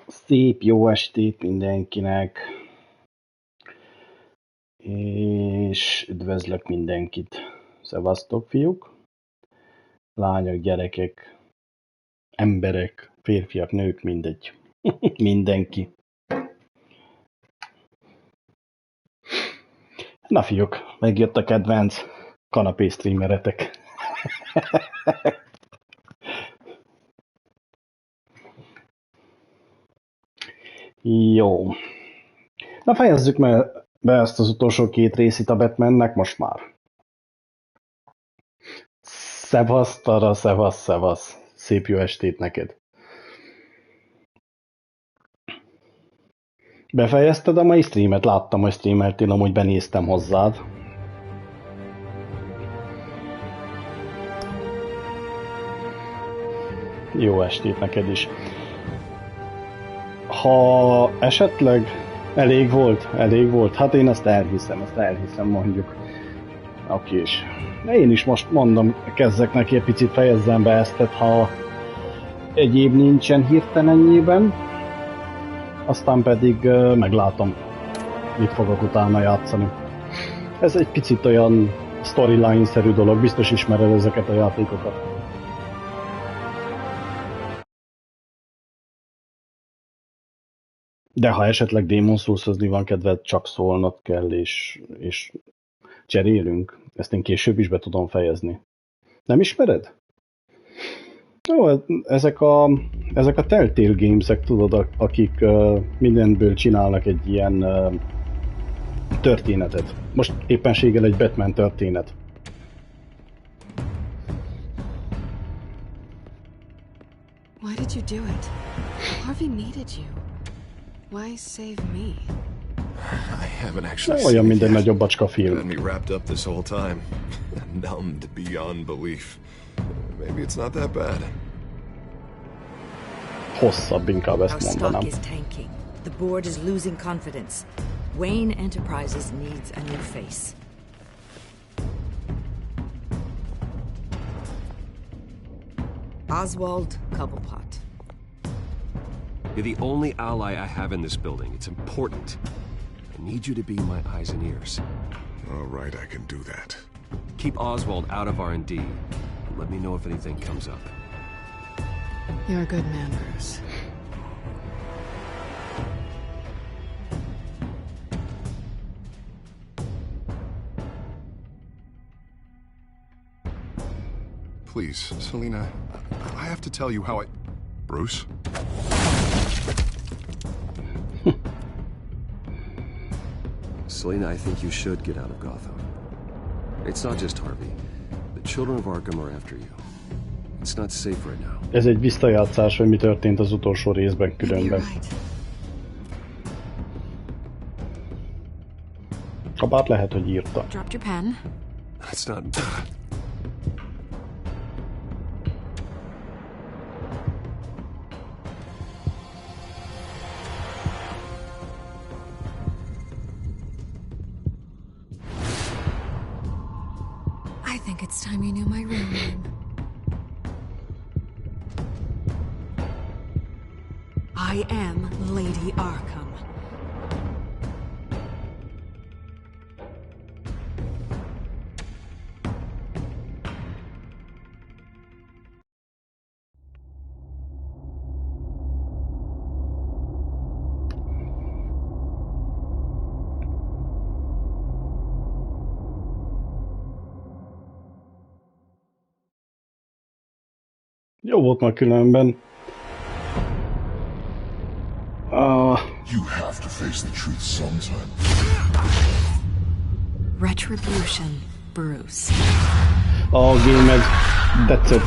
Szép jó estét mindenkinek, és üdvözlök mindenkit. Szevasztok, fiúk, lányok, gyerekek, emberek, férfiak, nők, mindegy. Mindenki. Na fiúk, megjött a kedvenc kanapé streameretek. Jó. Na fejezzük be ezt az utolsó két részét a Batmannek most már. Szevasz, Tara, szevasz. Szép jó estét neked. Befejezted a mai streamet? Láttam, hogy streameltél, amúgy benéztem hozzád. Jó estét neked is. Ha esetleg elég volt, hát én ezt elhiszem mondjuk. Okés. Én is most mondom, kezdek neki egy picit fejezzem be ezt, ha egyéb nincsen hirtelenjében, aztán pedig meglátom, mit fogok utána játszani. Ez egy picit olyan storyline-szerű dolog, biztos ismered ezeket a játékokat. De ha esetleg Demon's Souls-ozni van kedved, csak szólnod kell, és cserélünk. Ezt én később is be tudom fejezni. Nem ismered? Jó, ezek a Telltale Games-ek, tudod, akik mindenből csinálnak egy ilyen történetet. Most éppenséggel egy Batman történet. Why did you do it? Harvey needed you. Why save me? I haven't actually olyan minden nagyobb bacska film. Had me wrapped up this whole time. Numbed beyond belief. Maybe it's not that bad. Hosszabb inkább ezt mondanám. Our stock is tanking. The board is losing confidence. Wayne Enterprises needs a new face. Oswald Cobblepot. You're the only ally I have in this building. It's important. I need you to be my eyes and ears. All right, I can do that. Keep Oswald out of R&D. And let me know if anything comes up. You're a good man, Bruce. Please, Selina, I have to tell you how I... Bruce? Selina, I think you should get out of Gotham. It's not just Harvey. The children of Arkham are after you. It's not safe right now. Ez egy visszajátszás, hogy mi történt az utolsó részben különben. Kabát lehet, hogy írta. Dropped your pen. That's not... I think it's time you knew my real name. I am Lady Arkham. Jó volt már különben. You have to face the truth sometime. Retribution, Bruce. A game tetszett.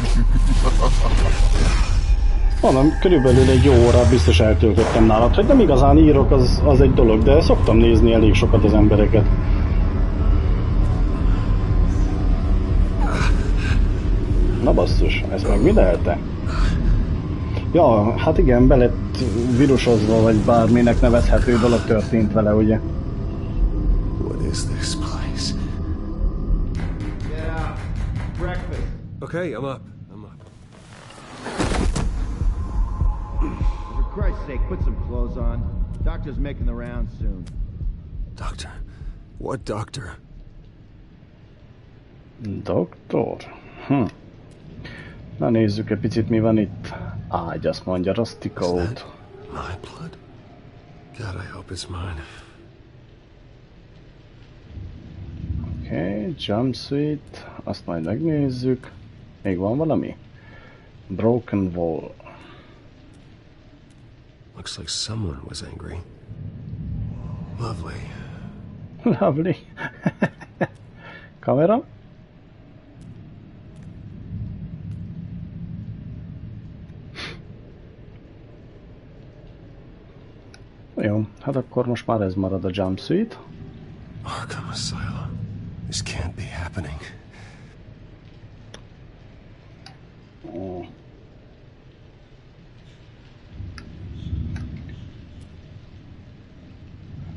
Mondom, körülbelül egy jó órát biztos eltöltöttem nálad, hogy nem igazán írok, az egy dolog, de szoktam nézni elég sokat az embereket. Na basszus, ez meg mi lehetne? Ja, hát igen, be lett vírusozva, vagy bárminek nevezhető dolog történt vele, ugye? What is this place? Yeah, breakfast. Okay, I'm up. Christ's sake, put some clothes on. Doctor's making the rounds soon. Doctor? What doctor? Doktor? Na nézzük egy picit, mi van itt. Ágy, azt mondja, Rusty Code. My blood? God, I hope it's mine. Oké, jumpsuit, azt majd megnézzük. Még van valami? Broken wall. Looks like someone was angry. Lovely. Lovely. Kamera? Jó, hát akkor most már ez marad a jumpsuit. Arkham Asylum. This can't be happening.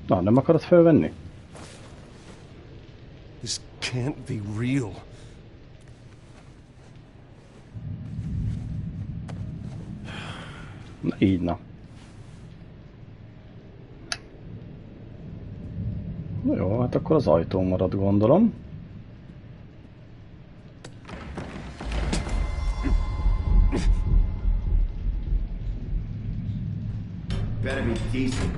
Na, nem akarod felvenni? This can't be real. Na, így na. Na jó, hát akkor az ajtó marad, gondolom. Better be decent.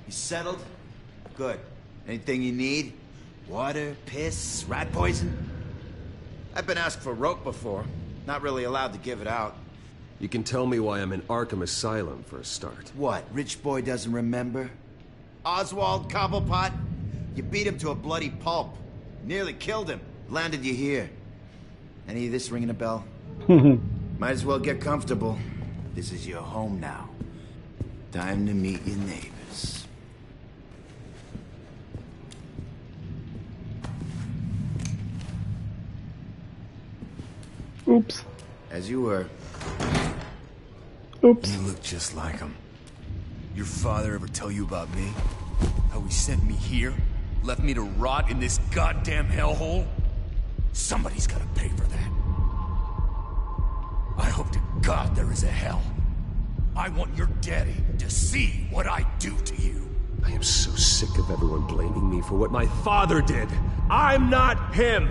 You settled? Good. Anything you need? Water, piss, rat poison? I've been asked for rope before. Not really allowed to give it out. You can tell me why I'm in Arkham Asylum for a start. What, rich boy doesn't remember? Oswald Cobblepot? You beat him to a bloody pulp. Nearly killed him. Landed you here. Any of this ringing a bell? Might as well get comfortable. This is your home now. Time to meet your neighbors. Oops. As you were. Oops. You look just like him. Your father ever tell you about me? How he sent me here? Left me to rot in this goddamn hellhole? Somebody's gotta pay for that. I hope to God there is a hell. I want your daddy to see what I do to you. I am so sick of everyone blaming me for what my father did. I'm not him.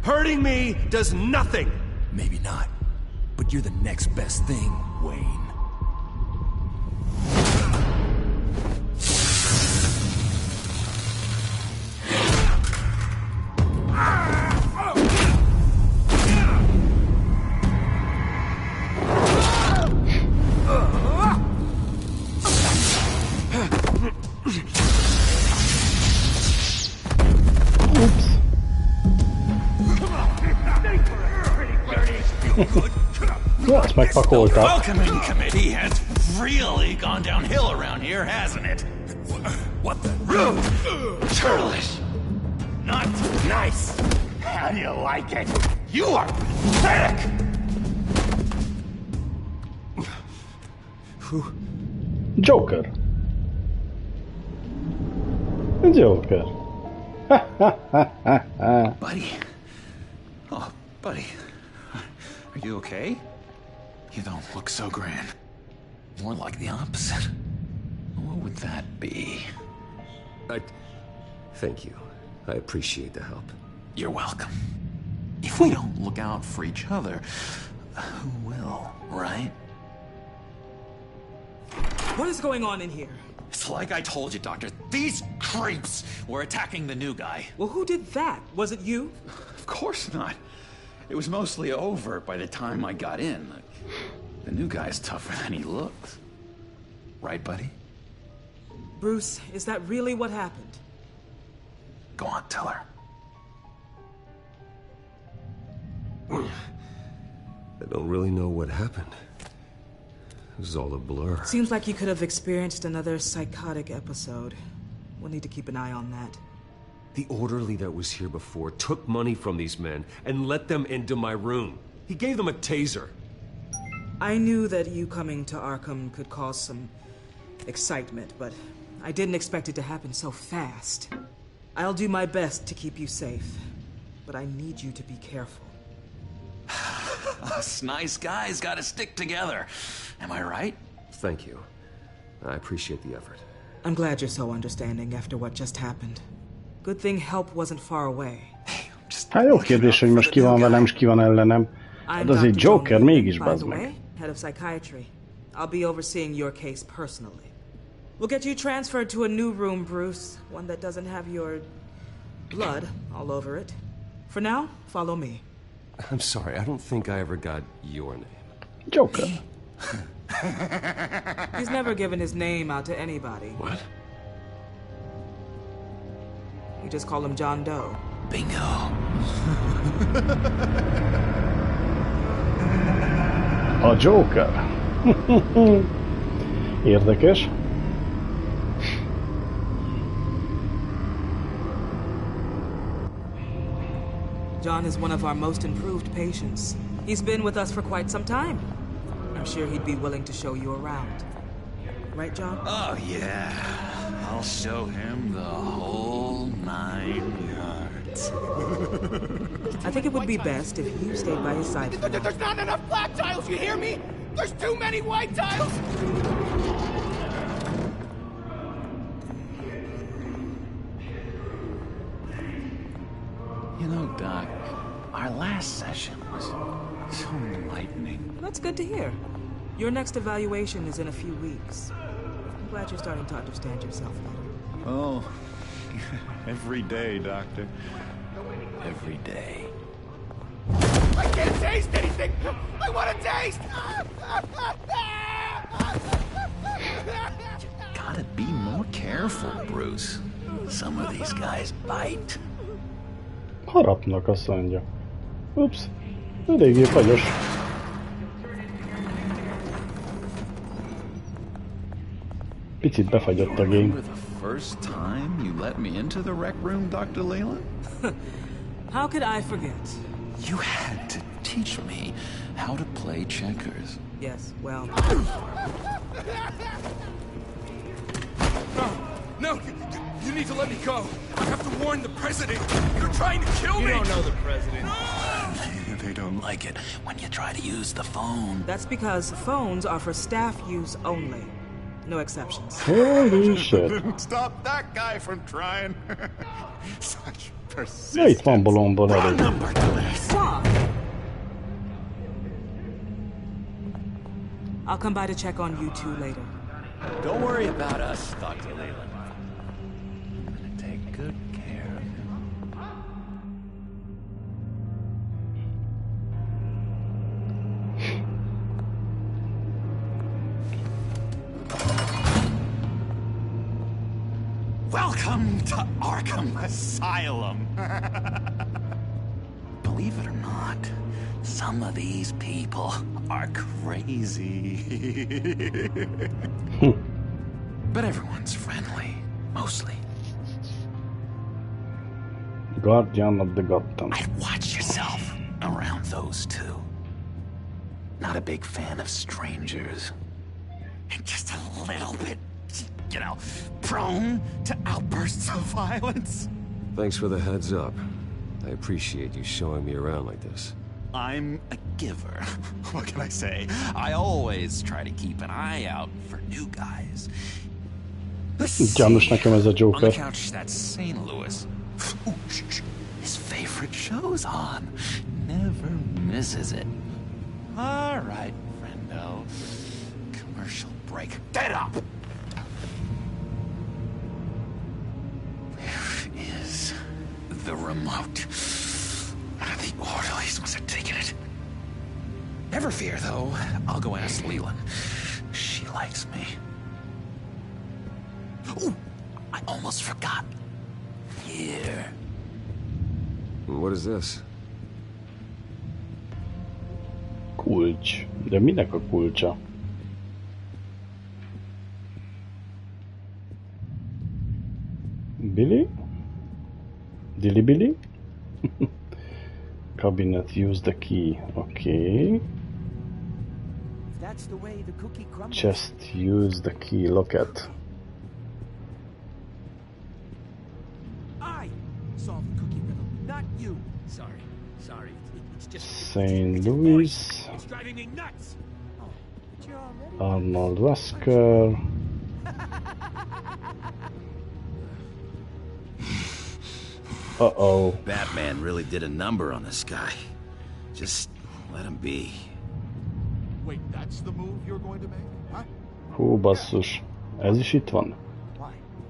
Hurting me does nothing. Maybe not, but you're the next best thing, Wayne. Azt megpakolta. Welcoming committee has really gone downhill around here, hasn't it? What the? Rude! Churlish! Not nice! How do you like it? You are pathetic! Joker. Joker. Buddy. Oh, buddy. Are you okay? You don't look so grand. More like the opposite. What would that be? Thank you. I appreciate the help. You're welcome. If we don't look out for each other, who will, right? What is going on in here? It's like I told you, Doctor. These creeps were attacking the new guy. Well, who did that? Was it you? Of course not. It was mostly over by the time I got in. The new guy's tougher than he looks. Right, buddy? Bruce, is that really what happened? Go on, tell her. I don't really know what happened. It was all a blur. Seems like you could have experienced another psychotic episode. We'll need to keep an eye on that. The orderly that was here before took money from these men and let them into my room. He gave them a taser. I knew that you coming to Arkham could cause some excitement, but I didn't expect it to happen so fast. I'll do my best to keep you safe, but I need you to be careful. Us nice guys gotta stick together. Am I right? Thank you. I appreciate the effort. I'm glad you're so understanding after what just happened. Good thing help wasn't far away. Hát jó kérdés, hogy most ki van velem, és ki van ellenem. Hát azért Joker mégis, bazd meg. Head of psychiatry. I'll be overseeing your case personally. We'll get you transferred to a new room, Bruce. One that doesn't have your blood all over it. For now, follow me. I'm sorry, I don't think I ever got your name. Joker. He's never given his name out to anybody. What? You just call him John Doe. Bingo. A Joker. Érdekes. John is one of our most improved patients. He's been with us for quite some time. I'm sure he'd be willing to show you around. Right, John? Oh, yeah. I'll show him the whole 9 yards. I think it would be best if you stayed by his side. There's not enough black tiles, you hear me? There's too many white tiles! You know, Doc, our last session was so enlightening. That's good to hear. Your next evaluation is in a few weeks. I'm glad you're starting to understand yourself better. Oh, every day, Doctor. Every day. I can't taste anything! I want to taste! Gotta be more careful, Bruce. Some of these guys bite. Harapnak, azt mondja. Ups, eléggé fagyos. Picit befagyott a game. Remember the first time you let me into the rec room, Dr. Leyland? How could I forget? You had to teach me how to play checkers. Yes, well... No! You need to let me go! I have to warn the president! You're trying to kill me! You don't know the president. They don't like it when you try to use the phone. That's because phones are for staff use only. No exceptions. Holy shit. Stop that guy from trying. Such persistence. Na itt van bolomból elég. Stop! I'll come by to check on you two later. Don't worry about us, Dr. Leyland. I'm gonna take good care of him. Welcome to Arkham Asylum. Believe it or not, some of these people are crazy. But everyone's friendly, mostly. Guardian of the Gotham. I'd watch yourself around those two. Not a big fan of strangers. And just a little bit, you know, prone to outbursts of violence. Thanks for the heads up. I appreciate you showing me around like this. I'm a giver. What can I say? I always try to keep an eye out for new guys. Gyanús nekem ez a On the Joker. couch, that's St. Louis. Ooh, shh. His favorite show's on. Never misses it. All right, friendo. Commercial break. Get up! Where is the remote? One of the orderlies must have taken it. Never fear, though. I'll go ask Leland. She likes me. Ooh, I almost forgot. Here. What is this? Kulcs. De minek a kulcsa? Billy? Dilly Billy? Cabinet, use the key. Okay. That's the way the cookie crumbles. Just use the key. Look at. I solved the cookie riddle, not you. Sorry. St. Louis. Arnold Wesker. Uh-oh. Batman really did a number on this guy. Just let him be. Wait, that's the move you're going to make? Huh? Hú, basszus. Ez is itt van?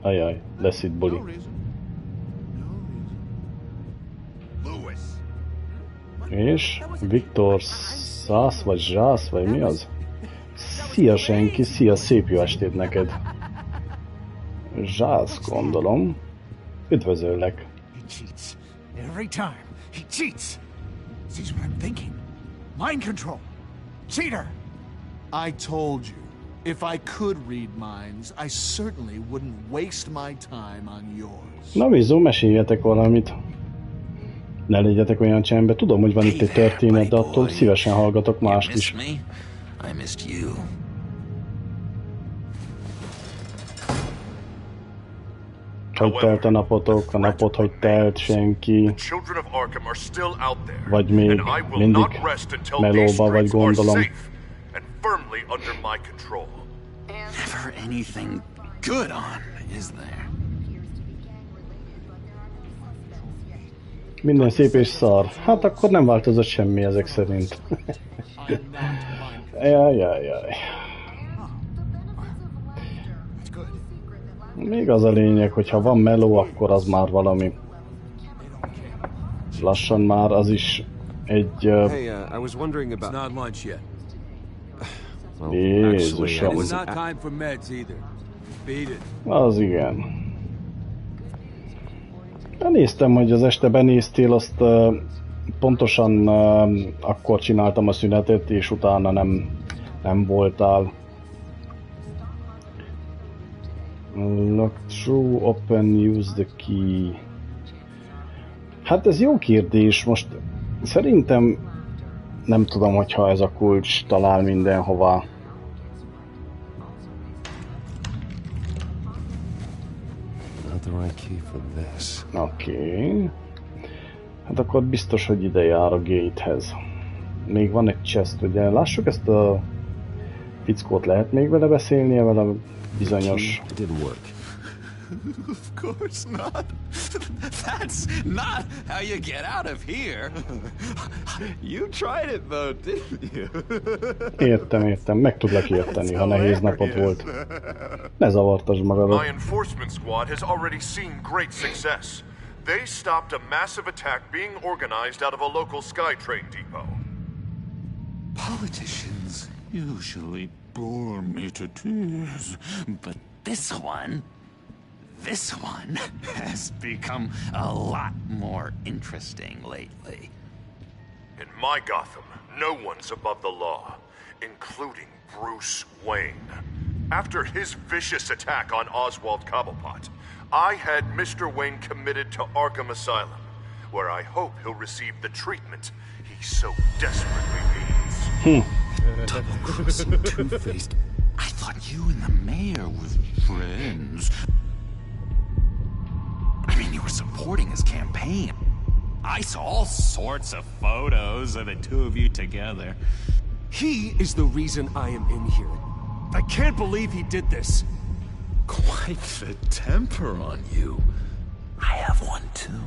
Ajaj, lesz itt buli. És Viktor Szász, vagy Zsász, vagy mi az? Szia senki, szia, szép jó estét neked. Zsász, gondolom. Üdvözöllek. He cheats. Every time. He cheats. Sees what I'm thinking. Mind control. Cheater. I told you, if I could read minds, I certainly wouldn't waste my time on yours. Na bizony, meséljetek valamit. Ne legyetek olyan csendben. Tudom, hogy van itt egy történet, de attól szívesen hallgatok mást is. I missed you. Hogy telt a napotok, a napot, hogy telt senki. Vagy még mindig melóba vagy, gondolom. Never anything good on, is there? Minden szép és szar. Hát akkor nem változott semmi ezek szerint. Jaj. Még az a lényeg, hogy ha van meló, akkor az már valami. Lassan már az is egy... Hey, I was wondering about... It's not lunch yet. Jézusom. It's not time for meds either. Beat it. Az igen. Benéztem, hogy az este benéztél, azt pontosan akkor csináltam a szünetet, és utána nem voltál. Lock through, open, use the key. Hát ez jó kérdés, most szerintem nem tudom, hogyha ez a kulcs talál mindenhova. Oké. Hát akkor biztos, hogy ide jár a gatehez. Még van egy chest, ugye? Lássuk ezt a fickót, lehet még vele beszélnie, vele bizonyos... It didn't work. Of course not. That's not how you get out of here. You tried it though, didn't you? Értem. Meg tudlak érteni, ha nehéz napot volt. Ne zavartasd magadat. My enforcement squad has already seen great success. They stopped a massive attack being organized out of a local SkyTrain depot. Politicians usually bore me to tears, but this one has become a lot more interesting lately. In my Gotham, no one's above the law, including Bruce Wayne. After his vicious attack on Oswald Cobblepot, I had Mr. Wayne committed to Arkham Asylum, where I hope he'll receive the treatment he so desperately needs. Double-crossing Two-Faced. I thought you and the mayor were friends. I mean, you were supporting his campaign. I saw all sorts of photos of the two of you together. He is the reason I am in here. I can't believe he did this. Quite the temper on you. I have one too.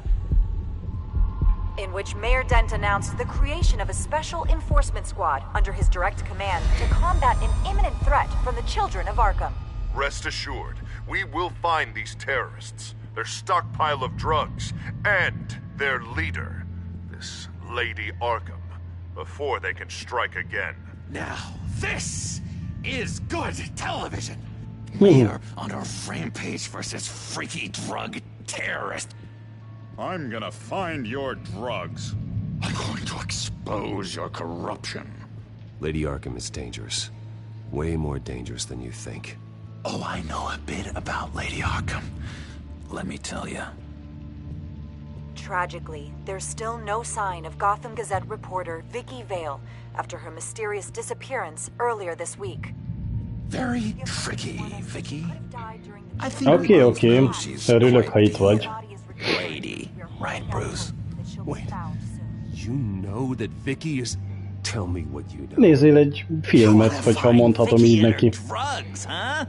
In which Mayor Dent announced the creation of a special enforcement squad under his direct command to combat an imminent threat from the children of Arkham. Rest assured, we will find these terrorists, their stockpile of drugs, and their leader, this Lady Arkham, before they can strike again. Now, this is good television. Mayor on a rampage versus freaky drug terrorist. I'm gonna find your drugs. I'm going to expose your corruption. Lady Arkham is dangerous. Way more dangerous than you think. Oh, I know a bit about Lady Arkham. Let me tell you. Tragically, there's still no sign of Gotham Gazette reporter Vicky Vale after her mysterious disappearance earlier this week. Very tricky, Vicky. Oké. Örülök, ha itt vagy. Lady, right, Bruce? Wait, You know that Vicky is... Tell me what you know. Nézzél egy filmet, hogyha mondhatom így neki. Drugs, huh?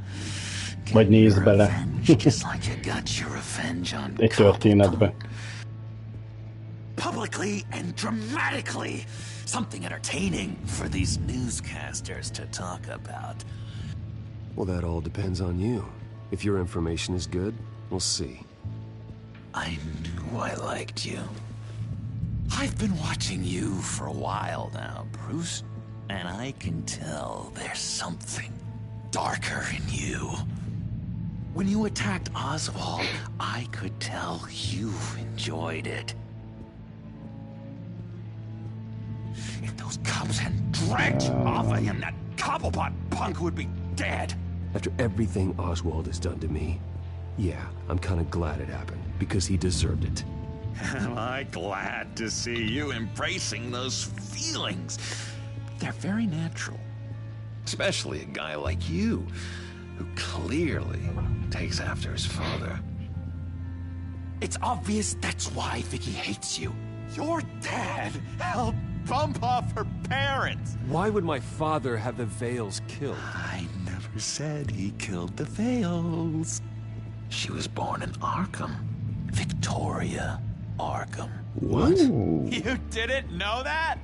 Vagy nézd bele. Just like you got your revenge on egy történetbe. Publicly and dramatically. Something entertaining for these newscasters to talk about. Well, that all depends on you. If your information is good, we'll see. I knew I liked you. I've been watching you for a while now, Bruce, and I can tell there's something darker in you. When you attacked Oswald, I could tell you enjoyed it. If those cops hadn't dragged you off of him, that Cobblepot punk would be dead. After everything Oswald has done to me, yeah, I'm kind of glad it happened, because he deserved it. Am I glad to see you embracing those feelings? They're very natural. Especially a guy like you, who clearly takes after his father. It's obvious that's why Vicky hates you. Your dad helped bump off her parents. Why would my father have the Vales killed? I never said he killed the Vales. She was born in Arkham. Victoria Arkham. What? Ooh. You didn't know that?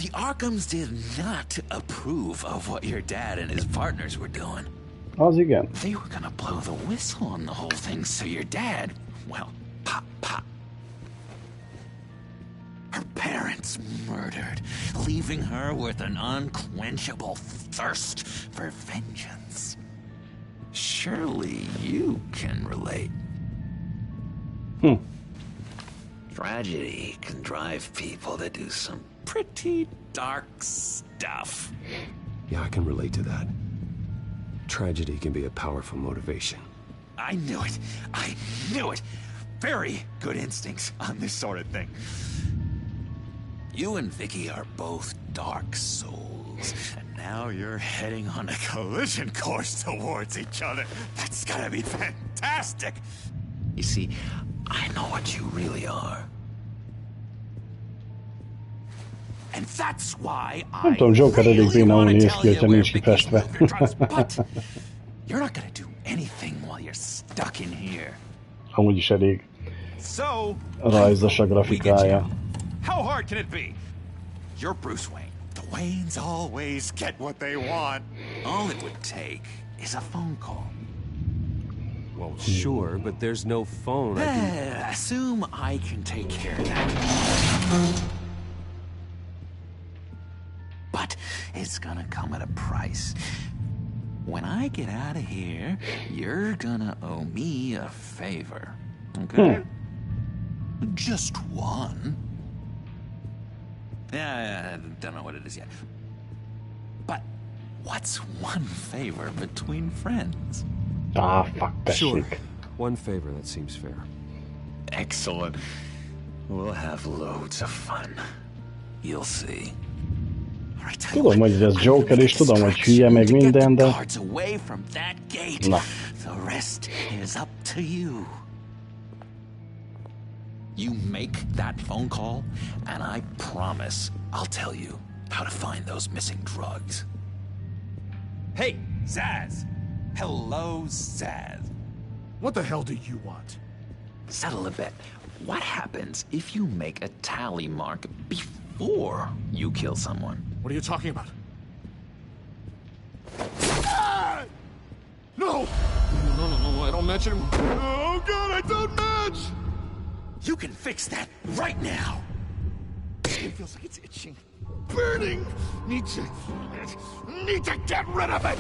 The Arkhams did not approve of what your dad and his partners were doing. Az igen. They were gonna blow the whistle on the whole thing, so your dad, well, pop. Her parents murdered, leaving her with an unquenchable thirst for vengeance. Surely you can relate. Tragedy can drive people to do some pretty dark stuff. Yeah, I can relate to that. Tragedy can be a powerful motivation. I knew it. I knew it. Very good instincts on this sort of thing. You and Vicky are both dark souls, and now you're heading on a collision course towards each other. That's gotta be fantastic. You see, I know what you really are. And that's why Nem tudom, Joker elég bénául néz ki, hogyha nincs kifestve. You're not gonna do anything while you're stuck in here. Amúgy is elég rajzos a grafikája. How hard can it be? You're Bruce Wayne. The Waynes always get what they want. All it would take is a phone call. Well, sure, but there's no phone. Assume I can take care of that. But it's gonna come at a price. When I get out of here, you're gonna owe me a favor. Okay? Just one. Yeah, I don't know what it is yet. But what's one favor between friends? Ah, fuck that Sure. shit. One favor, that seems fair. Excellent. We'll have loads of fun. You'll see. Tudom, hogy ez Joker, és tudom, hogy hülye meg minden, de... Na. The rest is up to you. You make that phone call, and I promise I'll tell you how to find those missing drugs. Hey, Zaz! Hello, Zaz. What the hell do you want? Settle a bet. What happens if you make a tally mark before you kill someone? What are you talking about? Ah! No! No, I don't match him. Oh god, I don't match! You can fix that right now! It feels like it's itching. Burning! Need to get rid of it!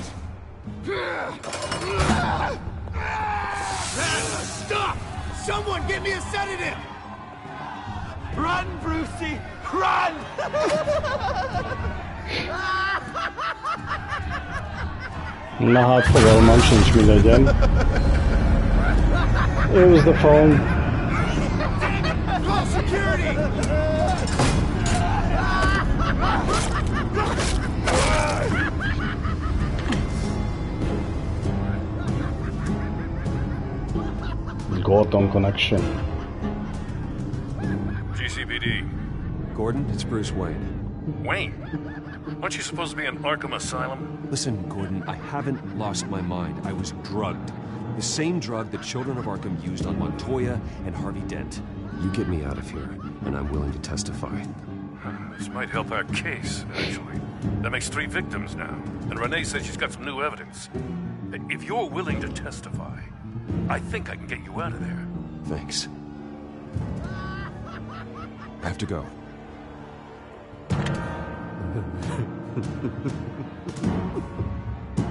Stop! Someone get me a sedative! Run, Brucey! Run! Na hát, fogalmam sincs, mi legyen. Use the phone. Call security! Gotham Connection. GCPD. Gordon, it's Bruce Wayne. Wayne? Aren't you supposed to be in Arkham Asylum? Listen, Gordon, I haven't lost my mind. I was drugged. The same drug the children of Arkham used on Montoya and Harvey Dent. You get me out of here, and I'm willing to testify. This might help our case, actually. That makes 3 victims now, and Renee says she's got some new evidence. If you're willing to testify, I think I can get you out of there. Thanks. I have to go.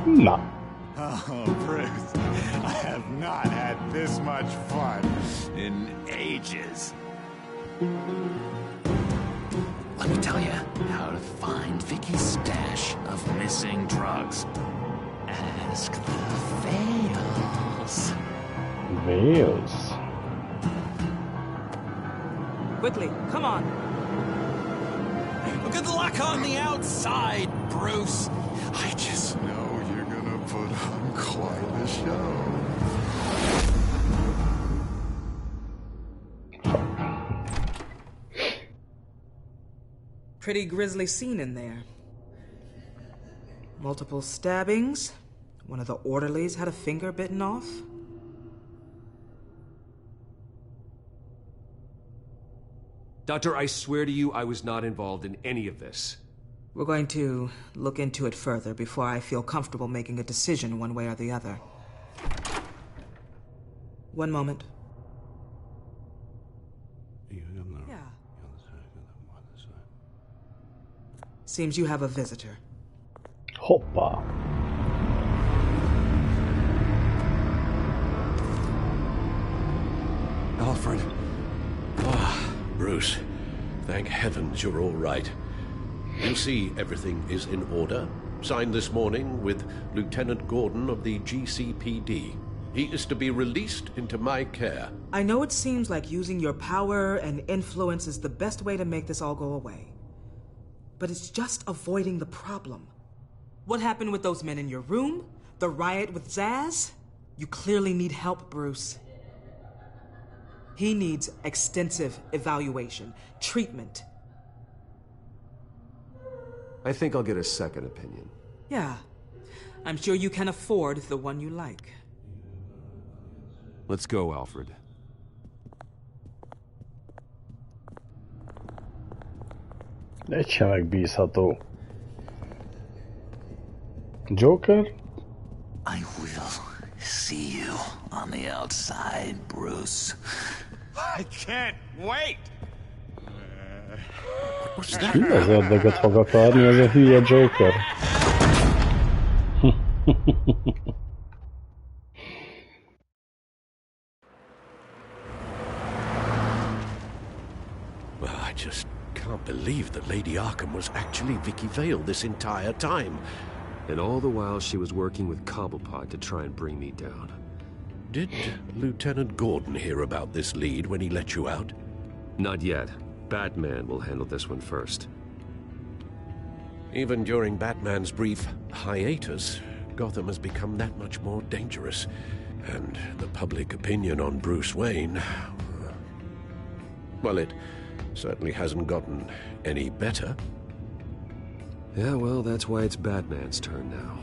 No. Oh, Bruce, I have not had this much fun in ages. Let me tell you how to find Vicky's stash of missing drugs. Ask the Vales. Vales. Quickly, come on. Good luck on the outside, Bruce. I just know you're gonna put on quite the show. Pretty grisly scene in there. Multiple stabbings. One of the orderlies had a finger bitten off. Doctor, I swear to you, I was not involved in any of this. We're going to look into it further before I feel comfortable making a decision one way or the other. One moment. Yeah. Seems you have a visitor. Hoppa. Alfred. Bruce, thank heavens you're all right. You see, everything is in order. Signed this morning with Lieutenant Gordon of the GCPD. He is to be released into my care. I know it seems like using your power and influence is the best way to make this all go away. But it's just avoiding the problem. What happened with those men in your room? The riot with Zaz? You clearly need help, Bruce. He needs extensive evaluation, treatment. I think I'll get a second opinion. Yeah. I'm sure you can afford the one you like. Let's go, Alfred. Egy sem megbízható. Joker? I will see you on the outside, Bruce. I can't wait! Ki az ördögöt fog akarni, ez a hülye Joker? Well, I just can't believe that Lady Arkham was actually Vicky Vale this entire time. And all the while she was working with Cobblepot to try and bring me down. Did Lieutenant Gordon hear about this lead when he let you out? Not yet. Batman will handle this one first. Even during Batman's brief hiatus, Gotham has become that much more dangerous. And the public opinion on Bruce Wayne... well, it certainly hasn't gotten any better. Yeah, well, that's why it's Batman's turn now.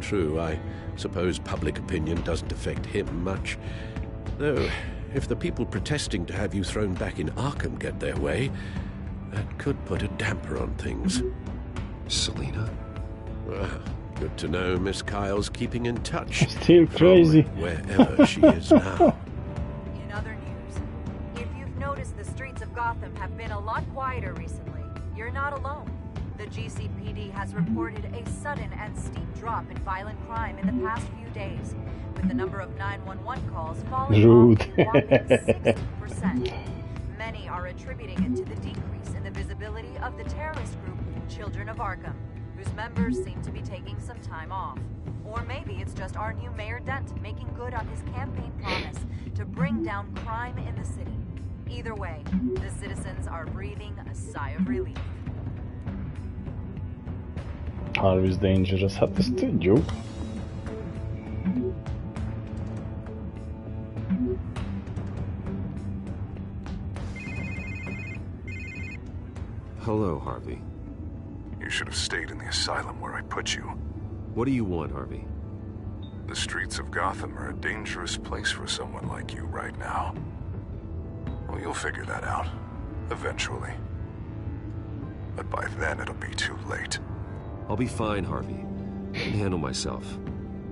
True, I suppose public opinion doesn't affect him much. Though, if the people protesting to have you thrown back in Arkham get their way, that could put a damper on things. Selina? Well, good to know Miss Kyle's keeping in touch. Still crazy. Wherever she is now. In other news, if you've noticed, the streets of Gotham have been a lot quieter recently. You're not alone. The GCPD has reported a sudden and steep drop in violent crime in the past few days, with the number of 911 calls falling off a whopping 60%. Many are attributing it to the decrease in the visibility of the terrorist group Children of Arkham, whose members seem to be taking some time off. Or maybe it's just our new Mayor Dent making good on his campaign promise to bring down crime in the city. Either way, the citizens are breathing a sigh of relief. Harvey's dangerous, hát ezt tudjuk. Hello, Harvey. You should have stayed in the asylum where I put you. What do you want, Harvey? The streets of Gotham are a dangerous place for someone like you right now. Well, you'll figure that out. Eventually. But by then, it'll be too late. I'll be fine, Harvey. I can handle myself.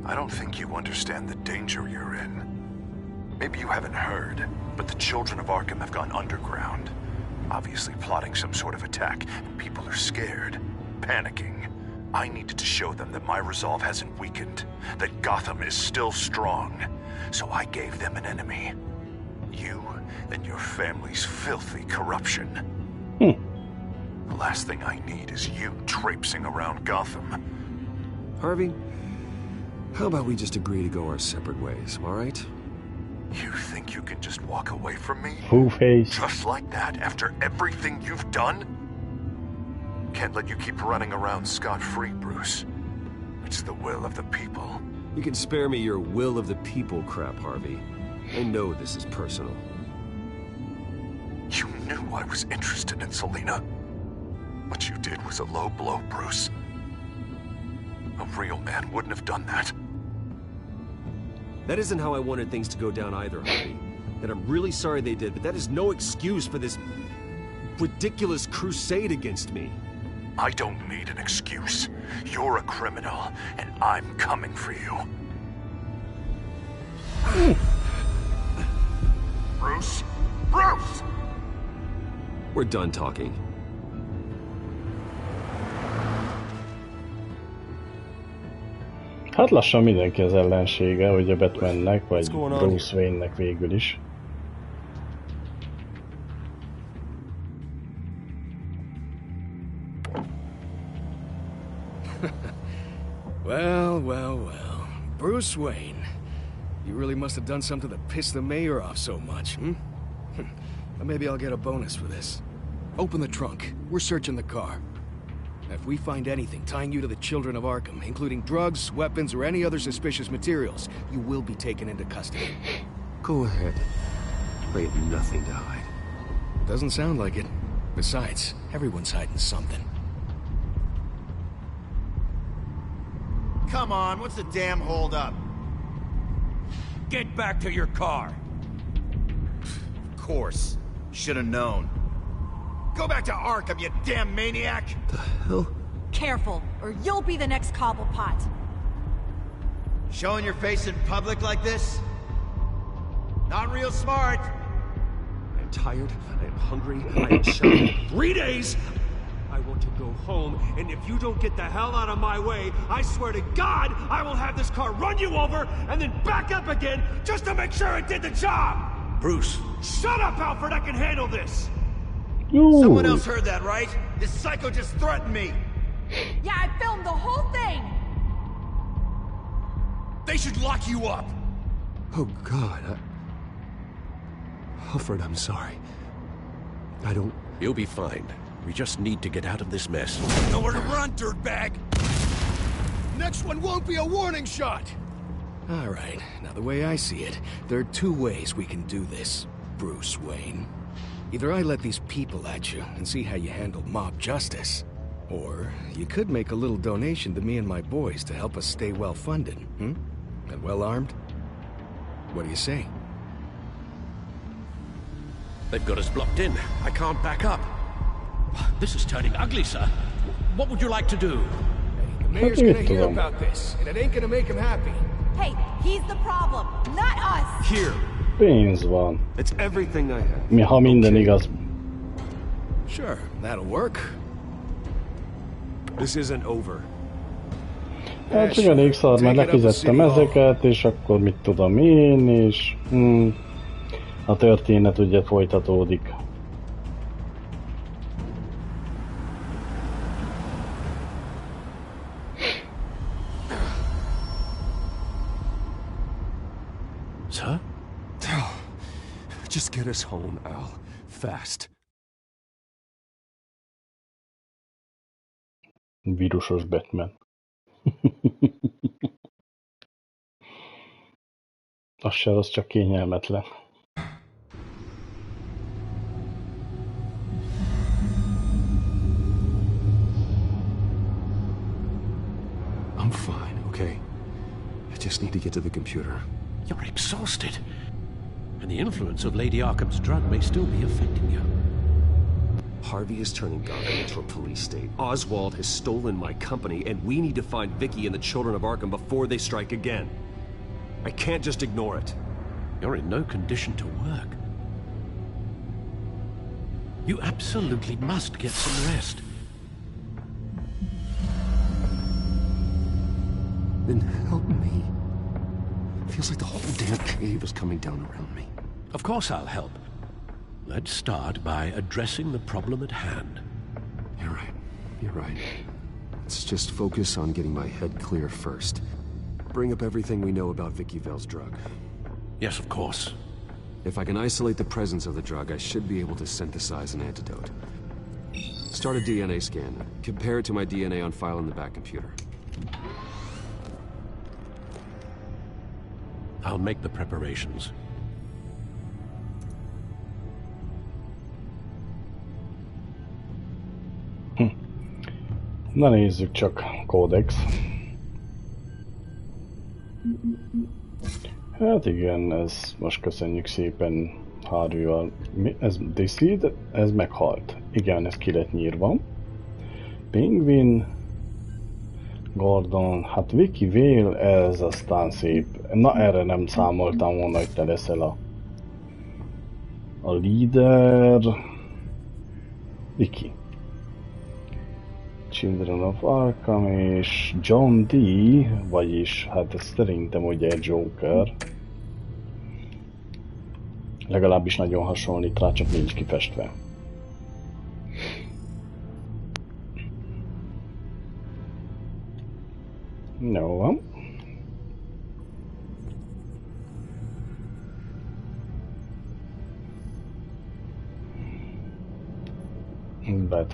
I don't think you understand the danger you're in. Maybe you haven't heard, but the children of Arkham have gone underground. Obviously plotting some sort of attack. People are scared, panicking. I needed to show them that my resolve hasn't weakened, that Gotham is still strong. So I gave them an enemy. You and your family's filthy corruption. The last thing I need is you traipsing around Gotham. Harvey, how about we just agree to go our separate ways, all right? You think you can just walk away from me? Two-Face. Just like that, after everything you've done? Can't let you keep running around scot-free, Bruce. It's the will of the people. You can spare me your will of the people crap, Harvey. I know this is personal. You knew I was interested in Selina. What you did was a low blow, Bruce. A real man wouldn't have done that. That isn't how I wanted things to go down either, Harvey. And I'm really sorry they did, but that is no excuse for this ridiculous crusade against me. I don't need an excuse. You're a criminal, and I'm coming for you. Bruce? Bruce! We're done talking. Hát lassan mindenki az ellensége, hogy a Batmannek, vagy Bruce Wayne-nek végül is. Well, well, well. Bruce Wayne. You really must have done something to piss the mayor off so much, hmm? Well, maybe I'll get a bonus for this. Open the trunk. We're searching the car. If we find anything tying you to the children of Arkham, including drugs, weapons, or any other suspicious materials, you will be taken into custody. Go ahead. I have nothing to hide. Doesn't sound like it. Besides, everyone's hiding something. Come on, what's the damn holdup? Get back to your car. Of course. Should have known. Go back to Arkham, you damn maniac! The hell? Careful, or you'll be the next Cobblepot. Showing your face in public like this? Not real smart. I am tired, I am hungry, I am shouting. 3 days! I want to go home, and if you don't get the hell out of my way, I swear to God, I will have this car run you over, and then back up again, just to make sure it did the job! Bruce. Shut up, Alfred, I can handle this! Ooh. Someone else heard that, right? This psycho just threatened me! Yeah, I filmed the whole thing! They should lock you up! Oh, God, Alfred, I'm sorry. I don't... You'll be fine. We just need to get out of this mess. Nowhere to run, dirtbag! Next one won't be a warning shot! All right, now the way I see it, there are two ways we can do this, Bruce Wayne. Either I let these people at you and see how you handle mob justice, or you could make a little donation to me and my boys to help us stay well-funded, hmm? And well-armed? What do you say? They've got us blocked in. I can't back up. This is turning ugly, sir. What would you like to do? The mayor's gonna hear about this, and it ain't gonna make him happy. Hey, he's the problem, not us! Here. Pénz van. It's everything I have. Ha minden igaz. Sure, that'll work. This isn't over. Hát csak elég szar, mert lefizettem ezeket, és akkor mit tudom én, és a történet ugye folytatódik. Sir? Just get us home, Al. Fast. Vírusos Batman. Az csak kényelmetlen. fine, okay? I just need to get to the computer. You're exhausted. And the influence of Lady Arkham's drug may still be affecting you. Harvey is turning Gotham into a police state. Oswald has stolen my company, and we need to find Vicky and the children of Arkham before they strike again. I can't just ignore it. You're in no condition to work. You absolutely must get some rest. Then help me. Feels like the whole damn cave is coming down around me. Of course I'll help. Let's start by addressing the problem at hand. You're right. Let's just focus on getting my head clear first. Bring up everything we know about Vicky Vale's drug. Yes, of course. If I can isolate the presence of the drug, I should be able to synthesize an antidote. Start a DNA scan. Compare it to my DNA on file in the back computer. I'll make the preparations. Na nézzük csak, kódex. Hát igen, ez most köszönjük szépen Harvey-val. Ez Disley, ez meghalt. Igen, ez ki lett nyírva. Penguin, Gordon, hát Vicky Vale, ez aztán szép. Na erre nem számoltam volna, hogy te leszel a leader. Vicky. Children of Arkham és John D, vagyis hát ez szerintem ugye Joker. Legalábbis nagyon hasonlít rá, csak nincs kifestve. Jó van.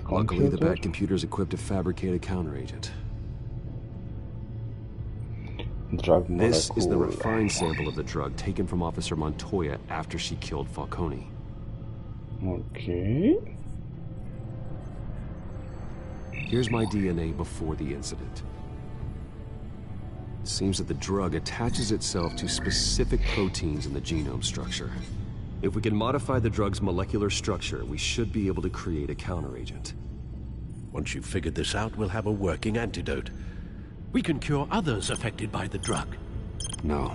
Luckily, the bad computer is equipped to fabricate a counteragent. This is the refined sample of the drug taken from Officer Montoya after she killed Falcone. Okay. Here's my DNA before the incident. It seems that the drug attaches itself to specific proteins in the genome structure. If we can modify the drug's molecular structure, we should be able to create a counteragent. Once you've figured this out, we'll have a working antidote. We can cure others affected by the drug. No.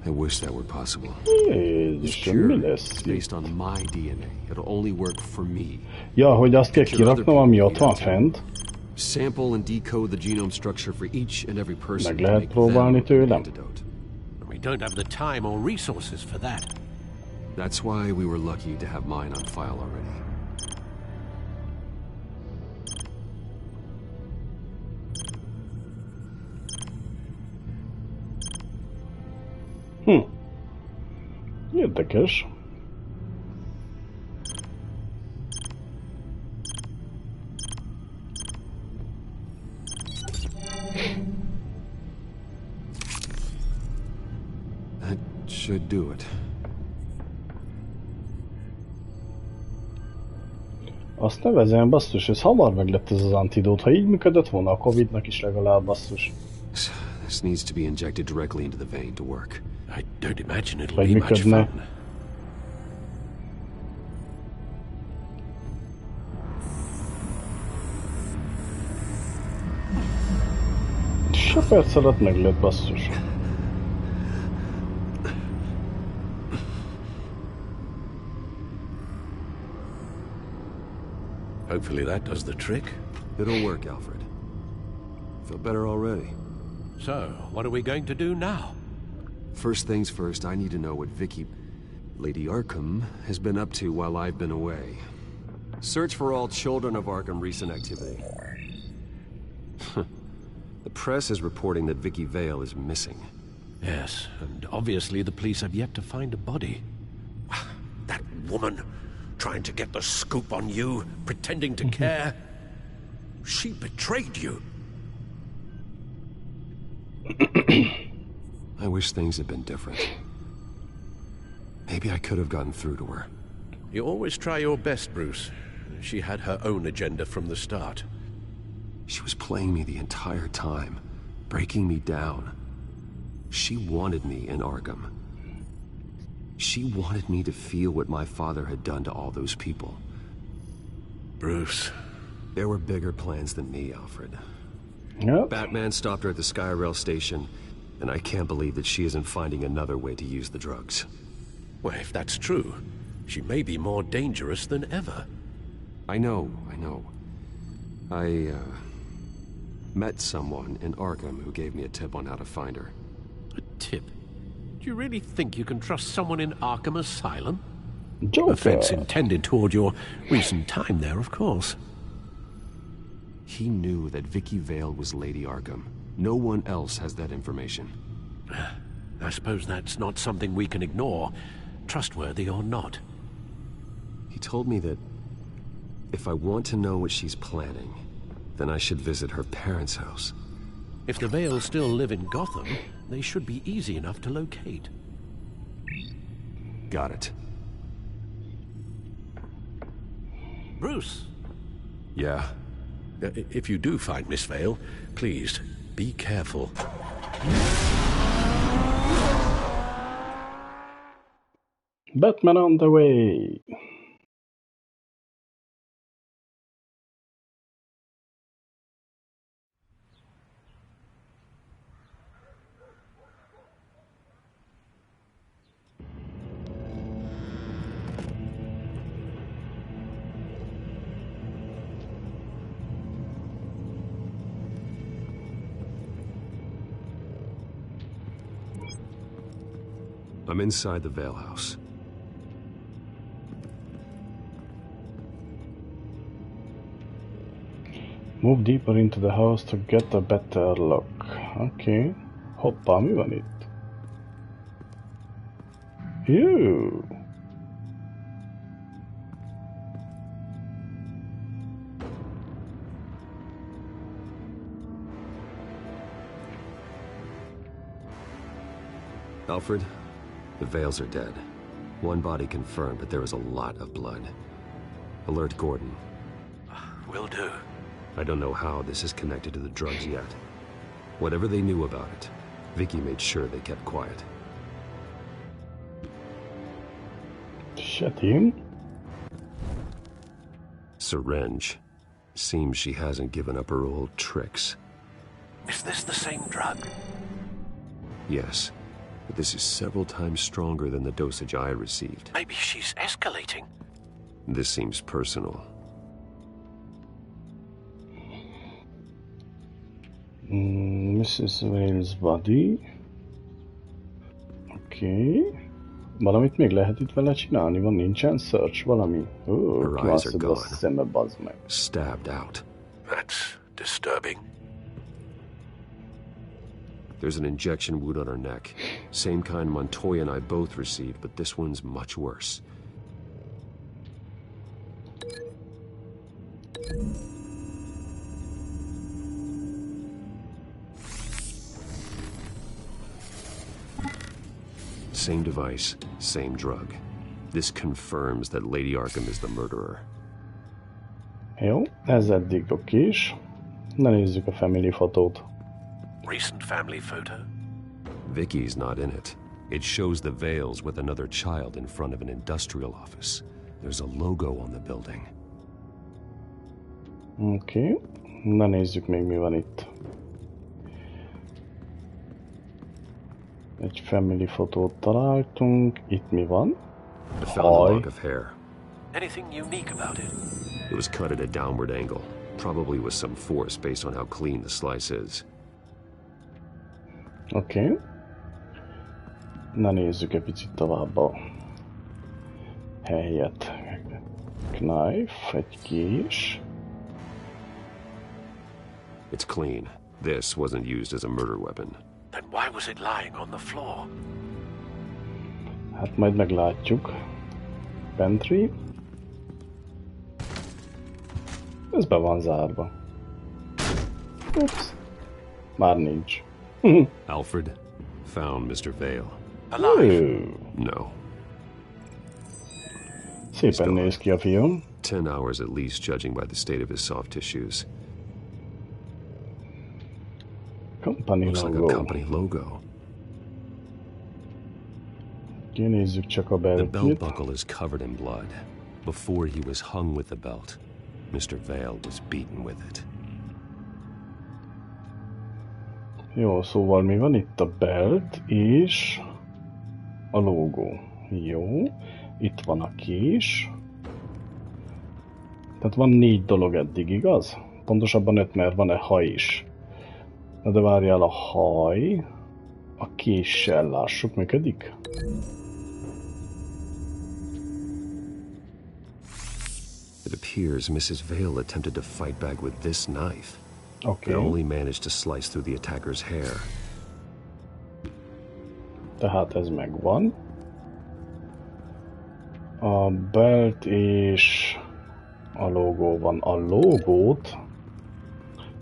I wish that were possible. This cure is based on my DNA. It'll only work for me. Ja, hogy azt kell kiraknom, ami ott van fent. Sample and decode the genome structure for each and every person. Meg lehet próbálni tőlem. We don't have the time or resources for that. That's why we were lucky to have mine on file already. Érdekes. That should do it. Azt nevezem, basszus, ez hamar meg lett ez az antidót. Ha így működött volna a Covid-nak is legalább, basszus. This needs to be injected directly into the vein to work. I don't imagine it'll be much fun. Se perc alatt meg lett, basszus. Hopefully that does the trick. It'll work, Alfred. Feel better already. So, what are we going to do now? First things first, I need to know what Vicky, Lady Arkham, has been up to while I've been away. Search for all children of Arkham recent activity. The press is reporting that Vicky Vale is missing. Yes, and obviously the police have yet to find a body. That woman, trying to get the scoop on you, pretending to care. She betrayed you. I wish things had been different. Maybe I could have gotten through to her. You always try your best, Bruce. She had her own agenda from the start. She was playing me the entire time. breaking me down. She wanted me in Arkham. She wanted me to feel what my father had done to all those people. Bruce. There were bigger plans than me, Alfred. Yep. Batman stopped her at the Skyrail station, and I can't believe that she isn't finding another way to use the drugs. Well, if that's true, she may be more dangerous than ever. I know. I met someone in Arkham who gave me a tip on how to find her. A tip? Do you really think you can trust someone in Arkham Asylum? Joker. Offense intended toward your recent time there, of course. He knew that Vicky Vale was Lady Arkham. No one else has that information. I suppose that's not something we can ignore, trustworthy or not. He told me that if I want to know what she's planning, then I should visit her parents' house. If the Vales still live in Gotham, they should be easy enough to locate. Got it. Bruce? Yeah? If you do find Miss Vale, please, be careful. Batman on the way. I'm inside the Vale house. Move deeper into the house to get a better look. Oké. Hoppá, mi van itt? Jó. Alfred, the Vales are dead. One body confirmed, but there is a lot of blood. Alert Gordon. Will do. I don't know how this is connected to the drugs yet. Whatever they knew about it, Vicky made sure they kept quiet. Shut him. Syringe. Seems she hasn't given up her old tricks. Is this the same drug? Yes, but this is several times stronger than the dosage I received. Maybe she's escalating. This seems personal. Mrs. Vale's body. Oké. Valamit még lehet itt vele csinálni? Van, nincsen search valami? Her eyes are a gone. szeme, bazd meg. Stabbed out. That's disturbing. There's an injection wound on her neck. Same kind Montoya and I both received, but this one's much worse. Same device, same drug. This confirms that Lady Arkham is the murderer. Jó, ez eddig okés. Na nézzük a family fotót. Recent family photo? Vicky's not in it. It shows the Vales with another child in front of an industrial office. There's a logo on the building. Oké. Na nézzük még mi van itt. Egy family fotót találtunk. Itt mi van? I found a lock of hair. Anything unique about it? It was cut at a downward angle, probably with some force based on how clean the slice is. Oké. Na nézzük egy picit tovább a helyet. Knife, egy kés. It's clean. This wasn't used as a murder weapon. Then why was it lying on the floor? Hát majd meglátjuk. Pantry. Ez be van zárva. Ups. Már nincs. Alfred found Mr. Vale. Alive? No. Szépen néz ki a fiúm. 10 hours at least, judging by the state of his soft tissues. Company Looks like logo. a company logo. Nézzük csak a The belt beltjét. buckle is covered in blood. Before he was hung with the belt, Mr. Vale was beaten with it. Jó, szóval mi van itt? A belt és a logó. Jó. Itt van a kés. Tehát van 4 dolog eddig, igaz? Pontosabban 5, mert van-e haj is. Na de várjál, a haj... A késsel lássuk, működik? It appears Mrs. Vale attempted to fight back with this knife. Okay. But only managed to slice through the attacker's hair. Tehát ez megvan. A belt és a logó van. A logót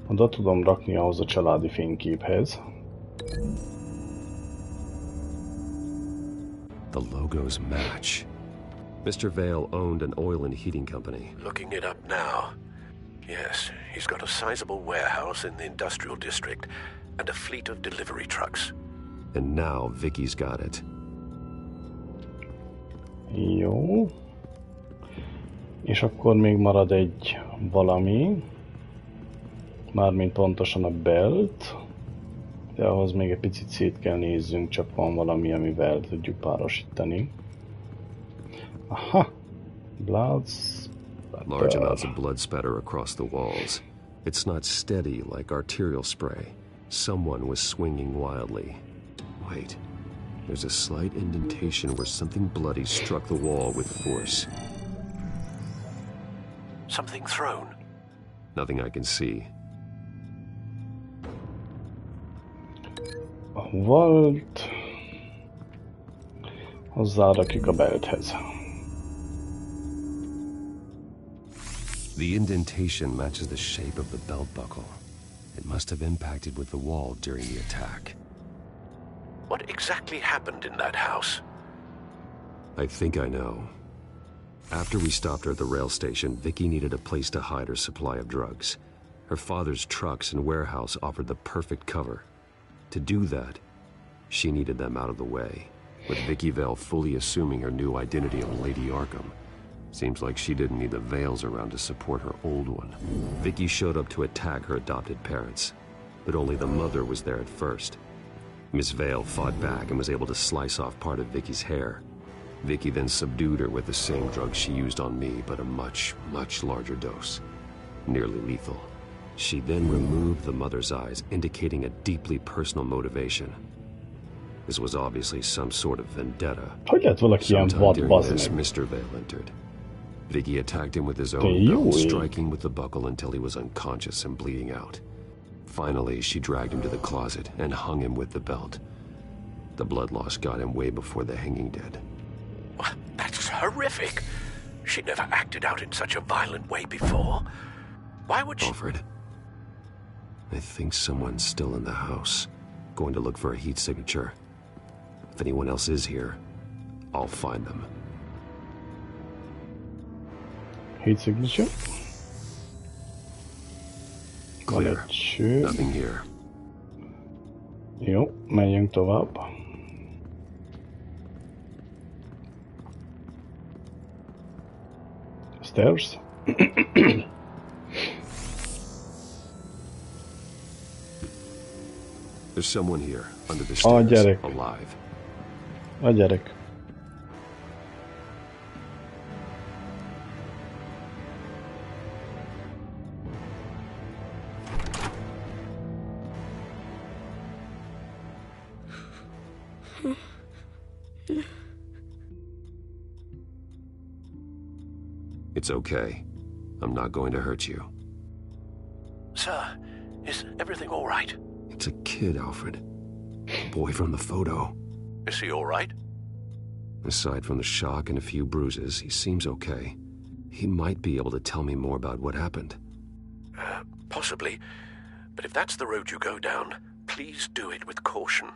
oda tudom rakni ahhoz a családi fényképhez. The logos match. Mr. Vale owned an oil and heating company. Looking it up now. Yes, he's got a sizable warehouse in the industrial district and a fleet of delivery trucks. And now Vicky's got it. Jó. És akkor még marad egy valami. Mármint pontosan a belt. De ahhoz még egy picit szét kell nézzünk, csak van valami, amivel tudjuk párosítani. Aha! Blood spatter. Large amounts of blood spatter across the walls. It's not steady like arterial spray. Someone was swinging wildly. Wait. There's a slight indentation where something bloody struck the wall with force. Something thrown? Nothing I can see. Volt. Hozzárakjuk a belthez. The indentation matches the shape of the belt buckle. It must have impacted with the wall during the attack. What exactly happened in that house? I think I know. After we stopped her at the rail station, Vicky needed a place to hide her supply of drugs. Her father's trucks and warehouse offered the perfect cover. To do that, she needed them out of the way, with Vicky Vale fully assuming her new identity of Lady Arkham. Seems like she didn't need the Vales around to support her old one. Vicky showed up to attack her adopted parents, but only the mother was there at first. Miss Vale fought back and was able to slice off part of Vicky's hair. Vicky then subdued her with the same drug she used on me, but a much, much larger dose. Nearly lethal. She then removed the mother's eyes, indicating a deeply personal motivation. This was obviously some sort of vendetta. Sometime during this, Mr. Vale entered. Vicky attacked him with his own belt, striking with the buckle until he was unconscious and bleeding out. Finally, she dragged him to the closet and hung him with the belt. The blood loss got him way before the hanging did. That's horrific. She never acted out in such a violent way before. Why would she... Alfred, I think someone's still in the house. Going to look for a heat signature. If anyone else is here, I'll find them. Heat signature? Clear. Nothing here. Jó, menjünk tovább. Stairs. There's someone here, under the stairs, gyerek. alive. A gyerek. It's okay. I'm not going to hurt you. Sir, is everything all right? It's a kid, Alfred. The boy from the photo. Is he all right? Aside from the shock and a few bruises, he seems okay. He might be able to tell me more about what happened. Possibly. But if that's the road you go down, please do it with caution.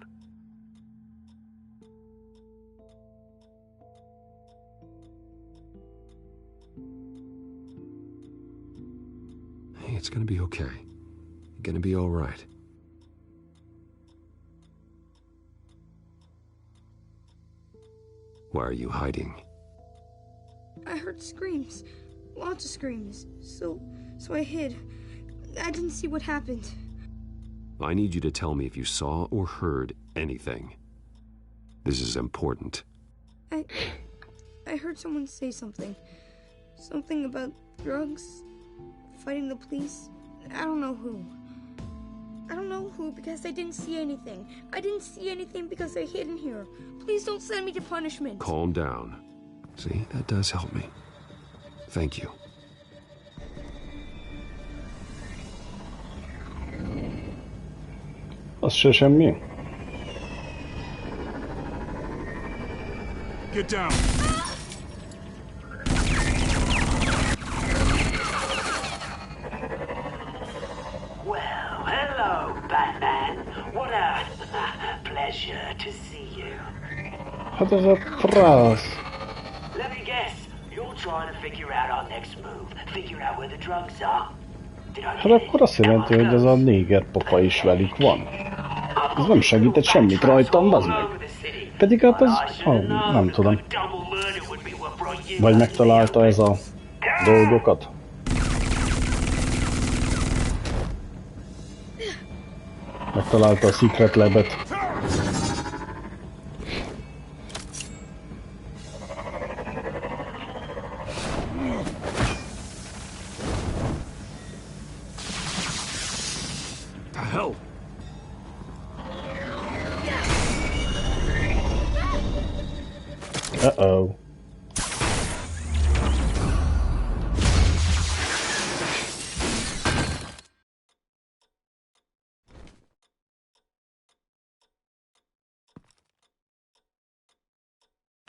Hey, it's gonna be okay. You're gonna be all right. Why are you hiding? I heard screams. Lots of screams. So I hid. I didn't see what happened. I need you to tell me if you saw or heard anything. This is important. I heard someone say something. Something about drugs, fighting the police. I don't know who. I don't know who because I didn't see anything. I didn't see anything because I hid in here. Please don't send me to punishment. Calm down. See, that does help me. Thank you. Az se semmi. Get down. Well, hello, Batman. What a pleasure to see you. Hát ez a frasz. Let me guess. You're trying to figure out our next move. Figure out where the drugs are. Hát akkor azt jelenti, hogy ez a néger popa is velük van. Ez nem segített semmit rajtam, bazd meg. Pedig hát az... nem tudom. Vagy megtalálta ez a dolgokat. Megtalálta a Secret Lab-et. Uh-oh.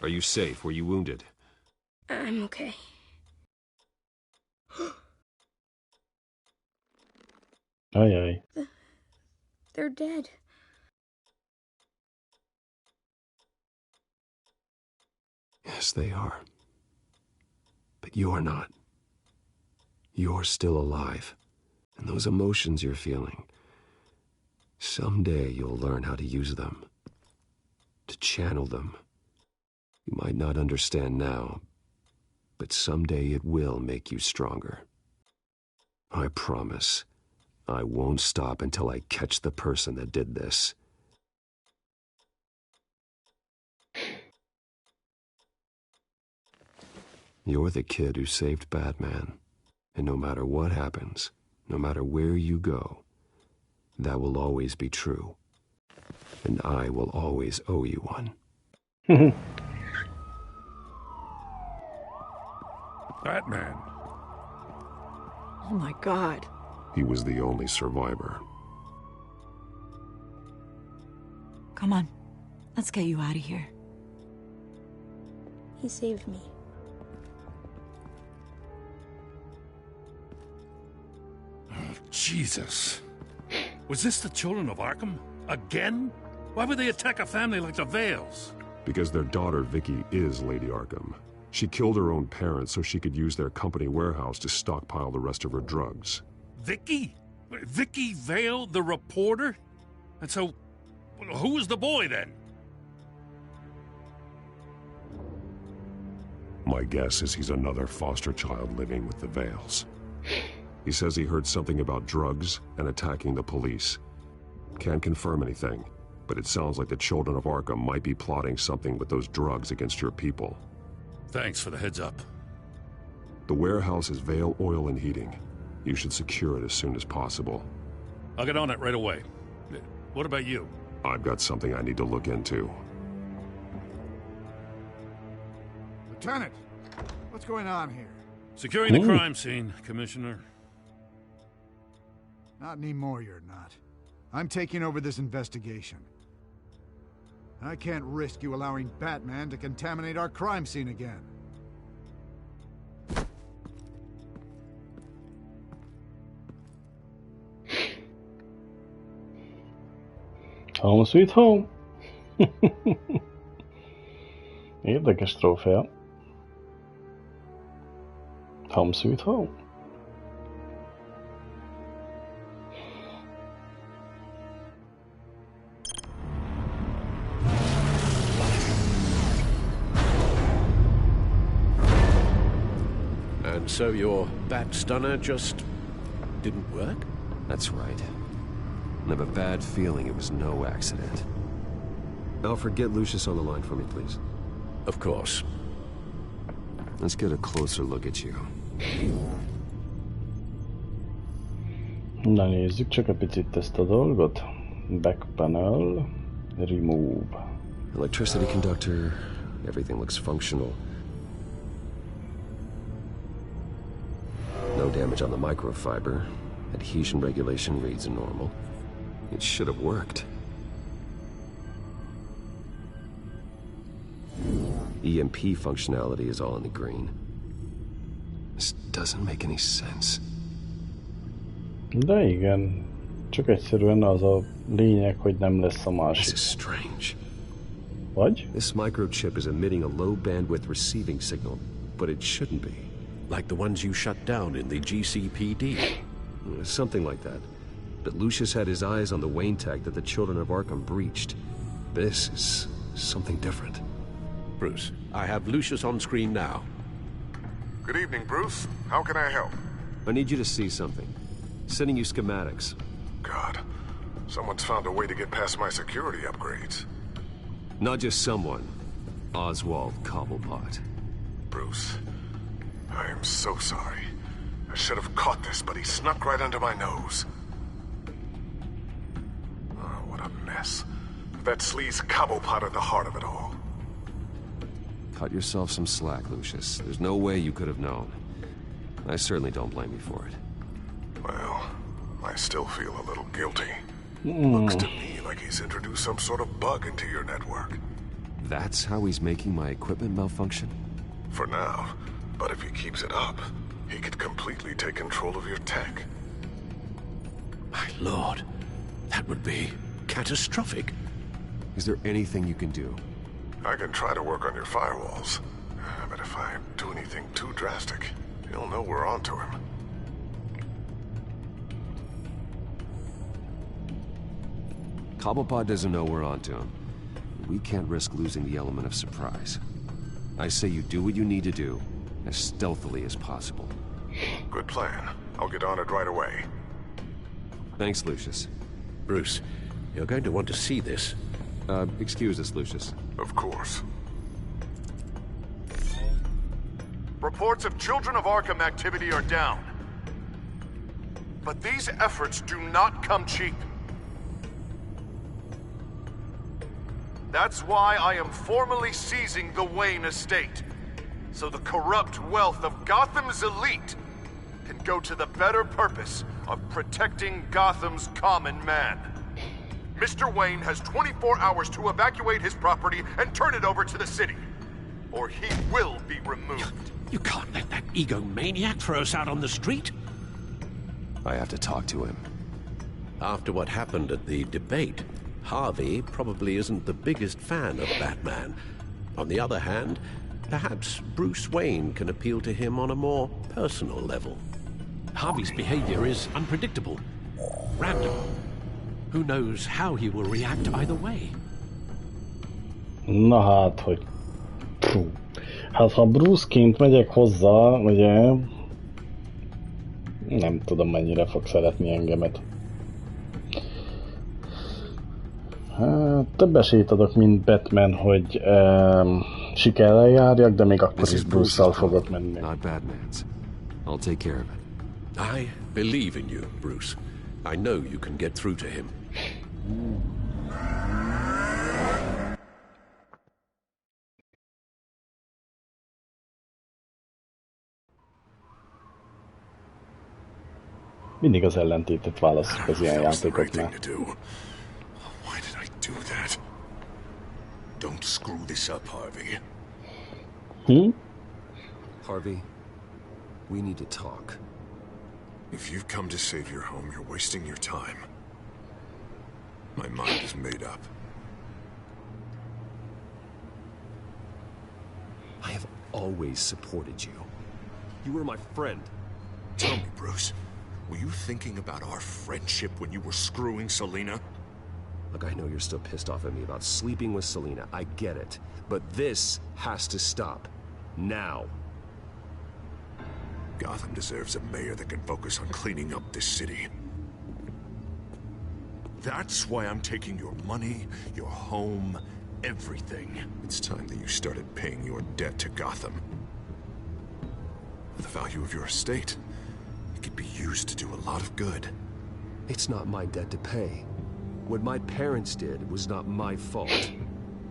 Are you safe? Were you wounded? I'm okay. Aye. They're dead. Yes, they are. But you're not. You're still alive. And those emotions you're feeling, someday you'll learn how to use them. To channel them. You might not understand now, but someday it will make you stronger. I promise, I won't stop until I catch the person that did this. You're the kid who saved Batman, and no matter what happens, no matter where you go, that will always be true. And I will always owe you one. Batman. Oh my God. He was the only survivor. Come on, let's get you out of here. He saved me. Jesus. Was this the children of Arkham? Again? Why would they attack a family like the Vales? Because their daughter, Vicky, is Lady Arkham. She killed her own parents so she could use their company warehouse to stockpile the rest of her drugs. Vicky? Vicky Vale, the reporter? And so, who was the boy then? My guess is he's another foster child living with the Vales. He says he heard something about drugs and attacking the police. Can't confirm anything, but it sounds like the children of Arkham might be plotting something with those drugs against your people. Thanks for the heads up. The warehouse is Vale Oil and Heating. You should secure it as soon as possible. I'll get on it right away. What about you? I've got something I need to look into. Lieutenant, what's going on here? Securing the crime scene, Commissioner. Not anymore, you're not. I'm taking over this investigation. I can't risk you allowing Batman to contaminate our crime scene again. Home sweet home. Érdekes trófea. Home sweet home. And so your bat stunner just didn't work? That's right. I have a bad feeling it was no accident. Alfred, get Lucius on the line for me, please. Of course. Let's get a closer look at you. Na nézzük csak egy picit ezt a dolgot. Back panel, remove. Electricity conductor, everything looks functional. No damage on the microfiber. Adhesion regulation reads normal. It should have worked. EMP functionality is all in the green. This doesn't make any sense. De igen, csak egyszerűen az a lényeg, hogy nem lesz a másik. This is strange. Vagy? This microchip is emitting a low bandwidth receiving signal, but it shouldn't be. Like the ones you shut down in the GCPD. Something like that. But Lucius had his eyes on the Wayne tag that the Children of Arkham breached. This is something different. Bruce, I have Lucius on screen now. Good evening, Bruce. How can I help? I need you to see something. Sending you schematics. God, someone's found a way to get past my security upgrades. Not just someone. Oswald Cobblepot. Bruce, I am so sorry. I should have caught this, but he snuck right under my nose. Oh, what a mess. That sleaze Cobblepot at the heart of it all. Cut yourself some slack, Lucius. There's no way you could have known. I certainly don't blame you for it. Well, I still feel a little guilty. Looks to me like he's introduced some sort of bug into your network. That's how he's making my equipment malfunction? For now. But if he keeps it up, he could completely take control of your tech. My lord, that would be catastrophic. Is there anything you can do? I can try to work on your firewalls. But if I do anything too drastic, he'll know we're onto him. Cobblepot doesn't know we're onto him. We can't risk losing the element of surprise. I say you do what you need to do, as stealthily as possible. Good plan. I'll get on it right away. Thanks, Lucius. Bruce, you're going to want to see this. Excuse us, Lucius. Of course. Reports of Children of Arkham activity are down. But these efforts do not come cheap. That's why I am formally seizing the Wayne estate, so the corrupt wealth of Gotham's elite can go to the better purpose of protecting Gotham's common man. Mr. Wayne has 24 hours to evacuate his property and turn it over to the city, or he will be removed. You can't let that egomaniac throw us out on the street. I have to talk to him. After what happened at the debate, Harvey probably isn't the biggest fan of Batman. On the other hand, perhaps Bruce Wayne can appeal to him on a more personal level. Harvey's behavior is unpredictable, random. Who knows how he will react either way? Na hát, hogy... Puh. Hát ha Bruce-ként megyek hozzá, ugye... Nem tudom, mennyire fog szeretni engemet. Hát, több esélyt adok, mint Batman, hogy sikerrel járjak, de még akkor is Bruce-szal fogok menni. Not Batman's. I'll take care of it. I believe in you, Bruce. I know you can get through to him. Mindig az ellentétet választjuk az ilyen játékoknál. Why did I do that? Don't screw this up, Harvey. Harvey, we need to talk. If you've come to save your home, you're wasting your time. My mind is made up. I have always supported you. You were my friend. Tell me, Bruce, were you thinking about our friendship when you were screwing Selina? Look, I know you're still pissed off at me about sleeping with Selina. I get it. But this has to stop. Now. Gotham deserves a mayor that can focus on cleaning up this city. That's why I'm taking your money, your home, everything. It's time that you started paying your debt to Gotham. The value of your estate, it could be used to do a lot of good. It's not my debt to pay. What my parents did was not my fault.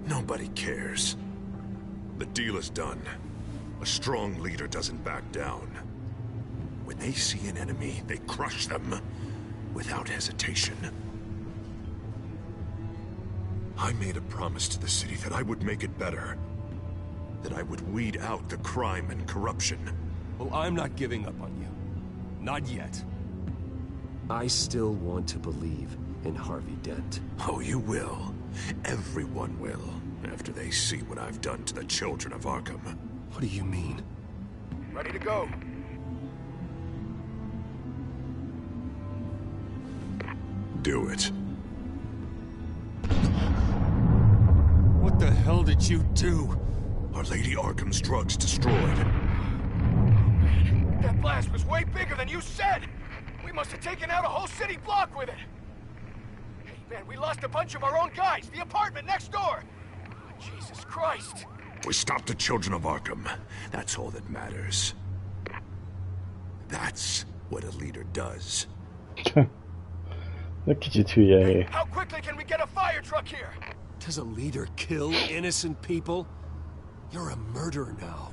Nobody cares. The deal is done. A strong leader doesn't back down. When they see an enemy, they crush them without hesitation. I made a promise to the city that I would make it better. That I would weed out the crime and corruption. Well, I'm not giving up on you. Not yet. I still want to believe in Harvey Dent. Oh, you will. Everyone will, after they see what I've done to the children of Arkham. What do you mean? Ready to go. Do it. What the hell did you do? Are Lady Arkham's drugs destroyed? That blast was way bigger than you said! We must have taken out a whole city block with it! Hey man, we lost a bunch of our own guys! The apartment next door! Oh, Jesus Christ! We stopped the children of Arkham. That's all that matters. That's what a leader does. Hey, how quickly can we get a fire truck here? Does a leader kill innocent people? You're a murderer now.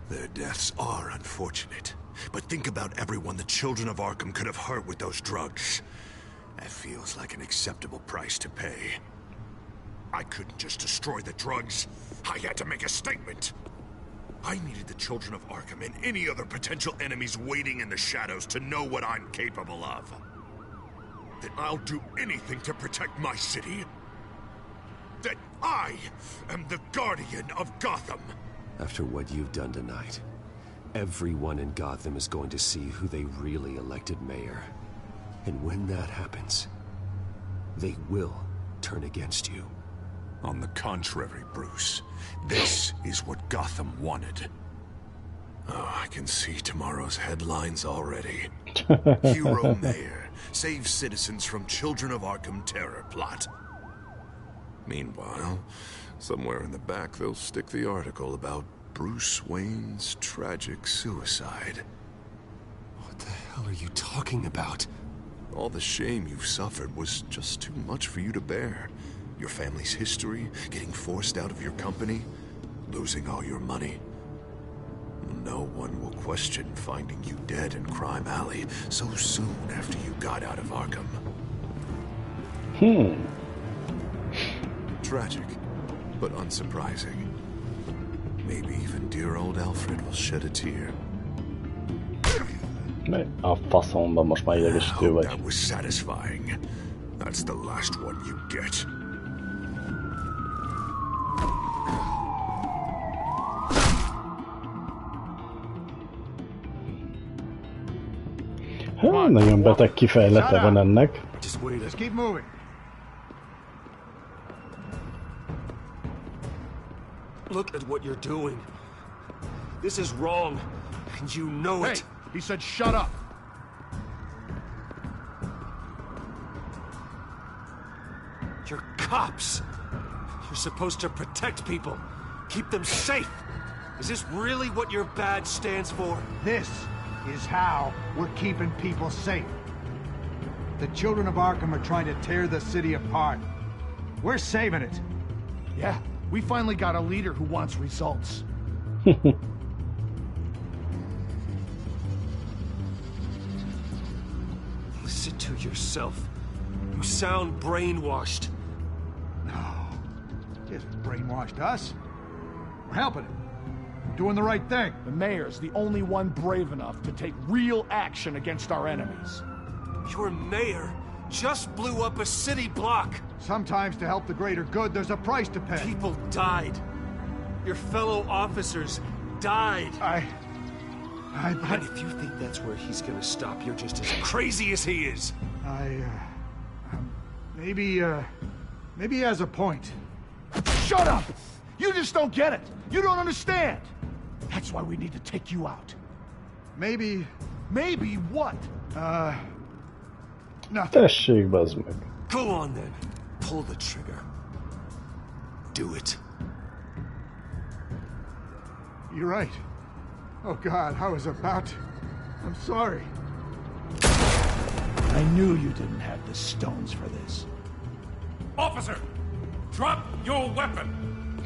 Their deaths are unfortunate. But think about everyone the children of Arkham could have hurt with those drugs. That feels like an acceptable price to pay. I couldn't just destroy the drugs. I had to make a statement. I needed the children of Arkham and any other potential enemies waiting in the shadows to know what I'm capable of. That I'll do anything to protect my city. That I am the guardian of Gotham. After what you've done tonight, everyone in Gotham is going to see who they really elected mayor. And when that happens, they will turn against you. On the contrary, Bruce, this is what Gotham wanted. Oh, I can see tomorrow's headlines already. Hero Mayor saves citizens from Children of Arkham terror plot. Meanwhile, somewhere in the back they'll stick the article about Bruce Wayne's tragic suicide. What the hell are you talking about? All the shame you've suffered was just too much for you to bear. Your family's history, getting forced out of your company, losing all your money. No one will question finding you dead in Crime Alley so soon after you got out of Arkham. Tragic, but unsurprising. Maybe even dear old Alfred will shed a tear. A faszomba, most már idegesítő vagy. That was satisfying. That's the last one you get. Nagyon beteg kifejlete van ennek. Let's keep moving. Look at what you're doing. This is wrong, and you know it. He said shut up. You're cops. You're supposed to protect people, keep them safe. Is this really what your badge stands for? This is how we're keeping people safe. The children of Arkham are trying to tear the city apart. We're saving it. Yeah, we finally got a leader who wants results. Listen to yourself. You sound brainwashed. No. He hasn't brainwashed us. We're helping him. We're doing the right thing. The mayor's the only one brave enough to take real action against our enemies. Your mayor just blew up a city block. Sometimes to help the greater good, there's a price to pay. People died. Your fellow officers died. And if you think that's where he's gonna stop, you're just as crazy as he is. Maybe he has a point. Shut up! You just don't get it. You don't understand. That's why we need to take you out. Maybe what? Nothing. Tessék, bazd meg. Go on then. Pull the trigger. Do it. You're right. Oh God, I was about to. I'm sorry. I knew you didn't have the stones for this. Officer! Drop your weapon!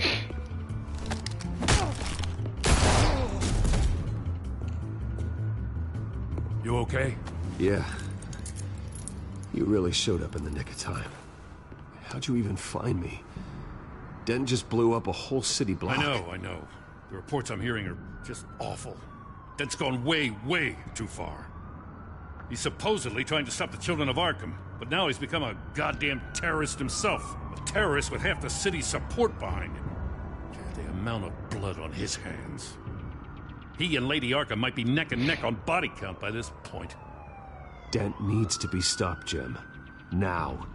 You okay? Yeah. You really showed up in the nick of time. How'd you even find me? Den just blew up a whole city block. I know. The reports I'm hearing are just awful. Den's gone way, way too far. He's supposedly trying to stop the children of Arkham, but now he's become a goddamn terrorist himself. A terrorist with half the city's support behind him. The amount of blood on his hands. He and Lady Arkham might be neck and neck on body count by this point. Dent needs to be stopped, Jim. Now.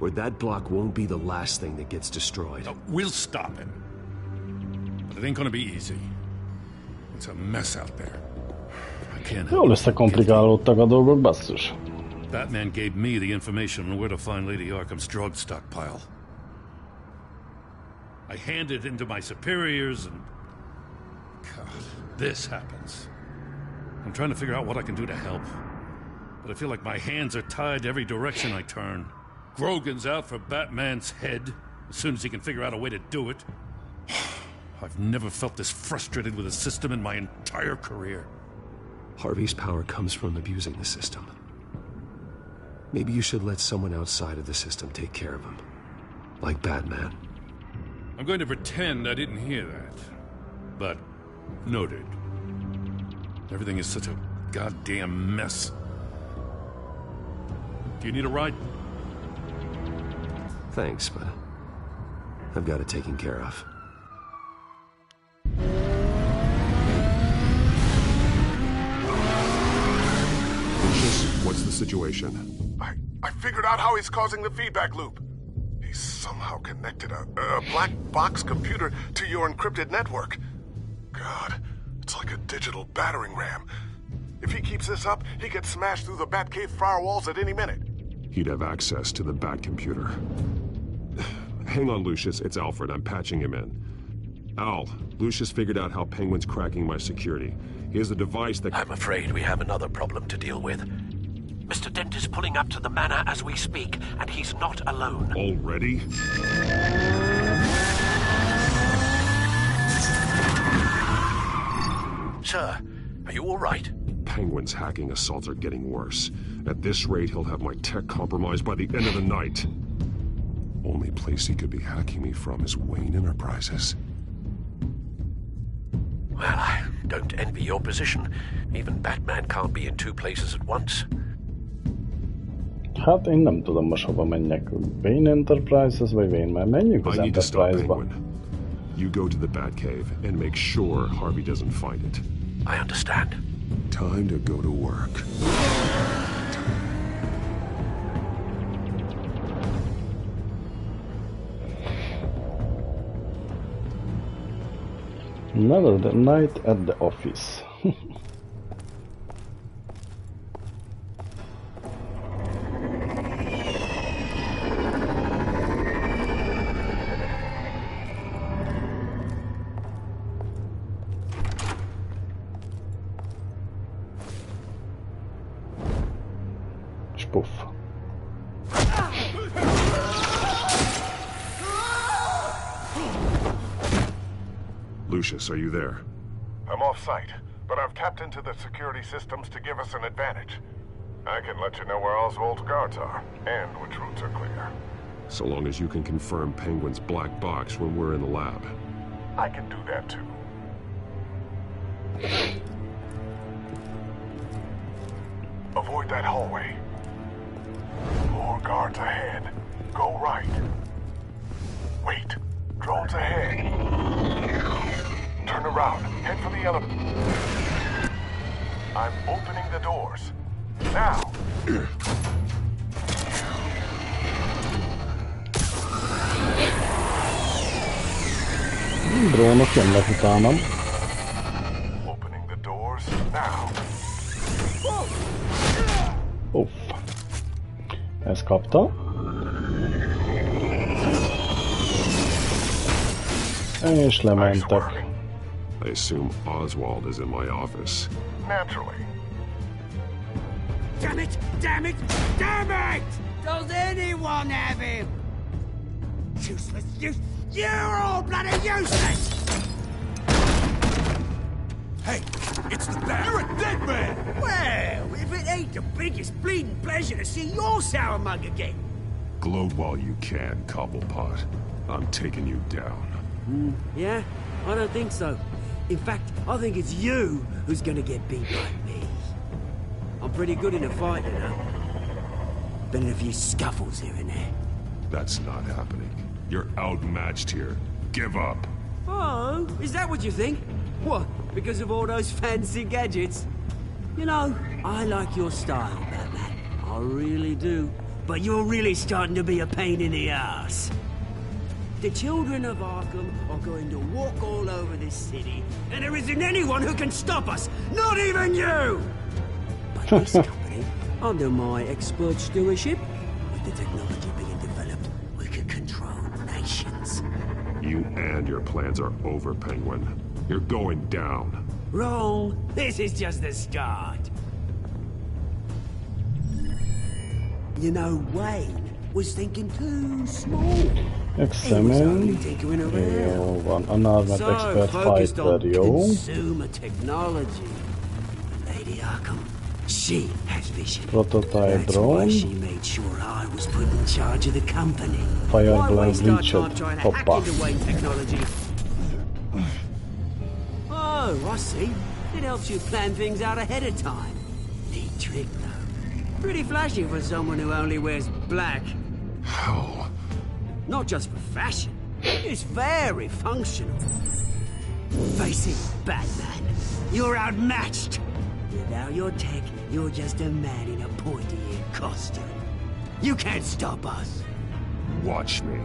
Or that block won't be the last thing that gets destroyed. We'll stop him. But it ain't gonna be easy. It's a mess out there. I can't Jól összekomplikálódtak a dolgok, basszus. Batman gave me the information on where to find Lady Arkham's drug stockpile. I handed it in to my superiors and... God, this happens. I'm trying to figure out what I can do to help. But I feel like my hands are tied every direction I turn. Grogan's out for Batman's head, as soon as he can figure out a way to do it. I've never felt this frustrated with a system in my entire career. Harvey's power comes from abusing the system. Maybe you should let someone outside of the system take care of him. Like Batman. I'm going to pretend I didn't hear that. But, noted. Everything is such a goddamn mess. Do you need a ride? Thanks, but I've got it taken care of. What's the situation? I figured out how he's causing the feedback loop. He's somehow connected a black box computer to your encrypted network. God, it's like a digital battering ram. If he keeps this up, he could smash through the Batcave firewalls at any minute. He'd have access to the Bat computer. Hang on, Lucius. It's Alfred. I'm patching him in. Al, Lucius figured out how Penguin's cracking my security. He has a device that... I'm afraid we have another problem to deal with. Mr. Dent is pulling up to the manor as we speak, and he's not alone. Already? Sir, are you all right? Penguin's hacking assaults are getting worse. At this rate, he'll have my tech compromised by the end of the night. Only place he could be hacking me from is Wayne Enterprises. Well, I don't envy your position. Even Batman can't be in two places at once. Hát én nem tudom most hova menjek. Wayne Enterprises vagy Wayne, mert menjünk az Enterprise-ba. You go to the Batcave and make sure Harvey doesn't find it. I understand. Time to go to work. Another night at the office. Spoof. Lucius, are you there? I'm off-site, but I've tapped into the security systems to give us an advantage. I can let you know where Oswald's guards are, and which routes are clear. So long as you can confirm Penguin's black box when we're in the lab. I can do that too. Avoid that hallway. More guards ahead. Go right. Wait. Drones ahead. Turn around. Head for the elevator. I'm opening the doors. Now. Drónok jönnek utánam. Opening the doors now. Ezt kapta. És lementek. I assume Oswald is in my office. Naturally. Damn it! Damn it! Damn it! Does anyone have him? Useless, you're all bloody useless! Hey, it's the bat. You're a dead man! Well, if it ain't the biggest bleeding pleasure to see your sour mug again. Gloat while you can, Cobblepot. I'm taking you down. Yeah? I don't think so. In fact, I think it's you who's gonna get beat by me. I'm pretty good in a fight, you know. Been in a few scuffles here and there. That's not happening. You're outmatched here. Give up. Oh, is that what you think? What, because of all those fancy gadgets? You know, I like your style, Batman. I really do. But you're really starting to be a pain in the ass. The children of Arkham are going to walk all over this city, and there isn't anyone who can stop us, not even you! But this company, under my expert stewardship, with the technology being developed, we can control nations. You and your plans are over, Penguin. You're going down. Wrong. This is just the start. You know, Wayne was thinking too small. Examine. Jó van, Unarmed Expert Fighter, jó. Consumer technology. Lady Arkham, she has vision. Prototype That's drone. why she made sure I was put in charge of the company. Fireblast Richard. Hoppa. Oh, I see. It helps you plan things out ahead of time. Neat trick, though. Pretty flashy for someone who only wears black. How? Not just for fashion. It's very functional. Face it, Batman. You're outmatched. Without your tech, you're just a man in a pointy-eared costume. You can't stop us. Watch me.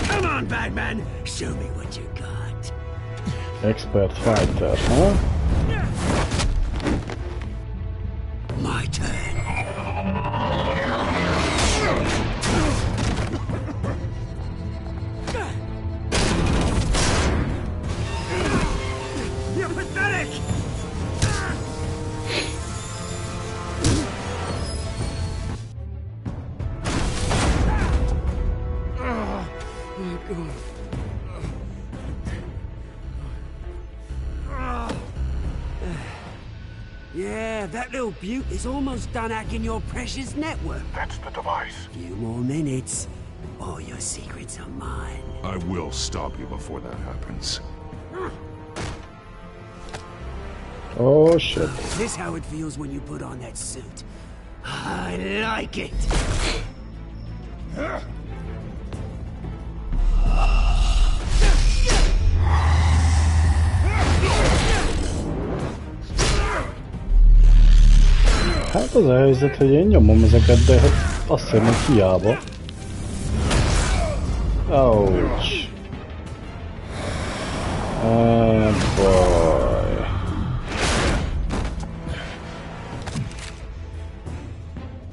Come on, Batman. Show me what you got. Expert Fighter, huh? My turn. You're pathetic! Yeah, that little beaut is almost done hacking your precious network. That's the device. Few more minutes. All your secrets are mine. I will stop you before that happens. Oh shit. Is this how it feels when you put on that suit? I like it. Hát az a helyzet, hogy én nyomom ezeket, de azt hiszem, hogy hiába. Ouch. Boy.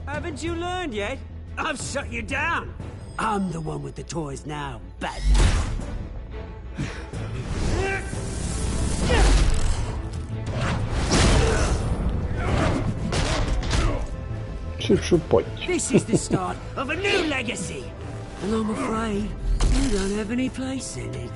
Haven't you learned yet? I've shut you down. I'm the one with the toys now, Batman. This is the start of a new legacy, and I'm afraid you don't have any place in it.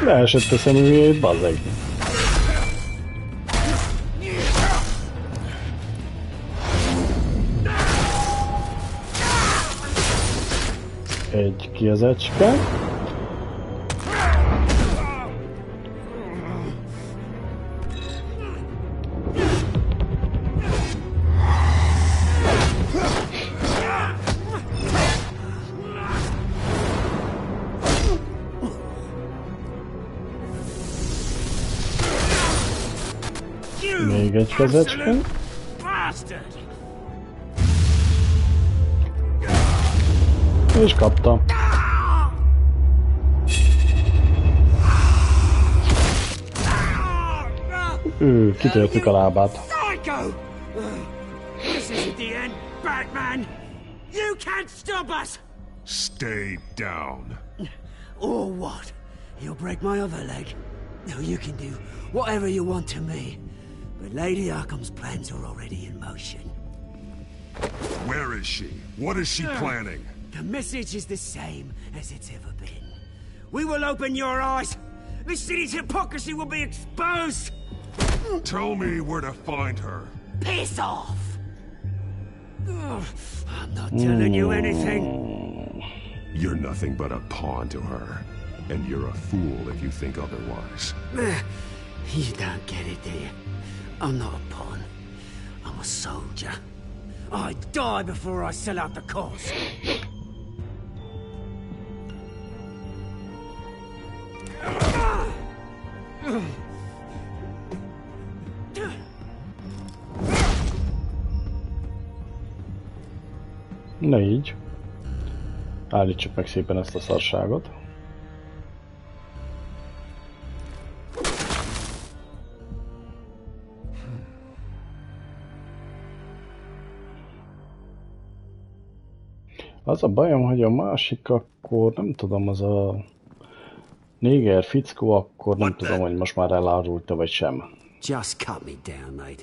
Leesett a szemüvét, bazzeg. Egy kézecske. Még egy kezecske. És kapta. Kitörtük a lábát. This isn't the end, Batman! You can't stop us! Stay down. Or what? You'll break my other leg? No, you can do whatever you want to me. But Lady Arkham's plans are already in motion. Where is she? What is she planning? The message is the same as it's ever been. We will open your eyes. The city's hypocrisy will be exposed. Tell me where to find her. Piss off! I'm not telling you anything. You're nothing but a pawn to her. And you're a fool if you think otherwise. You don't get it, do you? I'm not a pawn. I'm a soldier. I die before I sell out the cause. Na így. Állítsuk meg szépen ezt a szarságot. Az a bajom, hogy a másik akkor nem tudom, az a néger fickó, akkor nem tudom, hogy most már elárulta vagy sem. Just cut me down, mate.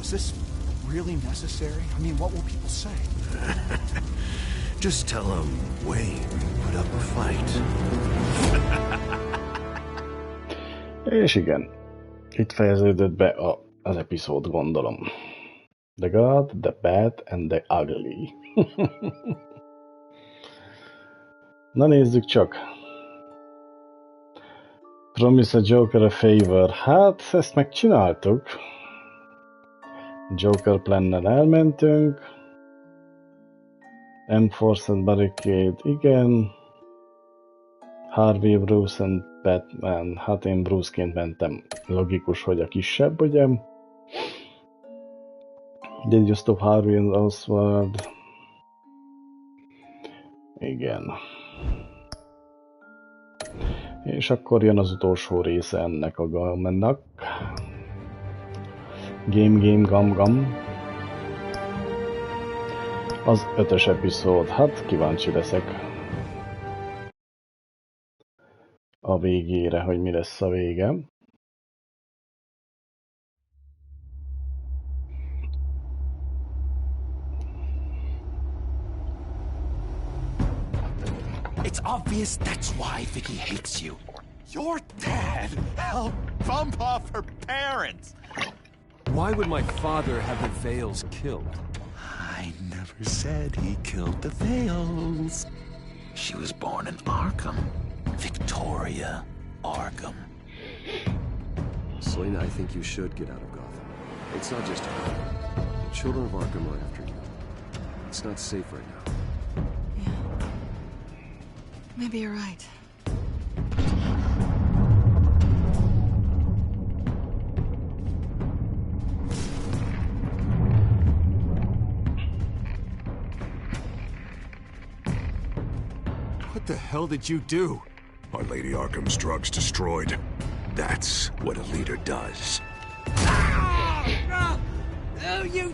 Is this really necessary? I mean, what will people say? Just tell them Wayne put up a fight. És igen, itt fejeződött be az epizód, gondolom. The Good, the Bad and the Ugly. Na nézzük csak. Promise a Joker a favor. Hát, ezt megcsináltuk. Joker plannel elmentünk. Enforced Barricade, igen. Harvey, Bruce and Batman. Hát én Bruce-ként mentem. Logikus, hogy a kisebb, ugye? Did you stop Harvey and Oswald? Igen. És akkor jön az utolsó része ennek a gamnak. Game, gam. Az 5-ös epizód. Hát kíváncsi leszek a végére, hogy mi lesz a vége. It's obvious that's why Vicky hates you. Your dad helped bump off her parents. Why would my father have the Vales killed? I never said he killed the Vales. She was born in Arkham. Victoria Arkham. Selena, I think you should get out of Gotham. It's not just her. The children of Arkham are after you. It's not safe right now. Yeah. Maybe you're right. What the hell did you do? Our Lady Arkham's drugs destroyed. That's what a leader does. No, you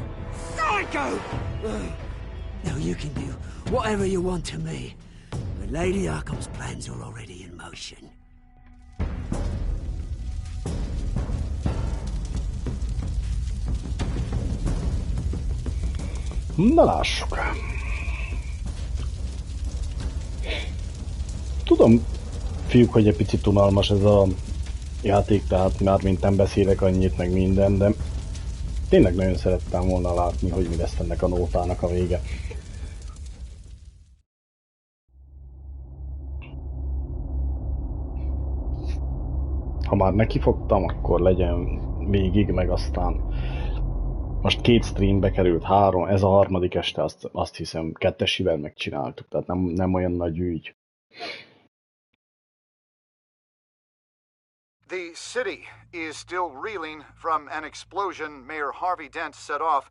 psycho! No, you can do whatever you want to me. But Lady Arkham's plans are already in motion. Na lássuk. Tudom, fiúk, hogy egy picit unalmas ez a játék, tehát már mint nem beszélek annyit, meg minden, de tényleg nagyon szerettem volna látni, hogy mi lesz ennek a nótának a vége. Ha már nekifogtam, akkor legyen végig, meg aztán most 2 streambe került, 3, ez a harmadik este, azt hiszem 2-esivel megcsináltuk, tehát nem olyan nagy ügy. The city is still reeling from an explosion Mayor Harvey Dent set off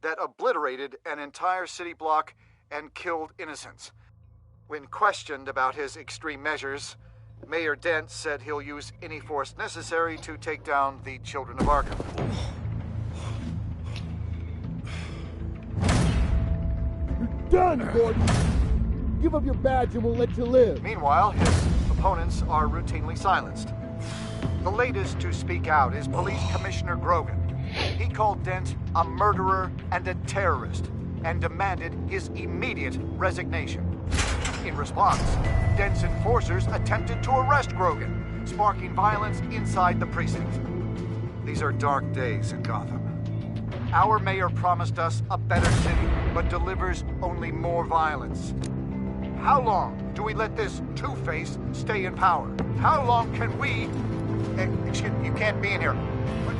that obliterated an entire city block and killed innocents. When questioned about his extreme measures, Mayor Dent said he'll use any force necessary to take down the children of Arkham. You're done, Gordon! Give up your badge and we'll let you live. Meanwhile, his opponents are routinely silenced. The latest to speak out is Police Commissioner Grogan. He called Dent a murderer and a terrorist and demanded his immediate resignation. In response, Dent's enforcers attempted to arrest Grogan, sparking violence inside the precinct. These are dark days in Gotham. Our mayor promised us a better city, but delivers only more violence. How long do we let this two-face stay in power? How long can we... Excuse me, you can't be in here.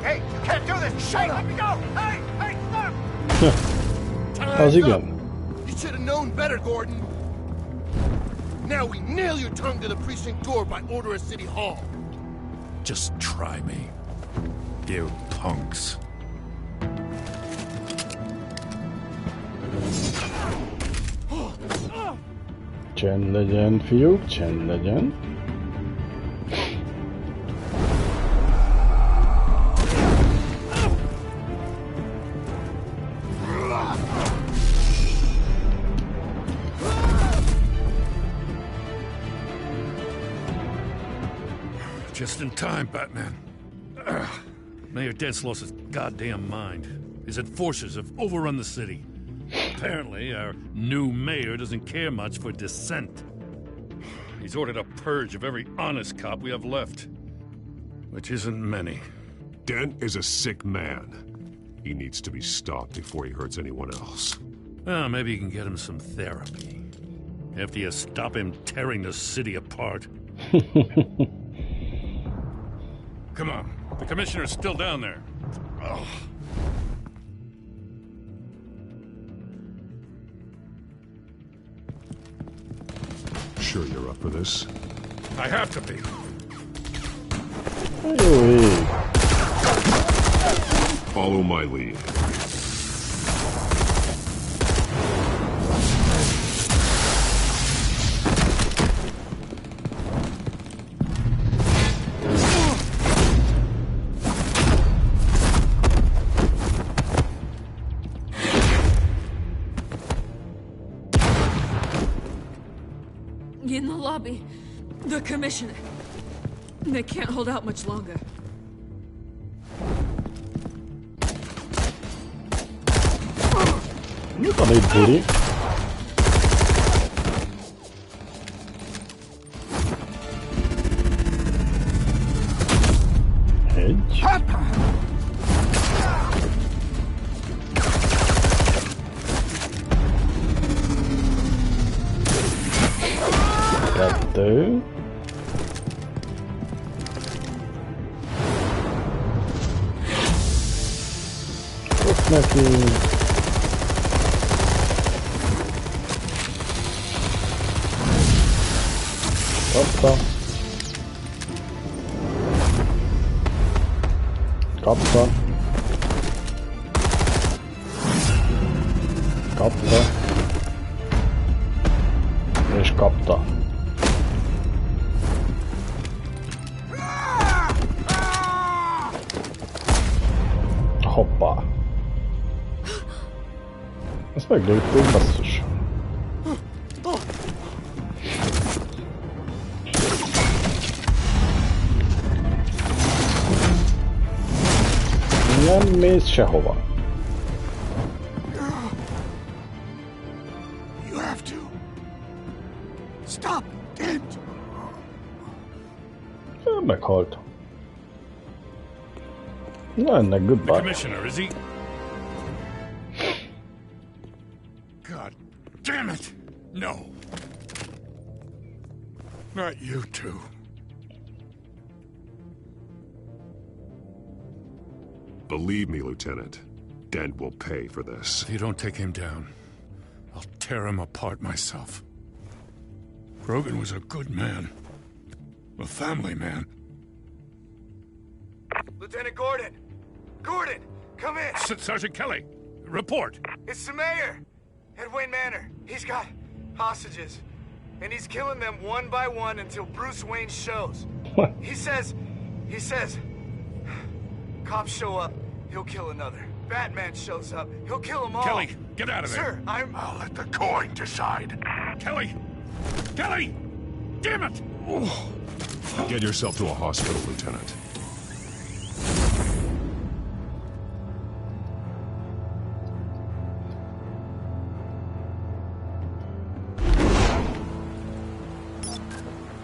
Hey, you can't do this! Shut up! Let me go! Hey, stop! How's he going? You should have known better, Gordon. Now we nail your tongue to the precinct door by order of City Hall. Just try me, you punks. Csend legyen, fiúk, csend legyen. Just in time, Batman. Mayor Dent's lost his goddamn mind. His enforcers have overrun the city. Apparently, our new mayor doesn't care much for dissent. He's ordered a purge of every honest cop we have left. Which isn't many. Dent is a sick man. He needs to be stopped before he hurts anyone else. Well, maybe you can get him some therapy. After you stop him tearing the city apart. Come on. The commissioner's still down there. Oh. Sure you're up for this? I have to be. Follow my lead. In the lobby, the commissioner. They can't hold out much longer. You got it, buddy. Hedge. Kettő. Ott neki. Kapta. Kapta. Kapta. És kapta. Hoppá. Ezt meglőttük, basszus. Nem mész sehova. You have to. Stop, Dent! Meghalt. Na, ennek The goodbye. commissioner, is he? God damn it! No. Not you two. Believe me, Lieutenant, Dent will pay for this. If you don't take him down, I'll tear him apart myself. Grogan was a good man. A family man. Lieutenant Gordon! Gordon, come in! Sergeant Kelly, report! It's the mayor! At Wayne Manor. He's got hostages. And he's killing them one by one until Bruce Wayne shows. He says... Cops show up, he'll kill another. Batman shows up, he'll kill them all. Kelly, get out of there! Sir, I'll let the coin decide. Kelly! Kelly! Damn it! Get yourself to a hospital, Lieutenant.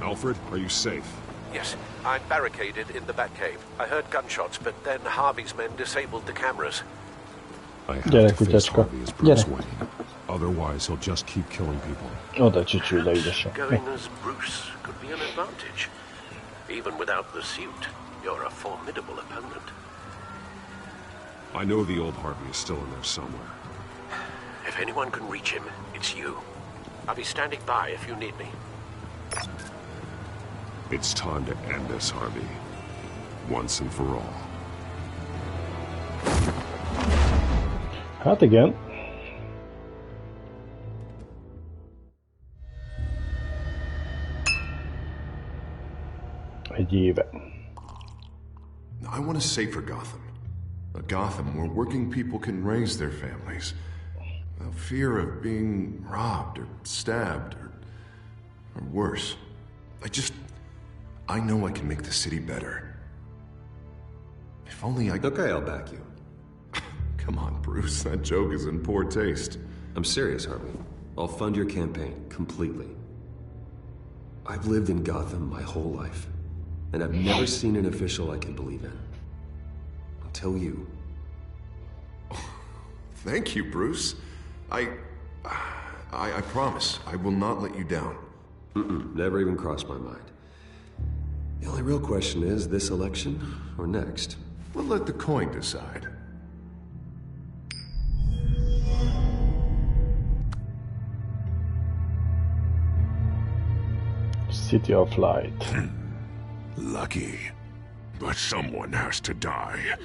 Alfred, are you safe? Yes, I'm barricaded in the Batcave. I heard gunshots, but then Harvey's men disabled the cameras. I have to face Harvey as Bruce Wayne. Otherwise, he'll just keep killing people. Oda csücsülde ügyesen. Going as Bruce could be an advantage. Even without the suit, you're a formidable opponent. I know the old Harvey is still in there somewhere. If anyone can reach him, it's you. I'll be standing by if you need me. It's time to end this, Harvey. Once and for all. Hát igen. Egy éve. I want a safer Gotham. A Gotham where working people can raise their families. Without fear of being robbed or stabbed or worse. I know I can make the city better. If only I... Okay, I'll back you. Come on, Bruce. That joke is in poor taste. I'm serious, Harvey. I'll fund your campaign, completely. I've lived in Gotham my whole life, and I've never seen an official I can believe in. Until you. Thank you, Bruce. I promise I will not let you down. Never even crossed my mind. The only real question is, this election or next? We'll let the coin decide. City of Light. Lucky. But someone has to die.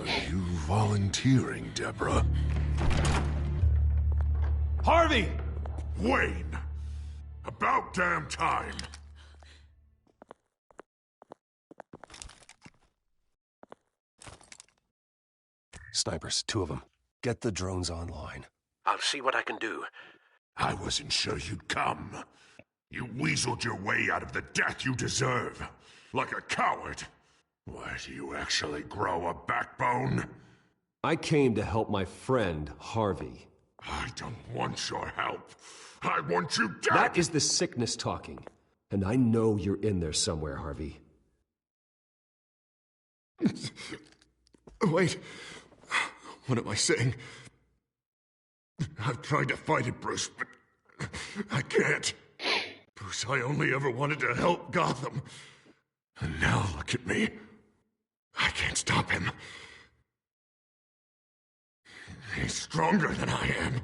Are you volunteering, Deborah? Harvey! Wayne! About damn time! Snipers, 2 of them. Get the drones online. I'll see what I can do. I wasn't sure you'd come. You weaseled your way out of the death you deserve. Like a coward. Why, do you actually grow a backbone? I came to help my friend, Harvey. I don't want your help. I want you dead! That is the sickness talking. And I know you're in there somewhere, Harvey. Wait. What am I saying? I've tried to fight it, Bruce, but I can't. Bruce, I only ever wanted to help Gotham. And now look at me. I can't stop him. He's stronger than I am.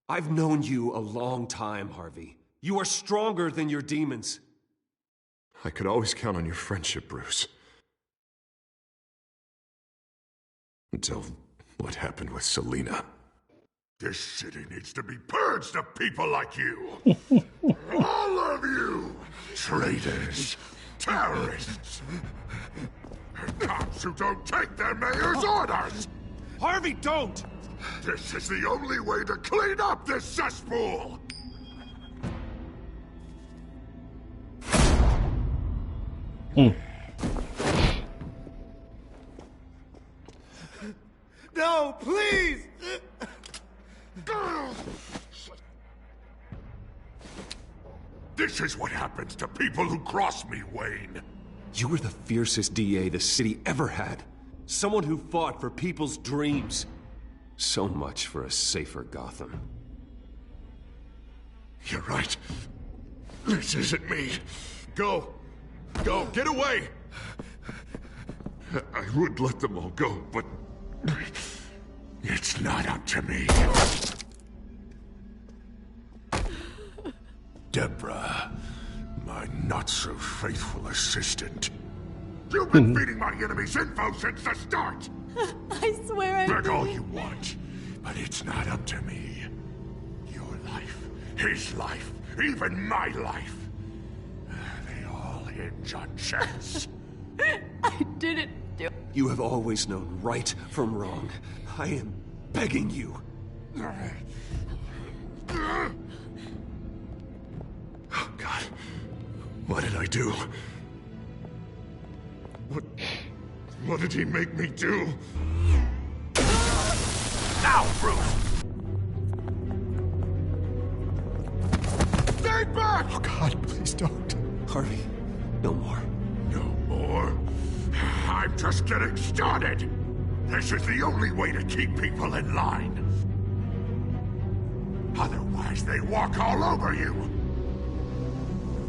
I've known you a long time, Harvey. You are stronger than your demons. I could always count on your friendship, Bruce. Until what happened with Selina. This city needs to be purged of people like you. All of you! Traitors, terrorists, and cops who don't take their mayor's orders! Harvey, don't! This is the only way to clean up this cesspool! No, please! This is what happens to people who cross me, Wayne. You were the fiercest DA the city ever had. Someone who fought for people's dreams. So much for a safer Gotham. You're right. This isn't me. Go. Go. Get away. I would let them all go, but it's not up to me. Deborah, my not-so-faithful assistant. You've been feeding my enemies info since the start! I swear I Beg all didn't. you want, but it's not up to me. Your life, his life, even my life. They all hinge on chance. I didn't do it. You have always known right from wrong. I am begging you. Oh, God. What did I do? What did he make me do? Now, Bruce! Stay back! Oh, God, please don't. Harvey, no more. No more? I'm just getting started! This is the only way to keep people in line. Otherwise, they walk all over you!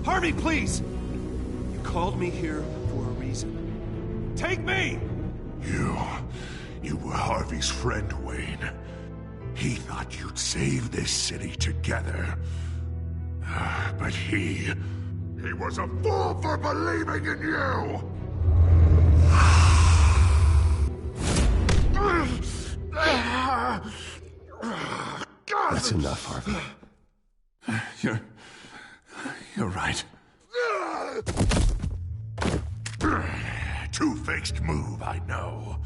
Harvey, please! You called me here for a reason. Take me! You were Harvey's friend, Wayne. He thought you'd save this city together. But he was a fool for believing in you! That's enough, Harvey. You're right. Two-faced move, I know.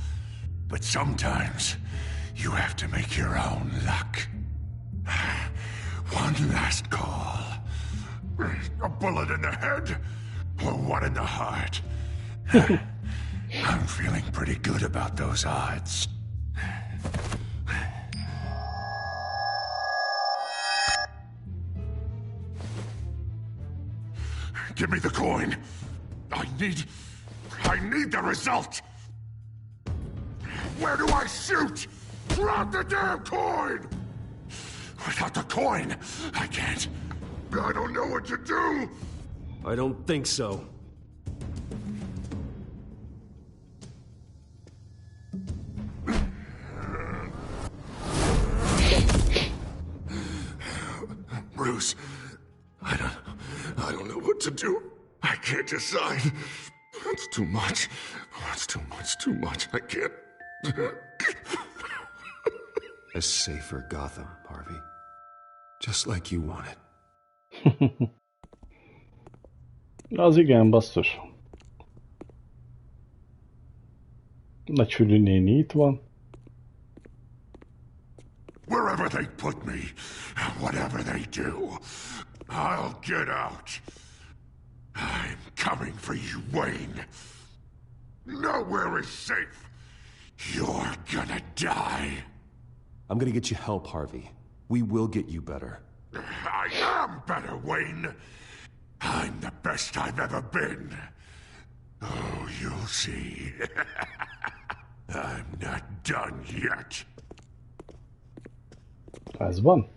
But sometimes you have to make your own luck. One last call. A bullet in the head, or one in the heart. I'm feeling pretty good about those odds. Give me the coin. I need the result. Where do I shoot? Drop the damn coin! Without the coin, I can't. I don't know what to do. I don't think so. Bruce, I don't know what to do. I can't decide. It's too much. It's too much. I can't. A safer Gotham, Harvey. Just like you wanted. Az igen, basszus. Nagyfülű néni itt van. Wherever they put me, whatever they do, I'll get out. I'm coming for you, Wayne. Nowhere is safe. You're gonna die. I'm gonna get you help, Harvey. We will get you better. I am better, Wayne. I'm the best I've ever been. Oh, you'll see. I'm not done yet. Ez van.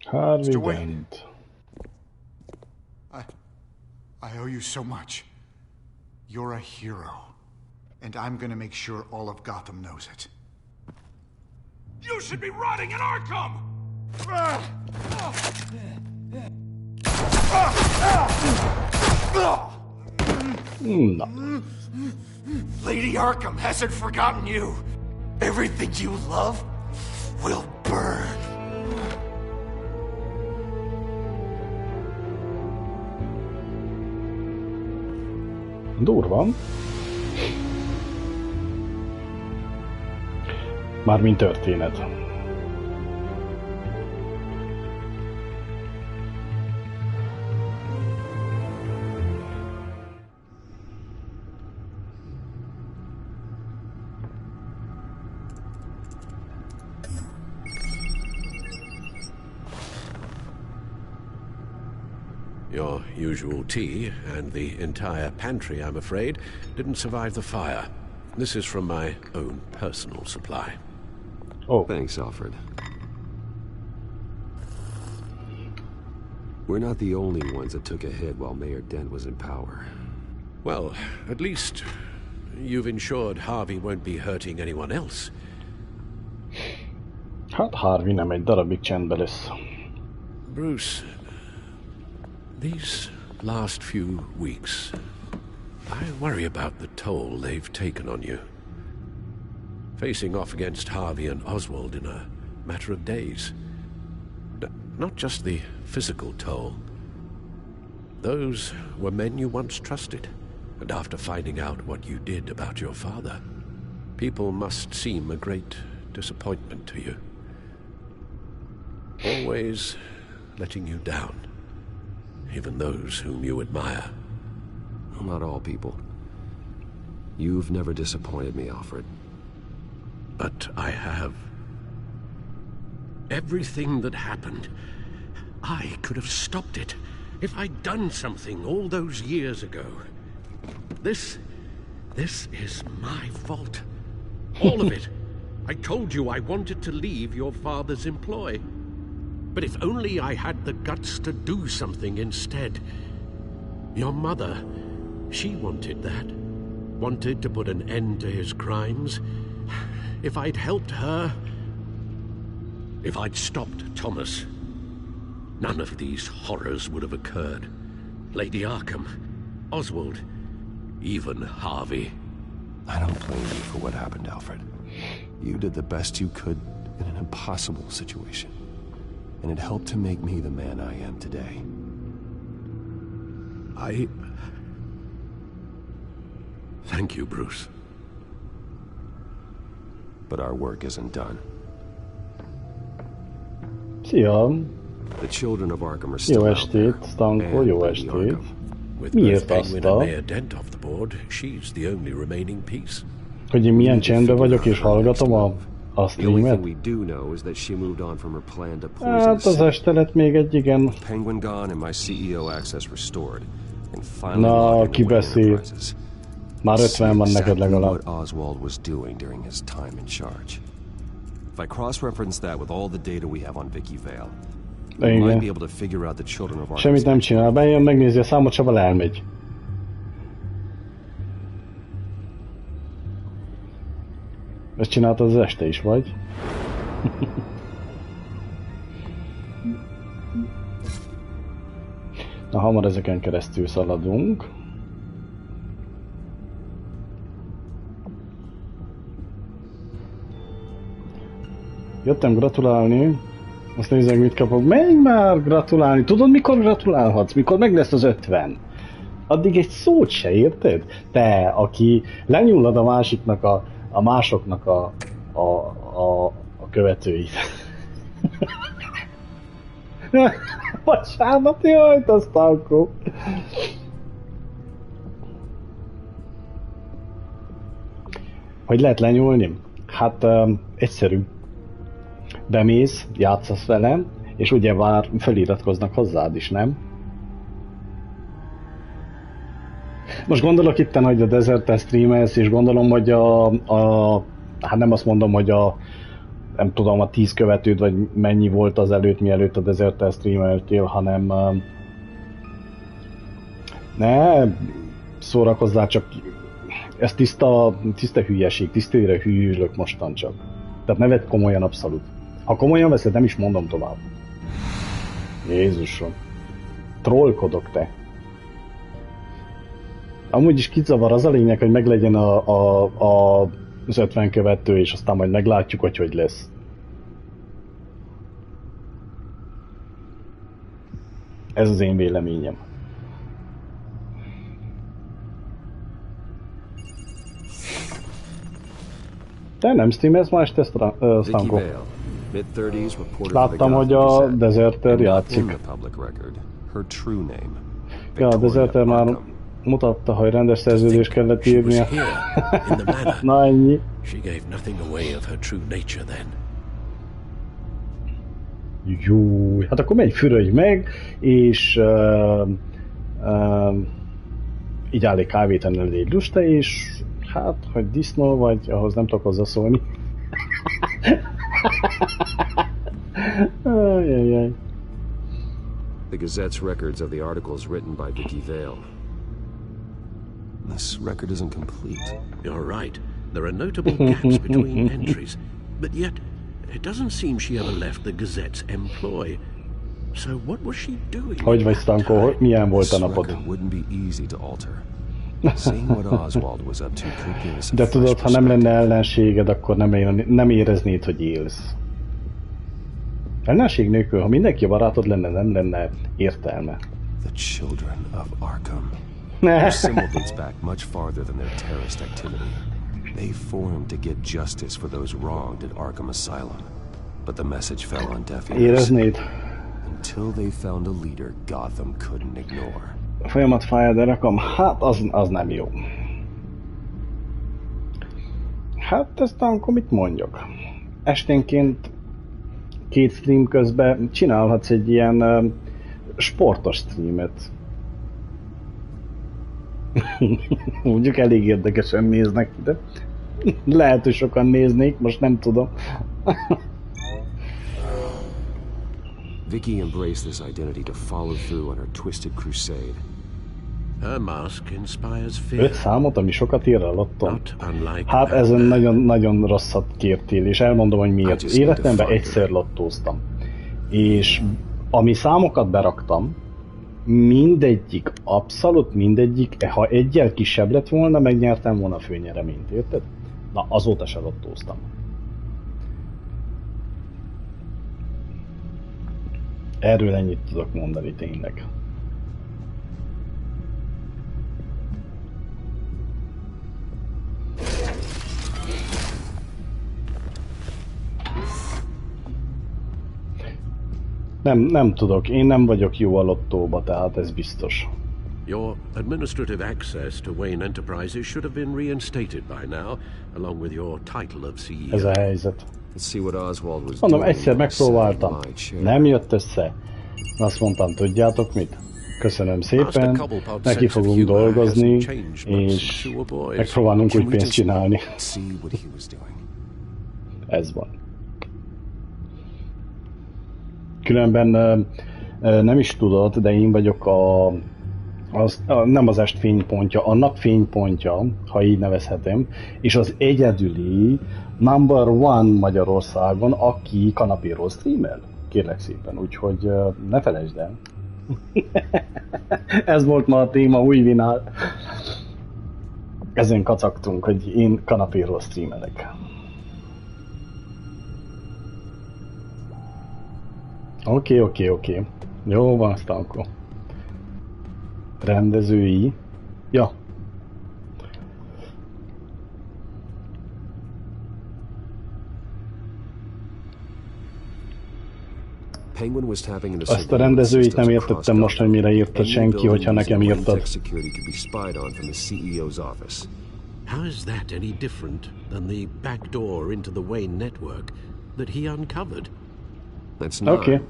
Harvey Dent. I owe you so much. You're a hero. And I'm gonna make sure all of Gotham knows it. You should be rotting in Arkham! No. Lady Arkham hasn't forgotten you. Everything you love will burn. Durva. Mármint történet. Your usual tea and the entire pantry, I'm afraid, didn't survive the fire. This is from my own personal supply. Oh. Thanks, Alfred. We're not the only ones that took a hit while Mayor Dent was in power. Well, at least you've ensured Harvey won't be hurting anyone else. Hát Harvey nem egy darabig csendbe lesz. Bruce, these last few weeks, I worry about the toll they've taken on you. Facing off against Harvey and Oswald in a matter of days. Not just the physical toll. Those were men you once trusted, and after finding out what you did about your father, people must seem a great disappointment to you. Always letting you down, even those whom you admire. Well, not all people. You've never disappointed me, Alfred. But I have. Everything that happened, I could have stopped it if I'd done something all those years ago. This is my fault. All of it. I told you I wanted to leave your father's employ. But if only I had the guts to do something instead. Your mother, she wanted that. Wanted to put an end to his crimes. If I'd helped her, if I'd stopped Thomas, none of these horrors would have occurred. Lady Arkham, Oswald, even Harvey. I don't blame you for what happened, Alfred. You did the best you could in an impossible situation. And it helped to make me the man I am today. Thank you, Bruce. But our work isn't done. Szia! The children of Arkham are still Jó out there. estét, Stanko, jó estét. With Miért both Penguin azt and Mayor Dent off the board, she's the only remaining piece. Hogy én milyen csendben vagyok és hallgatom a The only streamet? thing we do know is that she moved on from her plan to poison Hát the az city. este lett még egy igen. Penguin gone and my CEO access restored. And finally Na, locking ki away beszél? enterprises. Már 50 van neked Exactly legalább. what Oswald was doing during his time in charge. If I cross-reference that with all the data we have on Vicky Vale, we Igen. might be able to figure out the children of Arkham. Semmit nem csinál, bejön, megnézi a számot, Csaba elmegy. Ezt csináltad az este is, vagy? Na, hamar ezeken keresztül szaladunk. Jöttem gratulálni. Azt nézzük, mit kapok. Menj már gratulálni. Tudod, mikor gratulálhatsz? Mikor meg lesz az 50. Addig egy szót se, érted? Te, aki lenyúlod a másiknak a másoknak a követőit. Bocsánat, jaj, te Stanko. Hogy lehet lenyúlni? Hát egyszerű. Bemész, játszasz velem, és ugye már feliratkoznak hozzád is, nem? Most gondolok itten, hogy a Desert-tel streamelsz, és gondolom, hogy hát nem azt mondom, hogy nem tudom, a 10 követőd, vagy mennyi volt az előtt, mielőtt a Desert-tel streameltél, hanem ne szórakozzál, csak ez tiszta hülyeség, tisztére hűlök mostan csak. Tehát ne vedd komolyan abszolút. Ha komolyan veszed, nem is mondom tovább. Jézusom. Trollkodok, te. Amúgy is kizavar, az a lényeg, hogy meglegyen az 50 követő, és aztán majd meglátjuk, hogy lesz. Ez az én véleményem. Te nem streamelsz ma este, Stanko? Láttam, hogy a Deserter játszik. Ja, a Deserter már mutatta, hogy rendes szerződést kellett írnia. Na ennyi. Jó, hát akkor menj, fürödj meg, és így áll egy kávét ennél egy lusta, és hát, hogy disznó vagy, ahhoz nem tudok hozzászólni. Ajajaj. The Gazette's records of the articles written by Vicky Vale. This record isn't complete. You're right. There are notable gaps between entries, but yet it doesn't seem she ever left the Gazette's employ. So what was she doing? Hogy vagy, Stanko? Milyen volt a napod? Wouldn't be easy to alter. Seeing what Oswald was up to could give us a De tudod, ha nem lenne ellenséged, akkor nem éreznéd, hogy élsz. Ellenség nélkül, ha mindenki barátod lenne, nem lenne értelme. The children of Arkham. Their symbol dates back much farther than their terrorist activity. They formed to get justice for those wronged at Arkham Asylum. But the message fell on deaf ears. Éreznéd. Until they found a leader Gotham couldn't ignore. A folyamat fájad, de rakam, hát az nem jó. Hát ezt akkor mit mondjak? Esténként 2 stream közben csinálhatsz egy ilyen sportos streamet. Mondjuk elég érdekesen néznek, de lehet, hogy sokan néznék, most nem tudom. Vicky embraced this identity to follow through on her twisted crusade. Her mask inspires fear. 5 számot, ami sokat ír a lottón. Hát ezen nagyon rosszat kértél, és elmondom, hogy miért. Életemben egyszer lottóztam. És ami számokat beraktam, mindegyik, abszolút mindegyik, ha egyel kisebb lett volna, megnyertem volna a főnyereményt, érted? Na, azóta se lottóztam. Erről ennyit tudok mondani tényleg. Nem tudok, én nem vagyok jó a lottóba, tehát ez biztos. Your administrative access to Wayne Enterprises should have been reinstated by now, along with your title of CEO. Ez a helyzet. Mondom, Mondom, egyszer megpróbáltam, nem jött össze. Azt mondtam, tudjátok mit? Köszönöm szépen, neki fogunk dolgozni, és megpróbálunk úgy pénzt csinálni. Ez van. Különben nem is tudod, de én vagyok nem az est fénypontja, a nap fénypontja, ha így nevezhetem, és az egyedüli number one Magyarországon, aki kanapéról streamel. Kérlek szépen, úgyhogy ne felejtsd el. Ez volt ma a téma, új vinál. Ezen kacagtunk, hogy én kanapéról streamelek. Oké. Jó van, aztán akkor. Rendezői. Ja. Azt a rendezőit nem értettem most, hogy mire írtad senki, hogyha nekem írtad. How is that any different than the back door into the Wayne network that he uncovered? Oké.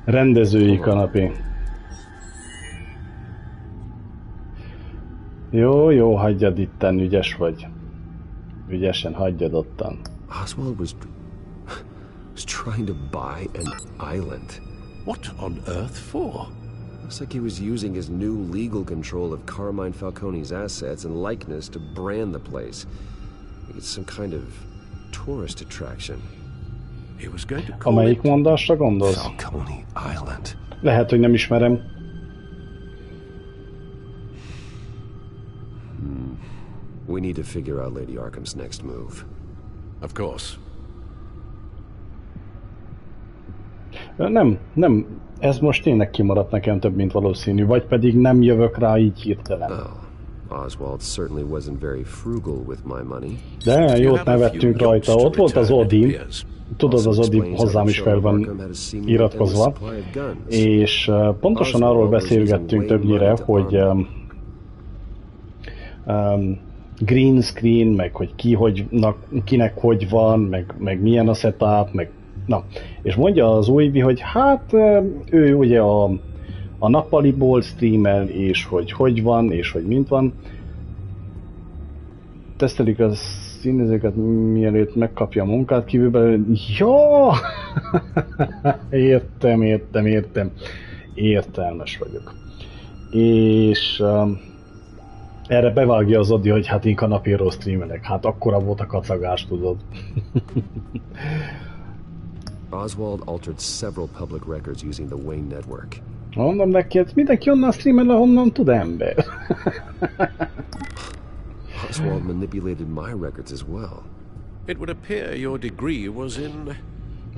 Rendezői kanapé. Jó, hagyjad itten, ügyes vagy. Ügyesen hagyjad ottan. Oswald was trying to buy an island. What on earth for? Looks like he was using his new legal control of Carmine Falcone's assets and likeness to brand the place. Like it's some kind of tourist attraction. He was going to call Amelyik mondásra gondolsz? Falcone Island. Lehet, hogy nem ismerem. We need to figure out Lady Arkham's next move. Of course. Nem. Ez most tényleg kimaradt nekem több, mint valószínű. Vagy pedig nem jövök rá így hirtelen. Oswald certainly wasn't very frugal with my money. De jót nevettünk rajta. Ott volt az Odin. Tudod, az Odin hozzám is fel van iratkozva. És pontosan arról beszélgettünk többnyire, hogy green screen, meg hogy kinek hogy van, meg milyen a setup, meg na. És mondja az újvi, hogy hát ő ugye a nappaliból streamel, és hogy van, és hogy mint van. tesztelik a színezőket, mielőtt megkapja a munkát, kívülbelül... Ja! Értem. Értelmes vagyok. És erre bevágja az Odi, hogy hát én kanapéról streamelek. Hát akkora volt a kacagás, tudod. Oswald altered several public records using the Wayne network. Mondom neki, hogy mindenki onnan streamel, ahonnan tud ember. Oswald manipulated my records as well. It would appear your degree was in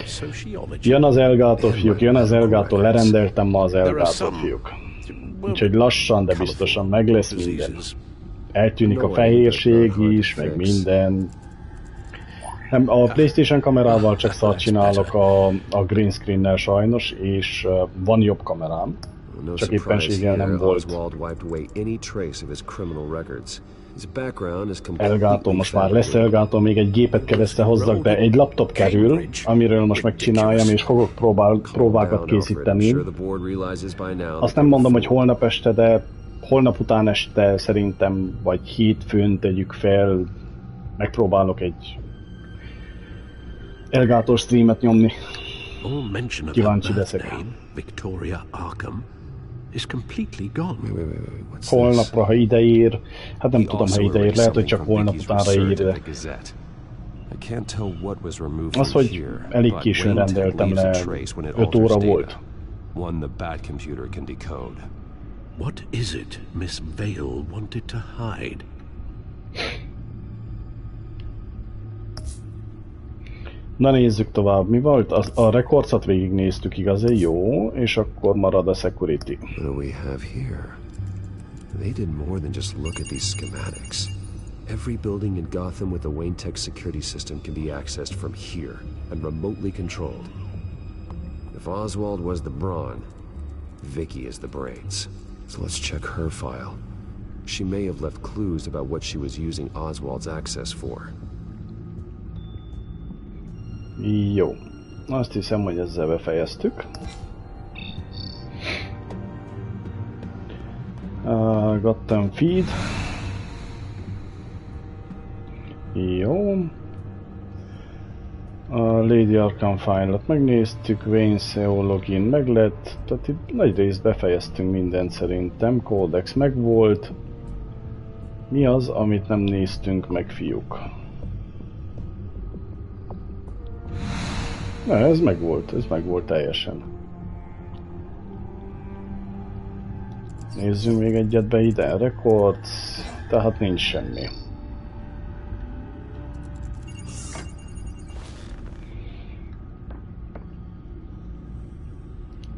sociology. Jön az Elgato, fiúk, jön az Elgato, lerendeltem ma az Elgato, fiúk. Úgyhogy lassan, de biztosan meg lesz minden. Eltűnik a fehérség is, meg minden. Nem, a PlayStation kamerával csak szart csinálok a green screen-nel sajnos, és van jobb kamerám. Csak éppenséggel nem volt. Elgato, most már lesz Elgato, még egy gépet kell összehozzak, de egy laptop kerül, amiről most megcsináljam, és fogok próbákat készíteni. Azt nem mondom, hogy holnap este, de holnap után este szerintem, vagy hétfőn tegyük fel, megpróbálok egy Elgato streamet nyomni. Kíváncsi leszek. Victoria Arkham is completely gone. Holnapra, ha ideír, hát nem tudom, ha ideír, lehet, hogy csak holnap utánra ír. Az, hogy elég későn rendeltem le, 5 óra volt. What is it Miss Vale wanted to hide? Na nézzük tovább, mi volt? A rekordszat végignéztük, igaz, jó, és akkor marad a security. What do we have here? They did more than just look at these schematics. Every building in Gotham with a Wayne Tech security system can be accessed from here and remotely controlled. If Oswald was the brawn, Vicky is the brains. So let's check her file. She may have left clues about what she was using Oswald's access for. Jó. Azt hiszem, hogy ezzel befejeztük. Gotham Feed. Jó. A Lady Arkham file-ot megnéztük, Wayne SEO login meg lett, tehát itt nagy részt befejeztünk mindent szerintem, Codex megvolt. Mi az, amit nem néztünk meg, fiúk? Ne, ez megvolt teljesen. Nézzünk még egyet be ide, records, tehát nincs semmi.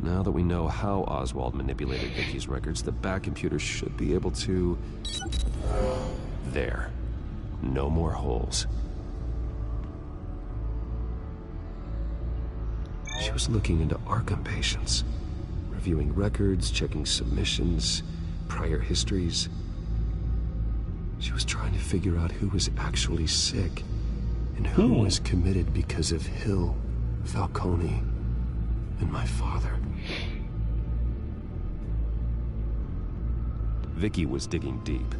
Now that we know how Oswald manipulated Vicky's records, the back computer should be able to... There. No more holes. She was looking into Arkham patients, reviewing records, checking submissions, prior histories. She was trying to figure out who was actually sick and who was committed because of Hill, Falcone, and my father. Vicky was digging deep.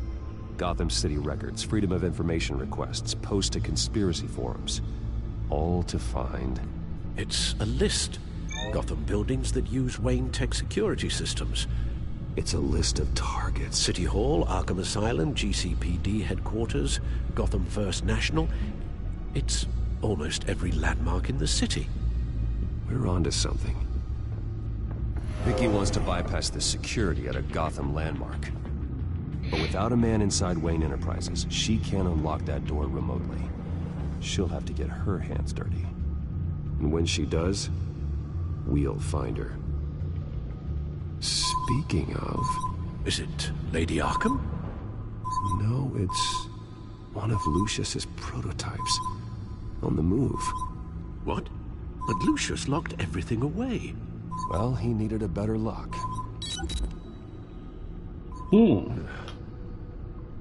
Gotham City records, Freedom of Information requests, posts to conspiracy forums. All to find... It's a list. Gotham buildings that use Wayne Tech security systems. It's a list of targets. City Hall, Arkham Asylum, GCPD headquarters, Gotham First National. It's almost every landmark in the city. We're onto something. Vicky wants to bypass the security at a Gotham landmark. But without a man inside Wayne Enterprises, she can't unlock that door remotely. She'll have to get her hands dirty. And when she does, we'll find her. Speaking of... Is it Lady Arkham? No, it's one of Lucius's prototypes. On the move. What? But Lucius locked everything away. Well, he needed a better lock.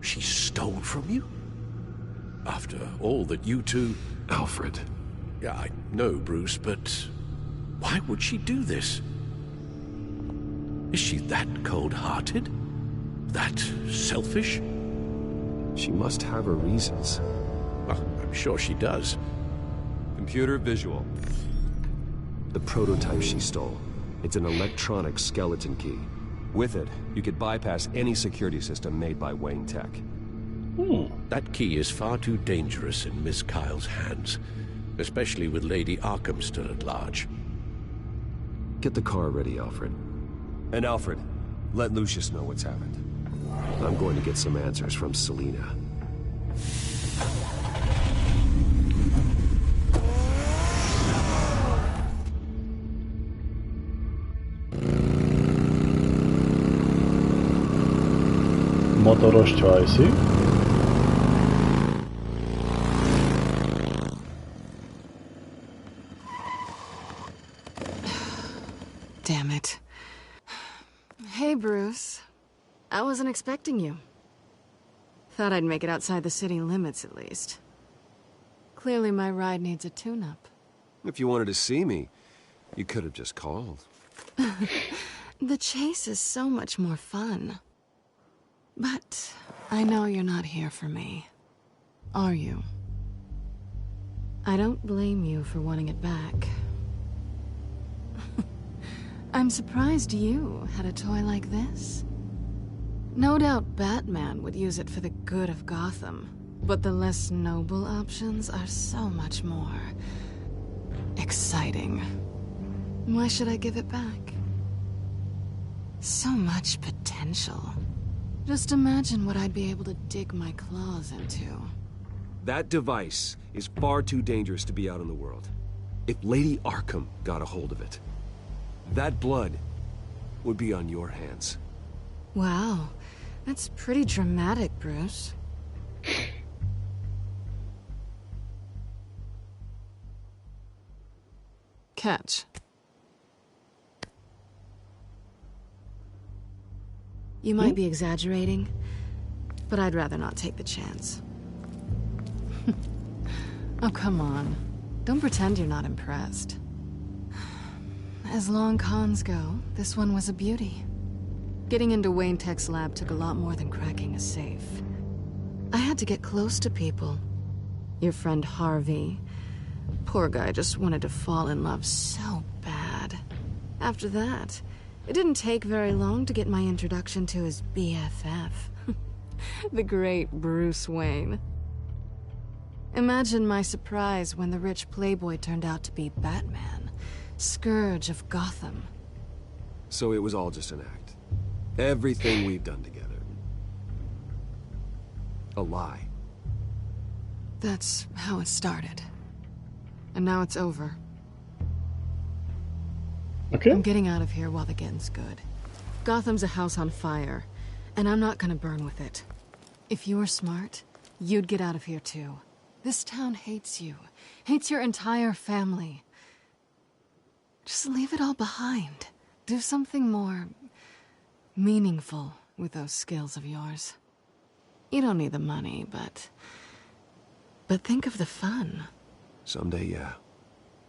She stole from you? After all that you two... Alfred. Yeah, I know, Bruce, but why would she do this? Is she that cold-hearted? That selfish? She must have her reasons. Well, I'm sure she does. Computer visual. The prototype she stole. It's an electronic skeleton key. With it, you could bypass any security system made by Wayne Tech. That key is far too dangerous in Miss Kyle's hands, especially with Lady Arkham still at large. Get the car ready, Alfred. And Alfred, let Lucius know what's happened. I'm going to get some answers from Selina. Motoros csajszi. Damn it. Hey, Bruce. I wasn't expecting you. Thought I'd make it outside the city limits, at least. Clearly my ride needs a tune-up. If you wanted to see me, you could have just called. The chase is so much more fun. But I know you're not here for me. Are you? I don't blame you for wanting it back. I'm surprised you had a toy like this. No doubt Batman would use it for the good of Gotham, but the less noble options are so much more exciting. Why should I give it back? So much potential. Just imagine what I'd be able to dig my claws into. That device is far too dangerous to be out in the world. If Lady Arkham got a hold of it, that blood would be on your hands. Wow, that's pretty dramatic, Bruce. Catch. You might be exaggerating, but I'd rather not take the chance. Oh, come on. Don't pretend you're not impressed. As long cons go, this one was a beauty. Getting into Wayne Tech's lab took a lot more than cracking a safe. I had to get close to people. Your friend Harvey. Poor guy just wanted to fall in love so bad. After that, it didn't take very long to get my introduction to his BFF. The great Bruce Wayne. Imagine my surprise when the rich playboy turned out to be Batman, Scourge of Gotham. So it was all just an act. Everything we've done together. A lie. That's how it started. And now it's over. Okay. I'm getting out of here while the getting's good. Gotham's a house on fire, and I'm not gonna burn with it. If you were smart, you'd get out of here too. This town hates you. Hates your entire family. Just leave it all behind. Do something more meaningful with those skills of yours. You don't need the money, but think of the fun. Someday, yeah.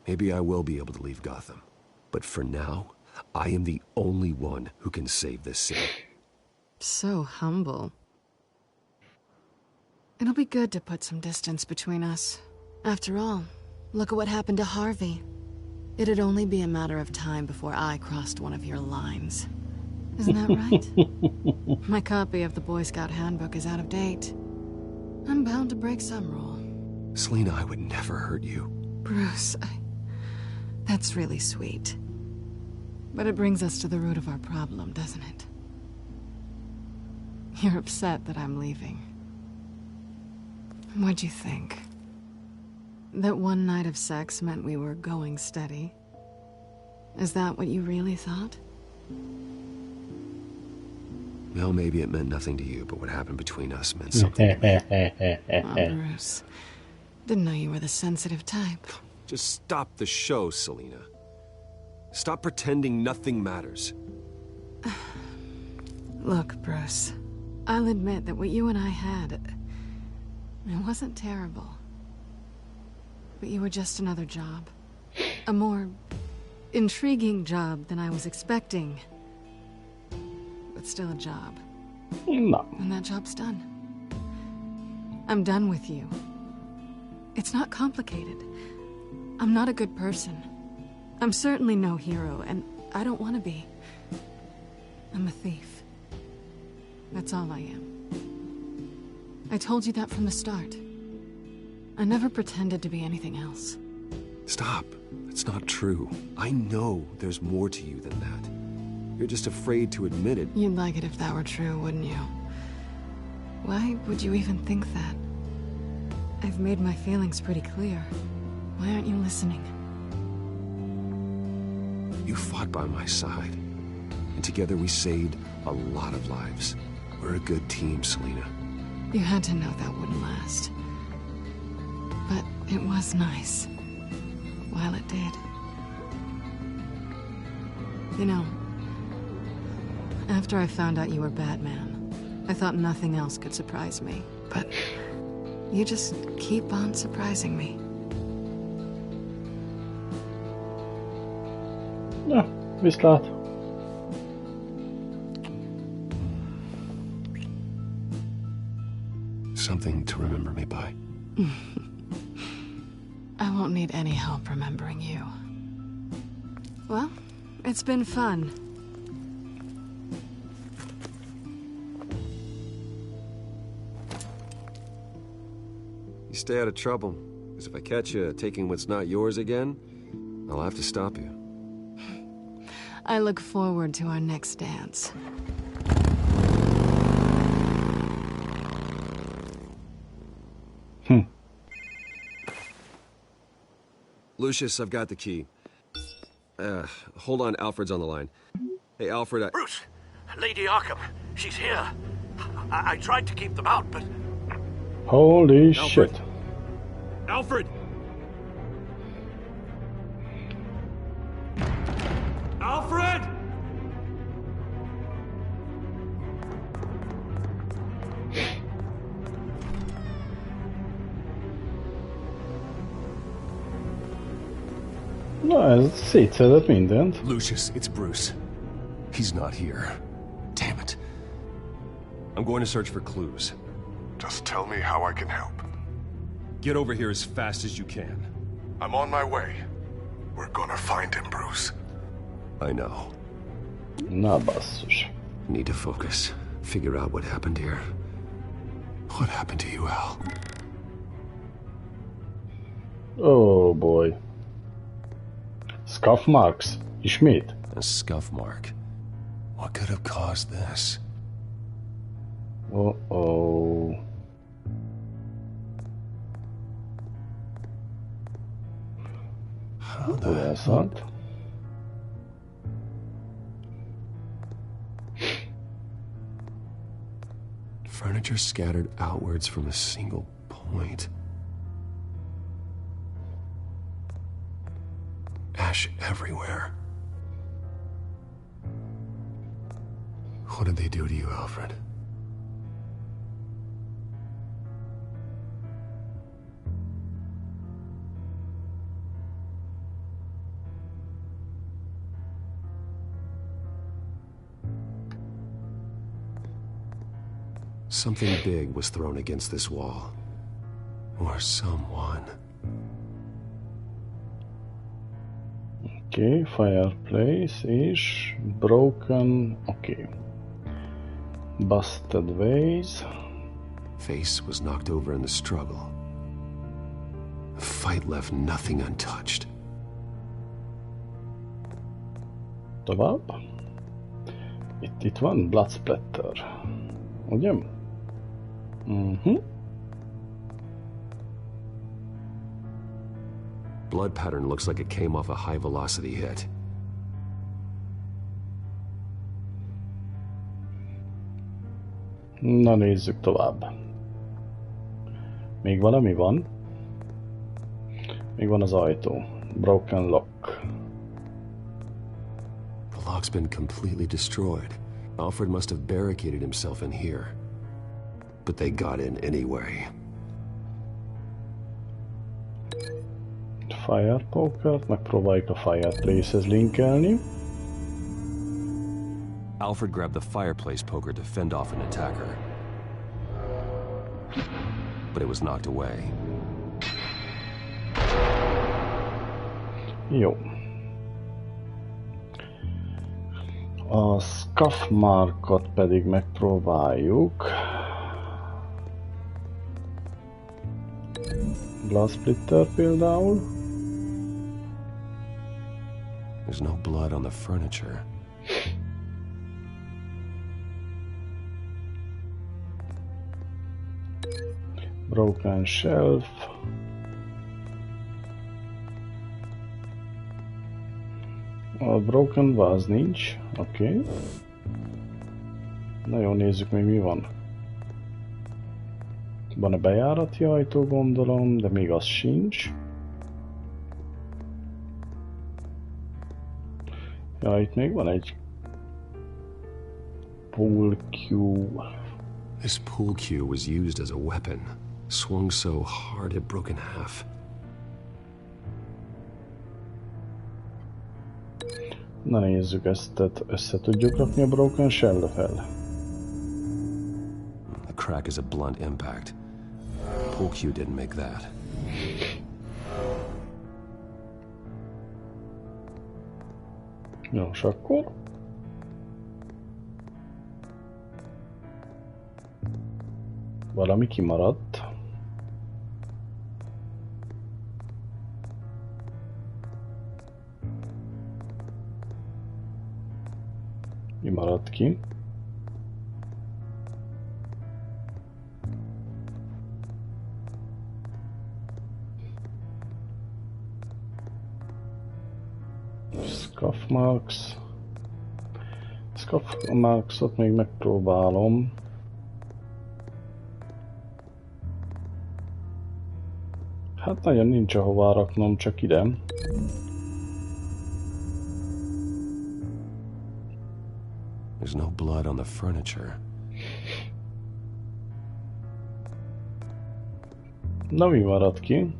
Maybe I will be able to leave Gotham. But for now, I am the only one who can save this city. So humble. It'll be good to put some distance between us. After all, look at what happened to Harvey. It'd only be a matter of time before I crossed one of your lines. Isn't that right? My copy of the Boy Scout Handbook is out of date. I'm bound to break some rule. Selina, I would never hurt you. Bruce, that's really sweet. But it brings us to the root of our problem, doesn't it? You're upset that I'm leaving. What'd you think? That one night of sex meant we were going steady? Is that what you really thought? Well, maybe it meant nothing to you, but what happened between us meant something to me. Oh, Bruce. Didn't know you were the sensitive type. Just stop the show, Selina. Stop pretending nothing matters. Look, Bruce. I'll admit that what you and I had, it wasn't terrible. But you were just another job. A more intriguing job than I was expecting. But still a job. No. And that job's done. I'm done with you. It's not complicated. I'm not a good person. I'm certainly no hero, and I don't want to be. I'm a thief. That's all I am. I told you that from the start. I never pretended to be anything else. Stop. It's not true. I know there's more to you than that. You're just afraid to admit it. You'd like it if that were true, wouldn't you? Why would you even think that? I've made my feelings pretty clear. Why aren't you listening? You fought by my side. And together we saved a lot of lives. We're a good team, Selina. You had to know that wouldn't last. But it was nice. While it did. You know, after I found out you were Batman, I thought nothing else could surprise me. But you just keep on surprising me. Ja, visst klart. Something to remember me by. I won't need any help remembering you. Well, it's been fun. You stay out of trouble, because if I catch you taking what's not yours again, I'll have to stop you. I look forward to our next dance. Lucius, I've got the key. Hold on, Alfred's on the line. Hey, Alfred, Bruce! Lady Arkham, she's here. I tried to keep them out, but... Holy Alfred. shit. Alfred! Alfred! Na, ez szétszedett mindent. Lucius, it's Bruce. He's not here. Damn it. I'm going to search for clues. Just tell me how I can help. Get over here as fast as you can. I'm on my way. We're gonna find him, Bruce. I know. Na basszus. Need to focus. Figure out what happened here. What happened to you, Al? Oh boy. Scuff marks. Ismét. A scuff mark. What could have caused this? Oh. How Det är sant. Furniture scattered outwards from a single point. Ash everywhere. What did they do to you, Alfred? Something big was thrown against this wall. Or someone. Okay, fireplace is broken. Okay. Busted vase. Face was knocked over in the struggle. The fight left nothing untouched. Tovább. Itt van blood splatter. Ugye? Blood pattern looks like it came off a high-velocity hit. Na nézzük tovább. Még valami van. Még van az ajtó. Broken lock. The lock's been completely destroyed. Alfred must have barricaded himself in here. But they got in anyway. Fire pokert, megpróbáljuk a fireplace-hez linkelni. Alfred grabbed the fireplace poker to fend off an attacker. but it was knocked away. Jó. A scuff markot pedig megpróbáljuk. Glass splitter például. There's no blood on the furniture. Broken shelf. A broken vase nincs. Oké. Okay. Na jó, nézzük még mi van. Van-e bejárati ajtó, gondolom, de még az sincs. Ja, itt még van egy pool cue. This pool cue was used as a weapon. Swung so hard it broke in half. Na nézzük ezt, össze tudjuk rakni a broken shell-fel. The crack is a blunt impact. Pool cue didn't make that. Nos, akkor valami kimaradt. Mi maradt ki? Scuff marks. Scuff marksot még megpróbálom. Hát nagyon nincs ahová raknom, csak ide. There's no blood on the furniture. Na, mi maradt ki?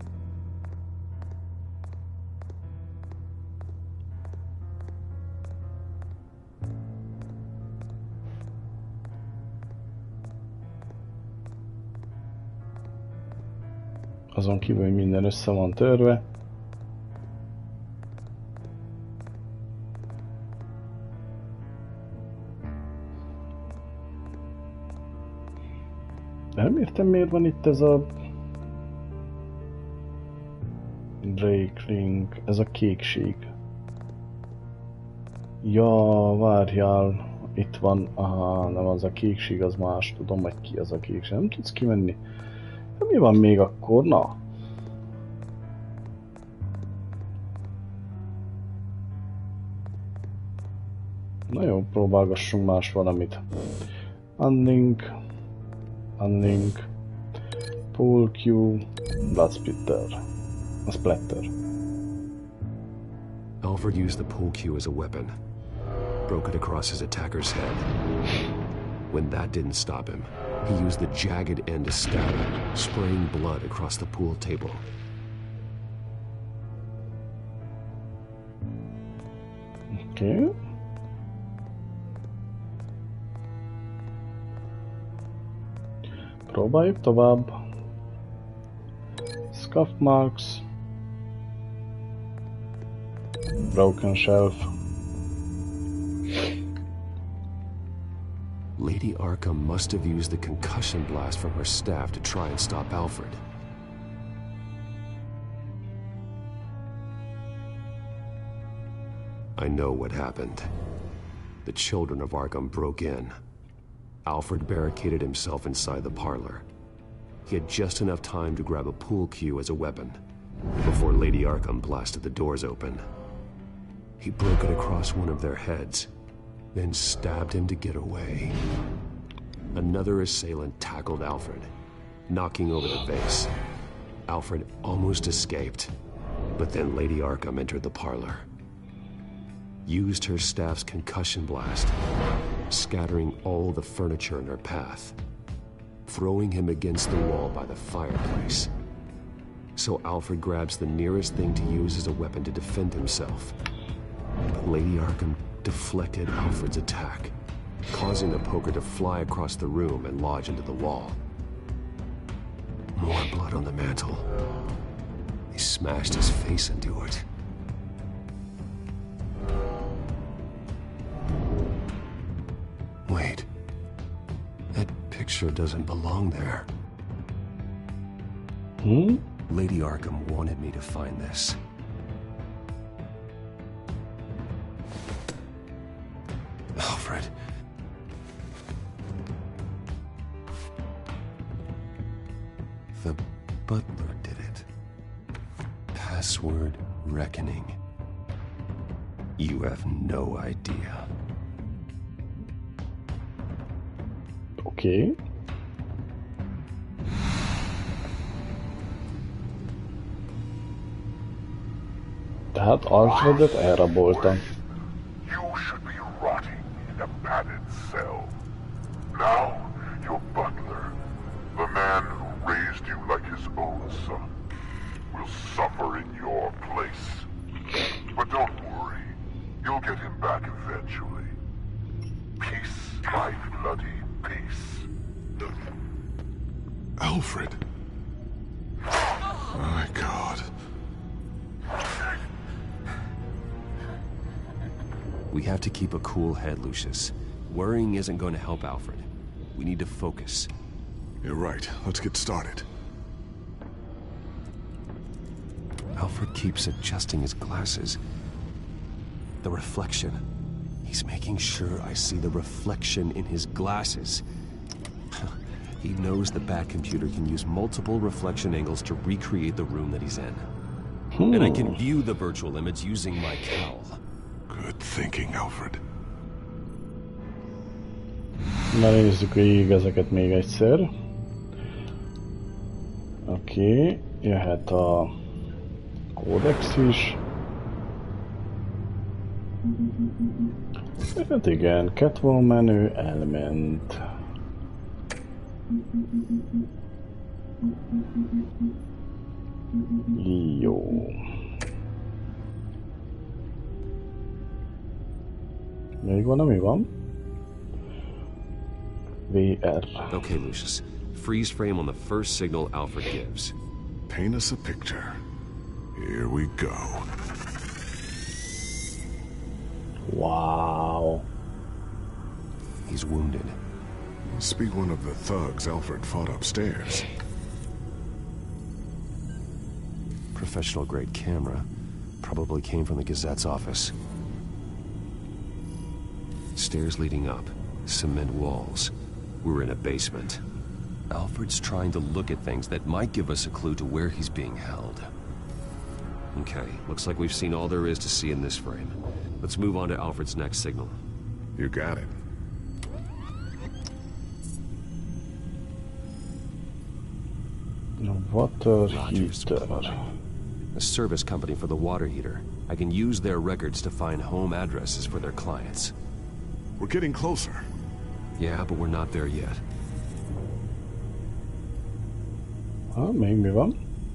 Azon kívül, hogy minden össze van törve. Nem értem, miért van itt ez a breakling, ez a kékség. Ja, várjál, itt van, aha, nem az a kékség, az más, tudom, hogy ki az a kékség, nem tudsz kimenni. De mi van még akkor, na? Na jó, próbálgassunk más valamit. Unlink, pool cue, blood splitter. A splatter. Alfred used the pool cue as a weapon. Broke it across his attacker's head. When that didn't stop him, he used the jagged end to stab him, spraying blood across the pool table. Okay. Próbáljuk tovább. Scuff marks. Broken shelf. Lady Arkham must have used the concussion blast from her staff to try and stop Alfred. I know what happened. The children of Arkham broke in. Alfred barricaded himself inside the parlor. He had just enough time to grab a pool cue as a weapon before Lady Arkham blasted the doors open. He broke it across one of their heads, then stabbed him to get away. Another assailant tackled Alfred, knocking over the vase. Alfred almost escaped, but then Lady Arkham entered the parlor. Used her staff's concussion blast, scattering all the furniture in her path, throwing him against the wall by the fireplace. So Alfred grabs the nearest thing to use as a weapon to defend himself. But Lady Arkham deflected Alfred's attack, causing the poker to fly across the room and lodge into the wall. More blood on the mantle. He smashed his face into it. Wait. That picture doesn't belong there. Lady Arkham wanted me to find this. Alfred. The butler did it. Password reckoning. You have no idea. Okay. Tehát Alfredet elraboltam. You should be rotting in a padded cell. Now, your butler, the man who raised you like his own son, will suffer in your place. But don't worry, you'll get him back eventually. Peace, my bloody peace. Alfred. My God. We have to keep a cool head, Lucius. Worrying isn't going to help Alfred. We need to focus. You're right. Let's get started. Alfred keeps adjusting his glasses. The reflection. He's making sure I see the reflection in his glasses. He knows the Batcomputer can use multiple reflection angles to recreate the room that he's in. And I can view the virtual image using my cowl. Good thinking, Alfred. Na nézzük végig ezeket még egyszer. Oké, jöhet a kódex is. Hát igen, Catwoman menü elment. Jó. Még van, ami van? VR. Okay, Lucius. Freeze frame on the first signal Alfred gives. Paint us a picture. Here we go. Wow. He's wounded. Must be one of the thugs Alfred fought upstairs. Professional grade camera. Probably came from the Gazette's office. Stairs leading up. Cement walls. We're in a basement. Alfred's trying to look at things that might give us a clue to where he's being held. Okay, looks like we've seen all there is to see in this frame. Let's move on to Alfred's next signal. You got it. Water heater. A service company for the water heater. I can use their records to find home addresses for their clients. We're getting closer. Yeah, but we're not there yet. Oh, még mi van?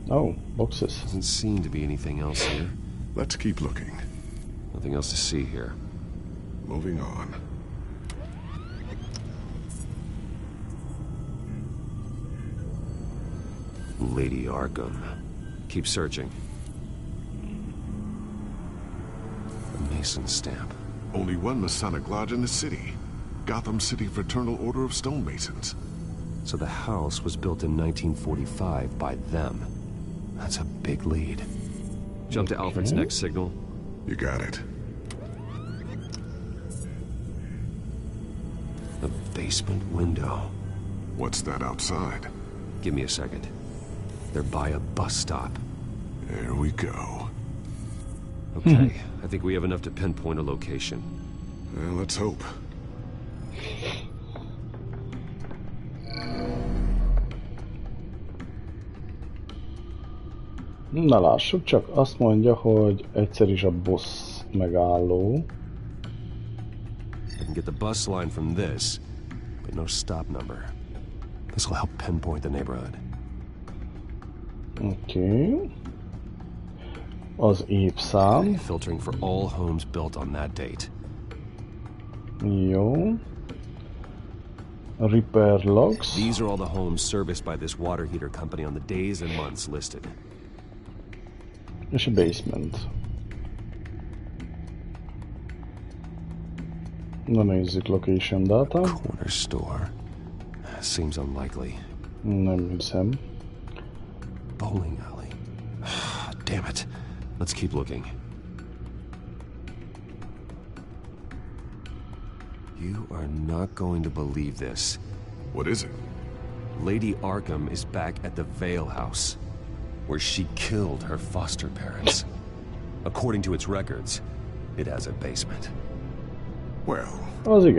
Oh, boxes. Doesn't seem to be anything else here. Let's keep looking. Nothing else to see here. Moving on. Lady Arkham. Keep searching. A Mason stamp. Only one Masonic lodge in the city. Gotham City Fraternal Order of Stonemasons. So the house was built in 1945 by them. That's a big lead. Jump to Alfred's next signal. You got it. A basement window. What's that outside? Give me a second. They're by a bus stop. There we go. Okay, I think we have enough to pinpoint a location. Well, let's hope. Na lássuk csak, azt mondja, hogy egyszer is a boss megálló. I can get the bus line from this, but no stop number. This will help pinpoint the neighborhood. Okay. Az évszám. Filtering for all homes built on that date. Jó. Repair logs. These are all the homes serviced by this water heater company on the days and months listed. És a basement. Na nézzük, location data. Corner store. Seems unlikely. Nem hiszem. Bowling alley. Damn it. Let's keep looking. You are not going to believe this. What is it? Lady Arkham is back at the Vale House, where she killed her foster parents. According to its records, it has a basement. Well,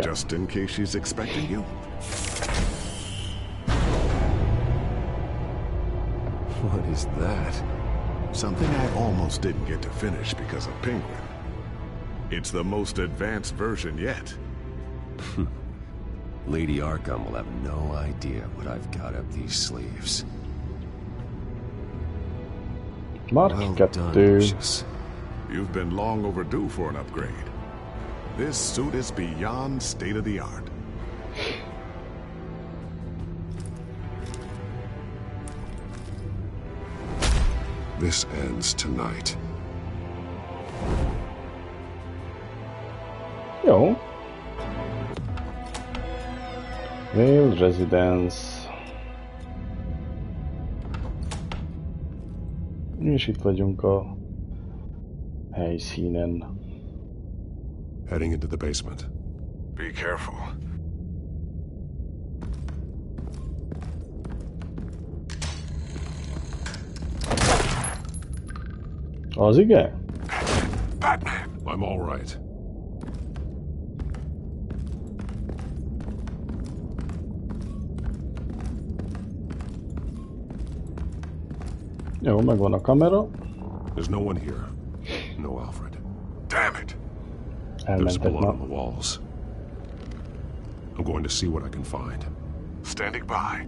just in case she's expecting you. What is that? Something I almost didn't get to finish because of Penguin. It's the most advanced version yet. Lady Arkham will have no idea what I've got up these sleeves. Well done, Lucius. You've been long overdue for an upgrade. This suit is beyond state-of-the-art. This ends tonight. Jó. Vale Residence. És itt vagyunk a helyszínen. Heading into the basement. Be careful. Az igen? Batman! I'm all right. Jó, megvan a kamera. There's no one here. No Alfred. Damn it! There's Elmentek blood ma. on the walls. I'm going to see what I can find. Standing by.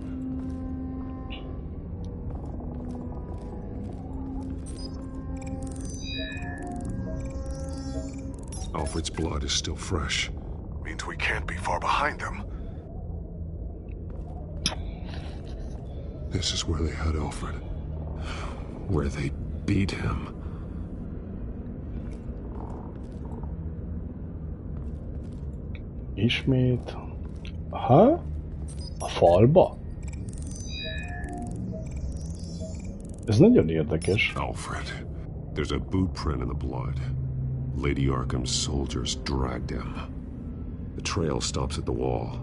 Alfred's blood is still fresh. Means we can't be far behind them. This is where they had Alfred. Where they beat him. Ismét. Aha? A falba? Ez nagyon érdekes. Alfred. There's a boot print in the blood. Lady Arkham's soldiers dragged him. The trail stops at the wall.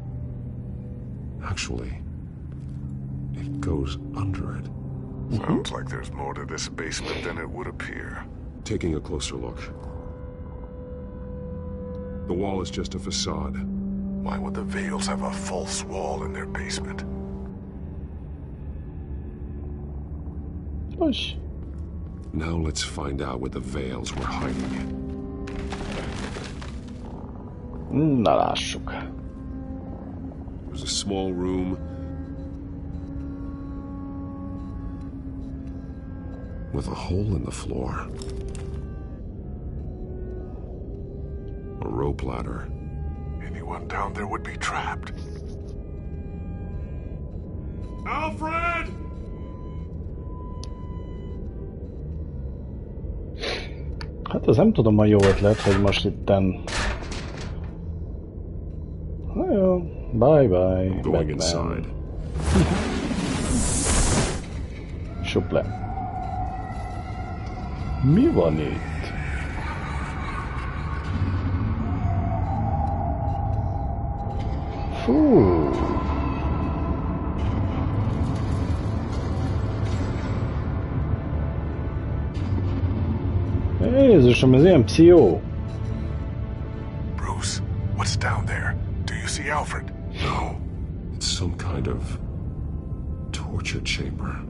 Actually, it goes under it. Sounds like there's more to this basement than it would appear. Taking a closer look. The wall is just a facade. Why would the Vales have a false wall in their basement? Push. Now let's find out what the Vales were hiding. Na lássuk. There's a small room with a hole in the floor. A rope ladder. Anyone down there would be trapped. Alfred! Hát ez nem tudom, a jó ötlet, hogy most itten... Na jó, bye-bye, Going inside. Sup le. Mi van itt? Fú. Jézusom, ez ilyen pszichó. Bruce, what's down there? Do you see Alfred? No. It's some kind of torture chamber.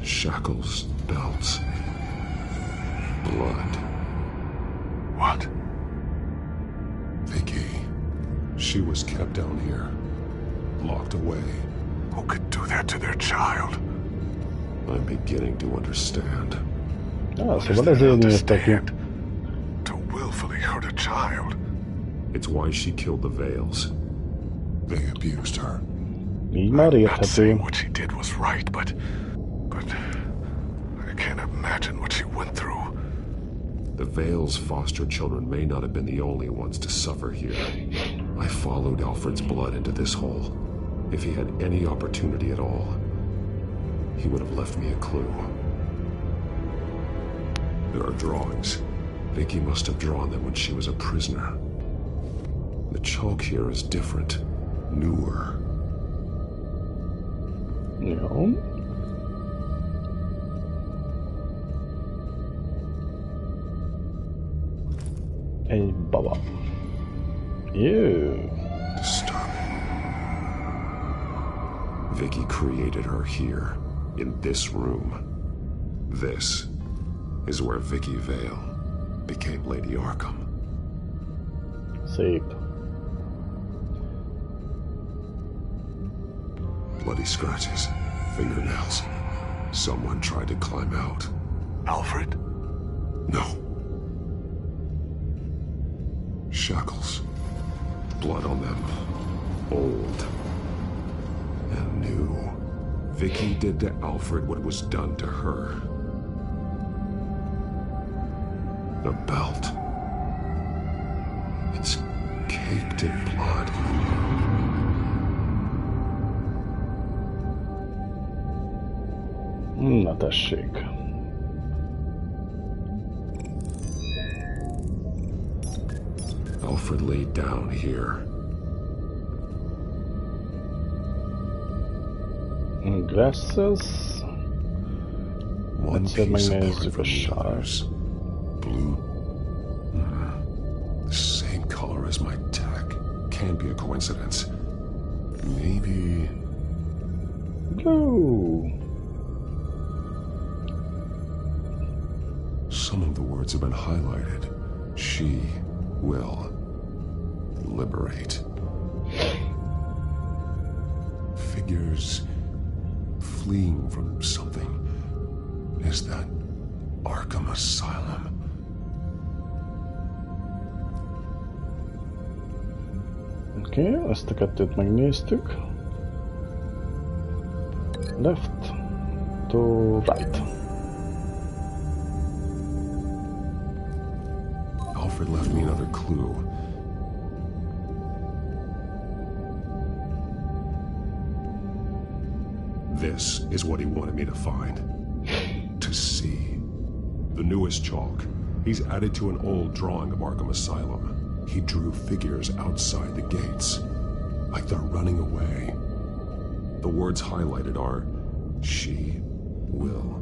Shackles, belts, blood. What? Vicky. She was kept down here. Locked away. Who could do that to their child? I'm beginning to understand. Szóval ezért nyíltak ki. To willfully hurt a child. It's why she killed the Vales. They abused her. Így már Not érthető. saying what she did was right, but I can't imagine what she went through. The Vale's foster children may not have been the only ones to suffer here. I followed Alfred's blood into this hole. If he had any opportunity at all, he would have left me a clue. There are drawings. Vicky must have drawn them when she was a prisoner. The chalk here is different, newer. Jó. Egy baba. Jó. Vicky created her here, in this room. This is where Vicky Vale became Lady Arkham. Szép. Bloody scratches, fingernails. Someone tried to climb out. Alfred? No. Shackles. Blood on them. Old. And new. Vicky did to Alfred what was done to her. The belt. It's caked in blood. Na tessék. Alfred laid down here. Glasses. One piece apart from the others. Blue. The same color as my tech. Can't be a coincidence. Maybe... Blue. Some of the words have been highlighted. She will liberate. Figures fleeing from something. Is that Arkham Asylum? Oké, ezt a kettőt megnéztük. Left to right. Alfred left me another clue. This is what he wanted me to find. To see. The newest chalk. He's added to an old drawing of Arkham Asylum. He drew figures outside the gates. Like they're running away. The words highlighted are, she will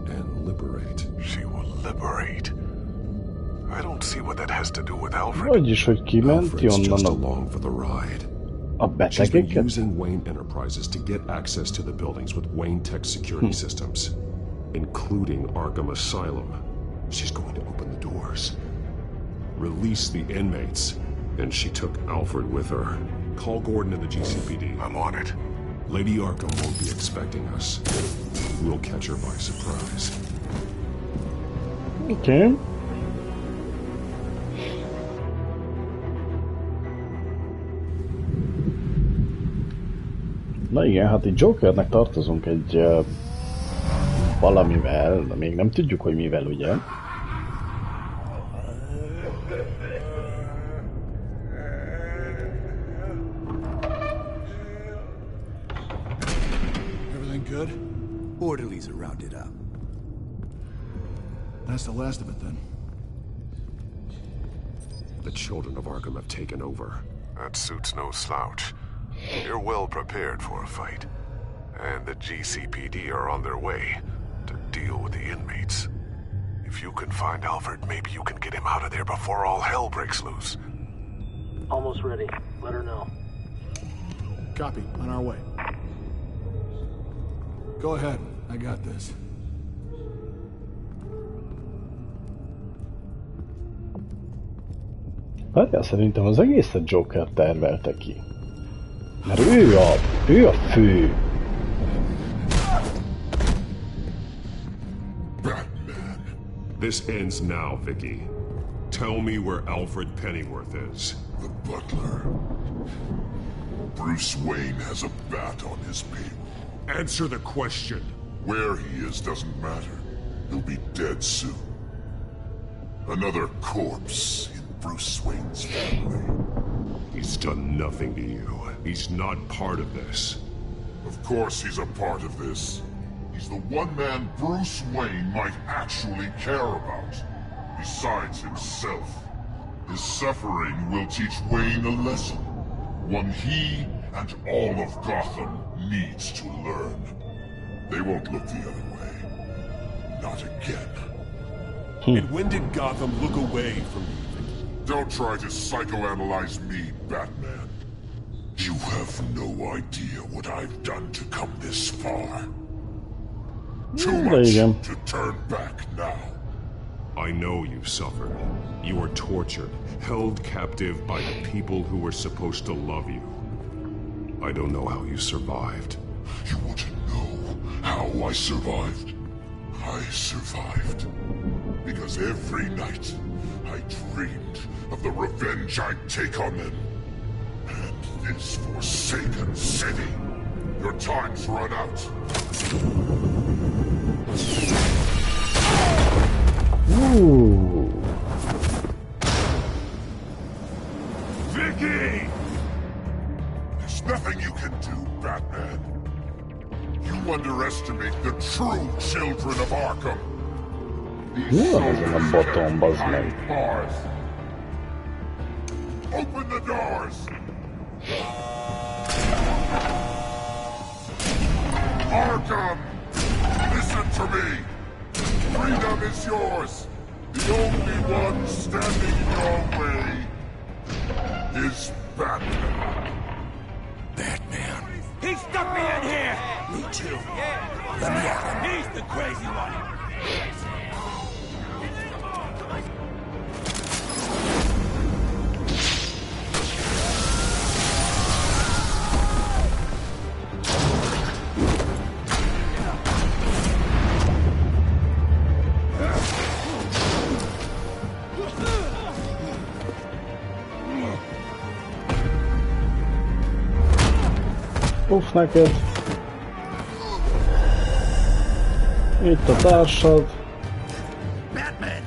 and liberate. She will liberate. I don't see what that has to do with Alfred. Vagyis, hogy kimenti onnan along for the ride. A She's been betegeket? using Wayne Enterprises to get access to the buildings with Wayne Tech security systems, including Arkham Asylum. She's going to open the doors, release the inmates, and she took Alfred with her. Call Gordon and the GCPD. I'm on it. Lady Arkham won't be expecting us. We'll catch her by surprise. Okay. Na igen, hát itt Jokernek tartozunk egy valamivel, de még nem tudjuk, hogy mivel, ugye? Everything good? Orderlies are rounded up. That's the last of it then. The children of Arkham have taken over. That suit's no slouch. You're well prepared for a fight. And the GCPD are on their way to deal with the inmates. If you can find Alfred, maybe you can get him out of there before all hell breaks loose. Almost ready. Let her know. Copy. On our way. Go ahead. I got this. Várjál, szerintem az egészet Joker tervelte ki. Mert ő a fő. This ends now, Vicky. Tell me where Alfred Pennyworth is. The butler. Bruce Wayne has a bat on his payroll. Answer the question. Where he is doesn't matter. He'll be dead soon. Another corpse in Bruce Wayne's family. He's done nothing to you. He's not part of this. Of course he's a part of this. He's the one man Bruce Wayne might actually care about. Besides himself. His suffering will teach Wayne a lesson. One he and all of Gotham needs to learn. They won't look the other way. Not again. And when did Gotham look away from you? Don't try to psychoanalyze me, Batman. You have no idea what I've done to come this far. Too much to turn back now. I know you suffered. You were tortured, held captive by the people who were supposed to love you. I don't know how you survived. You want to know how I survived? I survived because every night I dreamed of the revenge I'd take on them. And this forsaken city. Your time's run out. Ooh. Vicky! There's nothing you can do, Batman. You underestimate the true children of Arkham. These soldiers can't behind bars. Open the doors! Arkham! Listen to me! Freedom is yours! The only one standing in your way is Batman. Batman. He stuck me in here! Me too. Let me at him. He's the crazy one. Uff neked. Itt a társad. Batman!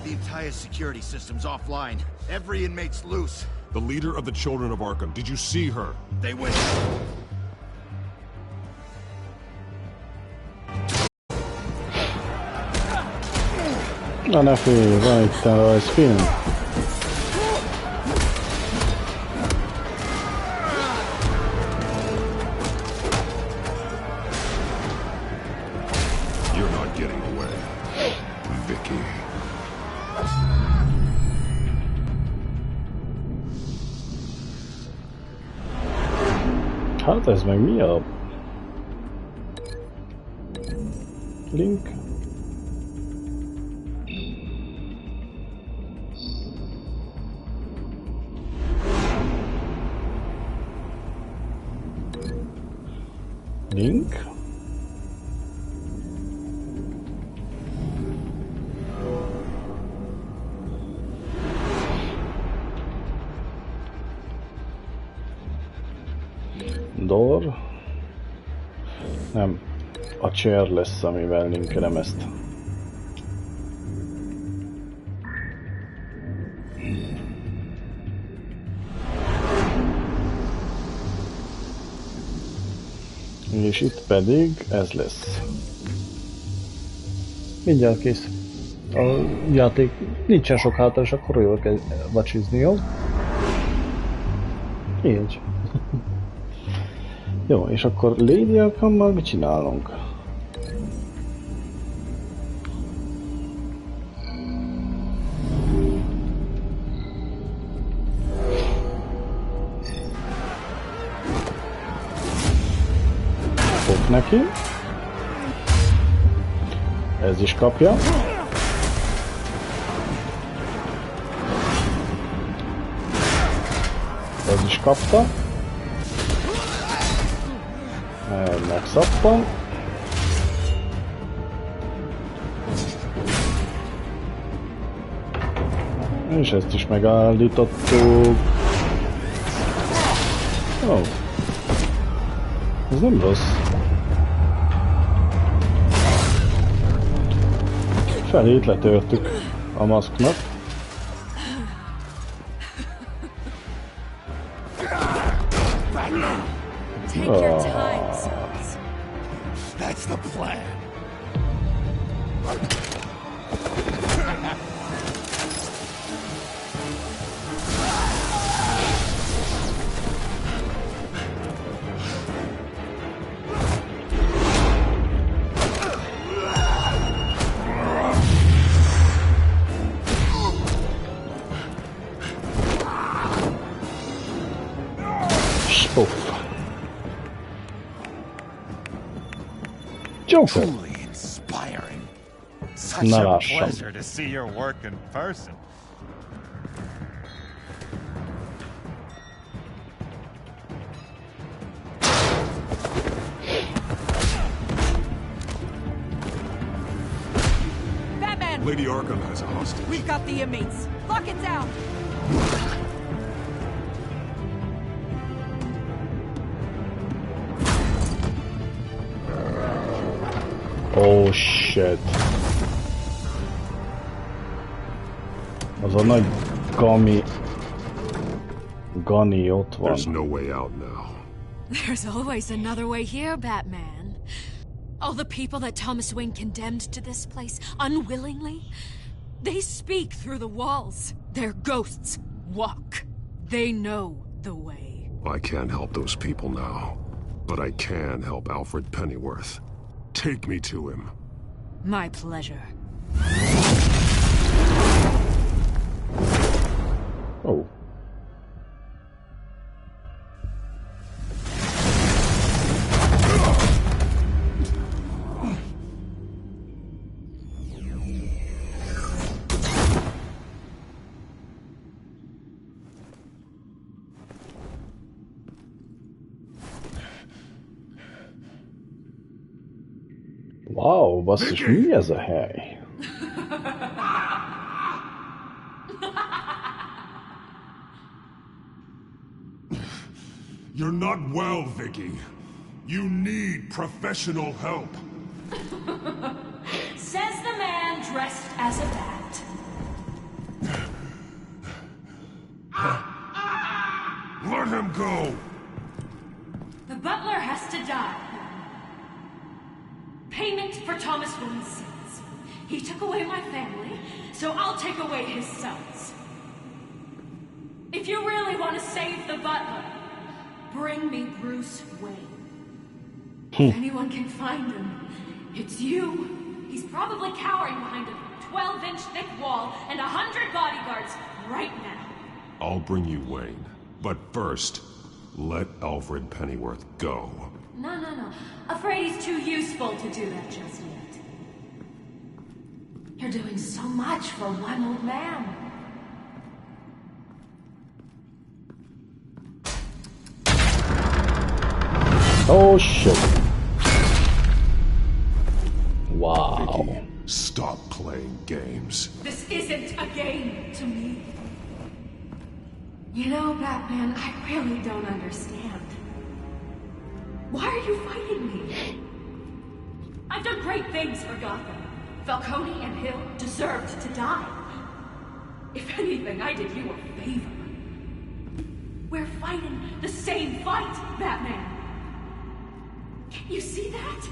The entire security system's offline. Every inmate's loose. The leader of the Children of Arkham. Did you see her? They went... Na ne félj, van itt a rajzfilm. Hát ez meg mi a... Link? Link? Door. Nem. A chair lesz, amivel linkelem ezt. És itt pedig ez lesz. Mindjárt kész. A játék nincsen sok hátra, és akkor jól kell vacsizni, jó? Így. Jó, és akkor Lady Arkhammal mit csinálunk? Fog neki. Ez is kapja. Ez is kapta. Megszappan. És ezt is megállítottuk. Ó. Ez nem rossz. Felét letörtük a maszknak. Take your time, sons. That's the plan. Truly inspiring. Such a pleasure to see your work in person. Batman! Lady Arkham has a hostage. We've got the inmates. Lock it down! Oh shit. Az a nagy Gani ott van. There's no way out now. There's always another way here, Batman. All the people that Thomas Wayne condemned to this place unwillingly, they speak through the walls. Their ghosts walk. They know the way. I can't help those people now, but I can help Alfred Pennyworth. Take me to him. My pleasure. Oh. Wow, basszus, mi ez a hely? You're not well, Vicky. You need professional help. Says the man dressed as a bat. Let him go! The butler has to die. Payment for Thomas Wayne's sins. He took away my family, so I'll take away his sons. If you really want to save the butler, bring me Bruce Wayne. If anyone can find him, it's you. He's probably cowering behind a 12-inch thick wall and 100 bodyguards right now. I'll bring you Wayne. But first, let Alfred Pennyworth go. No. Afraid he's too useful to do that just yet. You're doing so much for one old man. Oh shit. Wow. Vicky, stop playing games. This isn't a game to me. You know, Batman, I really don't understand. Why are you fighting me? I've done great things for Gotham. Falcone and Hill deserved to die. If anything, I did you a favor. We're fighting the same fight, Batman. Can't you see that?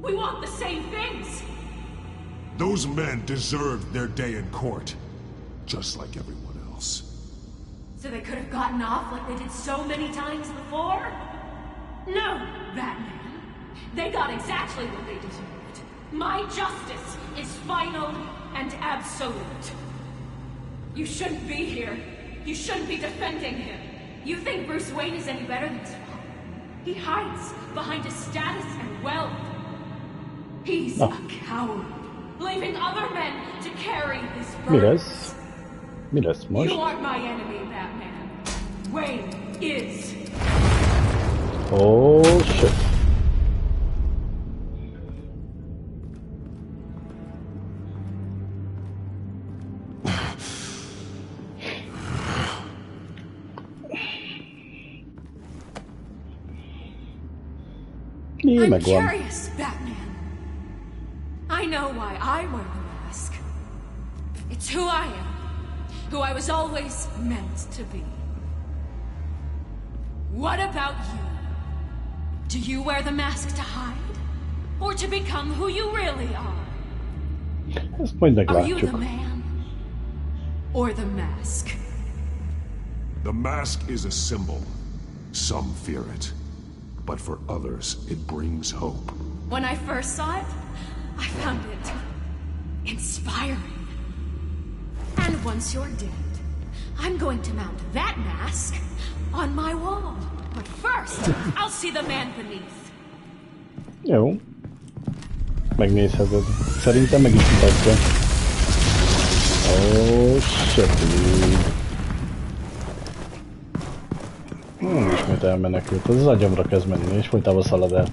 We want the same things. Those men deserved their day in court, just like everyone else. So they could have gotten off like they did so many times before? No, Batman. They got exactly what they deserved. My justice is final and absolute. You shouldn't be here. You shouldn't be defending him. You think Bruce Wayne is any better than his father? He hides behind his status and wealth. He's a coward, leaving other men to carry his burdens. Mi lesz most? You aren't my enemy, Batman. Wayne is. Oh shit. I'm curious, Batman. I know why I wear the mask. It's who I am. Who I was always meant to be. What about you? Do you wear the mask to hide? Or to become who you really are? Are you the man? Or the mask? The mask is a symbol. Some fear it. But for others, it brings hope. When I first saw it, I found it inspiring. And once you're dead, I'm going to mount that mask on my wall. But first, I'll see the man beneath. Jó. Megnézheted. Szerintem meg is mutatja. Ó, sötét. Ismét elmenekült. Az agyamra kezd menni, és folytában szalad el.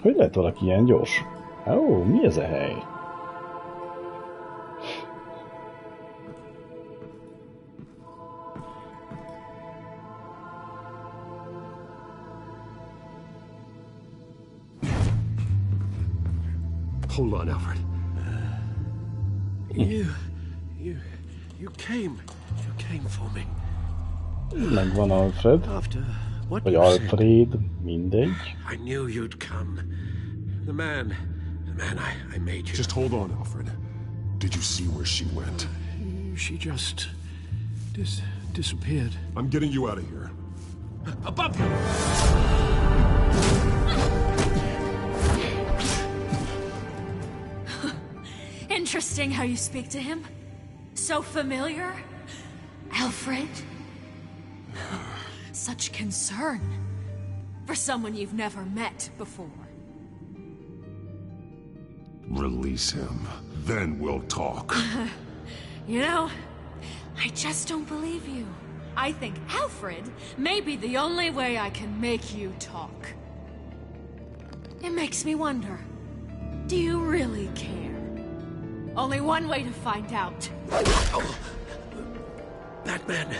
Hogy lehet valaki ilyen gyors? Ó, mi ez a hely? Hold on, Alfred. You came for me. Megvan Alfred. Vagy Alfred, mindegy. I knew you'd come. The man I made you. Just hold on, Alfred. Did you see where she went? She just disappeared. I'm getting you out of here. Above you! Interesting how you speak to him. So familiar. Alfred. Such concern for someone you've never met before. Release him. Then we'll talk. You know, I just don't believe you. I think Alfred may be the only way I can make you talk. It makes me wonder, do you really care? Only one way to find out. Oh. Batman,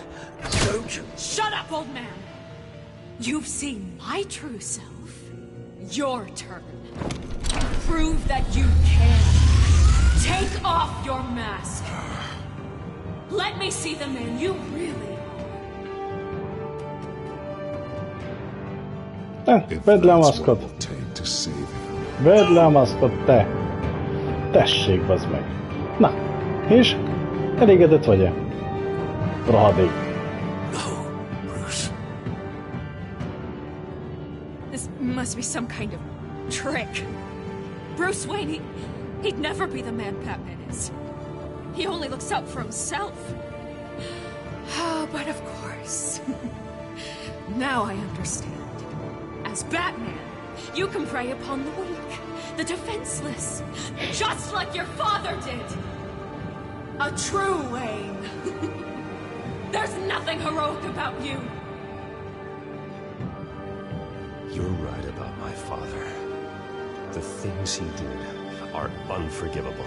don't you... Shut up, old man! You've seen my true self. Your turn. Prove that you can. Take off your mask. Let me see the man you really are. Vedd le a maszkot. Vedd le a maszkot, te. Tessék, bazd meg. Na, és? Elégedett vagy-e? Rohadék. No, Bruce. This must be some kind of trick. Bruce Wayne, he'd never be the man Batman is. He only looks out for himself. Oh, but of course. Now I understand. As Batman, you can prey upon the weak, the defenseless, just like your father did. A true Wayne. There's nothing heroic about you. You're right about my father. The things he did are unforgivable.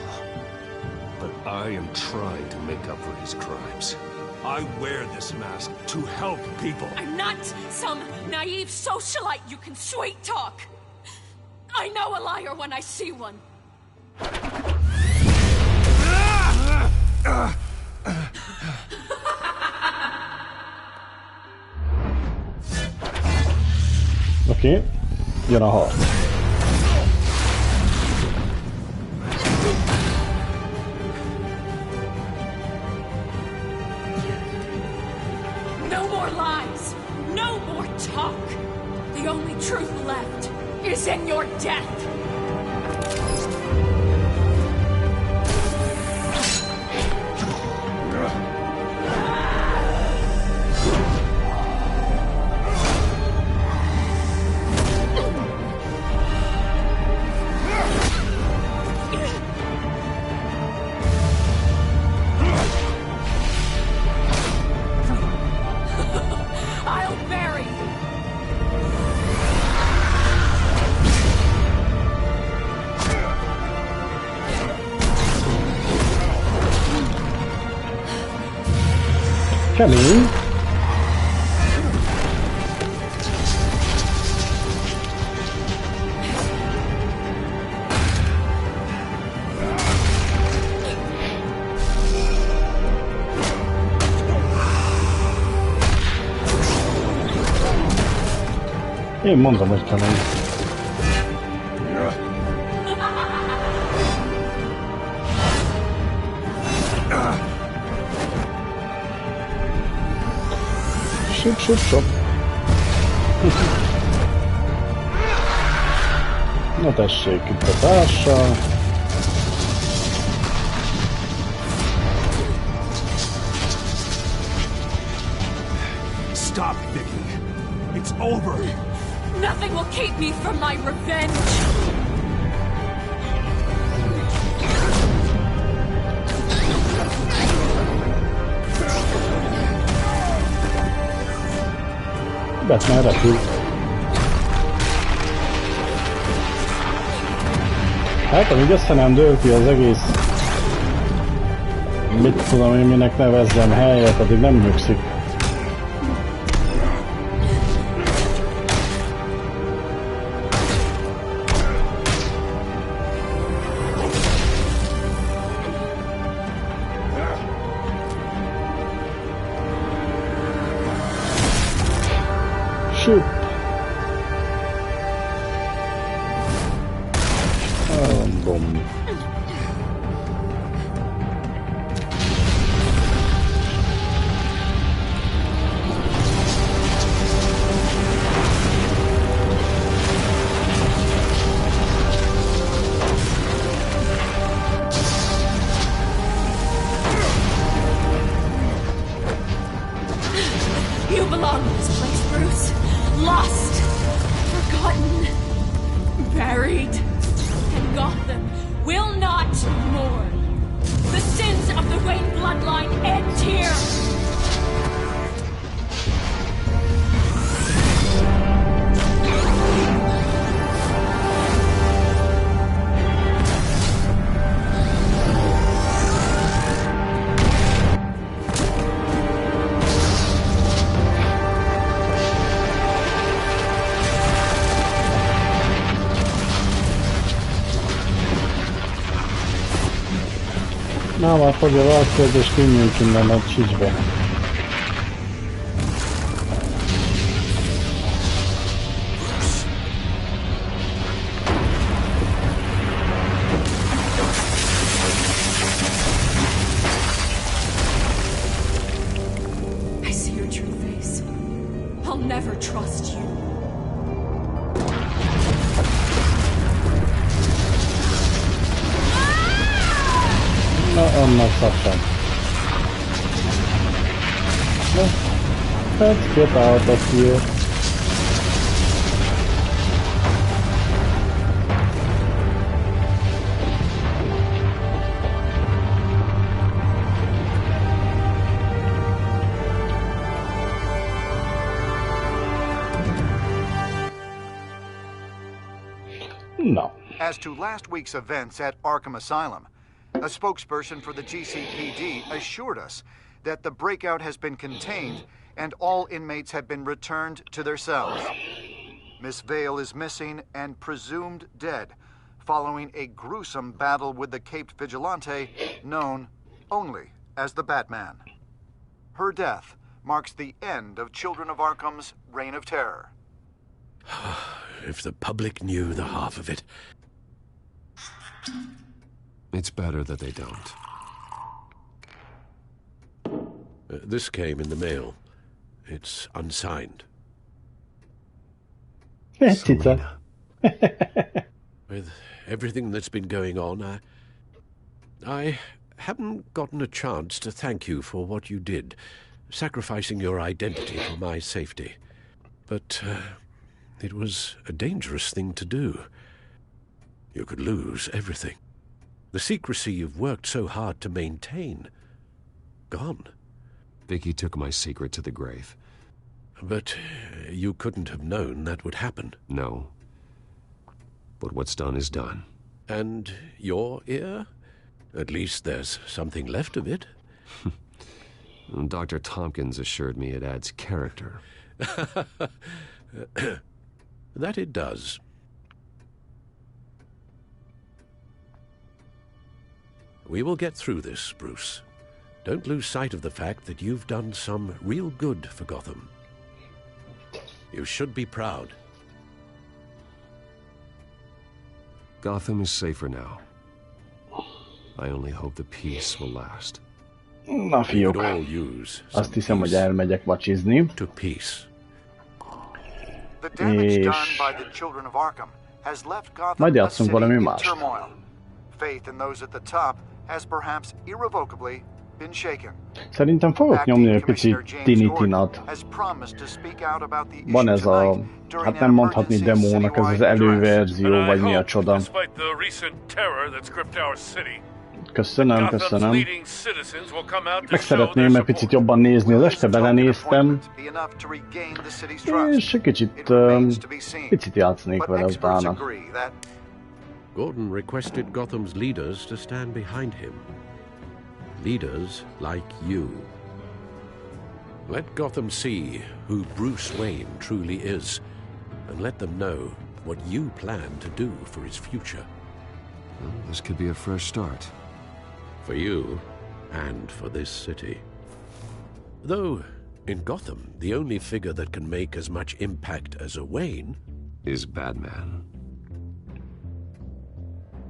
But I am trying to make up for his crimes. I wear this mask to help people. I'm not some naive socialite you can sweet talk. I know a liar when I see one. Oké, jön a harc. No more lies, no more talk. The only truth left is in your death. Kemény. Én mondom, hogy kemény. Sup. Na tessék, itt a társal. Stop, Vicky. It's over. Nothing will keep me from my revenge. Batman repül. Hát, amíg össze nem dől ki az egész, mit tudom én minek nevezzem helyet, addig nem nyugszik. Shoot. Boom. You belong in this place, Bruce. Lost, forgotten, buried, and Gotham will not mourn. The sins of the Wayne bloodline end here. Na, már fogja a kérdést, tűnjünk innen a csícsbe. I see your true face. I'll never trust you. Annak szaksan. Let's get out of here. No. As to last week's events at Arkham Asylum, a spokesperson for the GCPD assured us that the breakout has been contained and all inmates have been returned to their cells. Miss Vale is missing and presumed dead following a gruesome battle with the caped vigilante known only as the Batman. Her death marks the end of Children of Arkham's reign of terror. If the public knew the half of it. It's better that they don't. This came in the mail. It's unsigned. Selina. With everything that's been going on, I haven't gotten a chance to thank you for what you did, sacrificing your identity for my safety. But it was a dangerous thing to do. You could lose everything. The secrecy you've worked so hard to maintain. Gone. Vicky took my secret to the grave. But you couldn't have known that would happen. No. But what's done is done. And your ear? At least there's something left of it. Dr. Tompkins assured me it adds character. That it does. We will get through this, Bruce. Don't lose sight of the fact that you've done some real good for Gotham. You should be proud. Gotham is safer now. I only hope the peace will last. Na fiúk, azt hiszem, hogy elmegyek vacsizni. The damage done by the children of Arkham has left Gotham a city in turmoil. Faith in those at the top has perhaps irrevocably been shaken. Szerintem fogok nyomni egy pici Tinitinat. Van ez a, hát nem mondhatni demónak, ez az előverzió, vagy mi a csoda. Köszönöm. Meg szeretném egy picit jobban nézni, az este belenéztem, és picit játszanék vele utána. Gordon requested Gotham's leaders to stand behind him. Leaders like you. Let Gotham see who Bruce Wayne truly is, and let them know what you plan to do for his future. Well, this could be a fresh start. For you, and for this city. Though, in Gotham, the only figure that can make as much impact as a Wayne is Batman.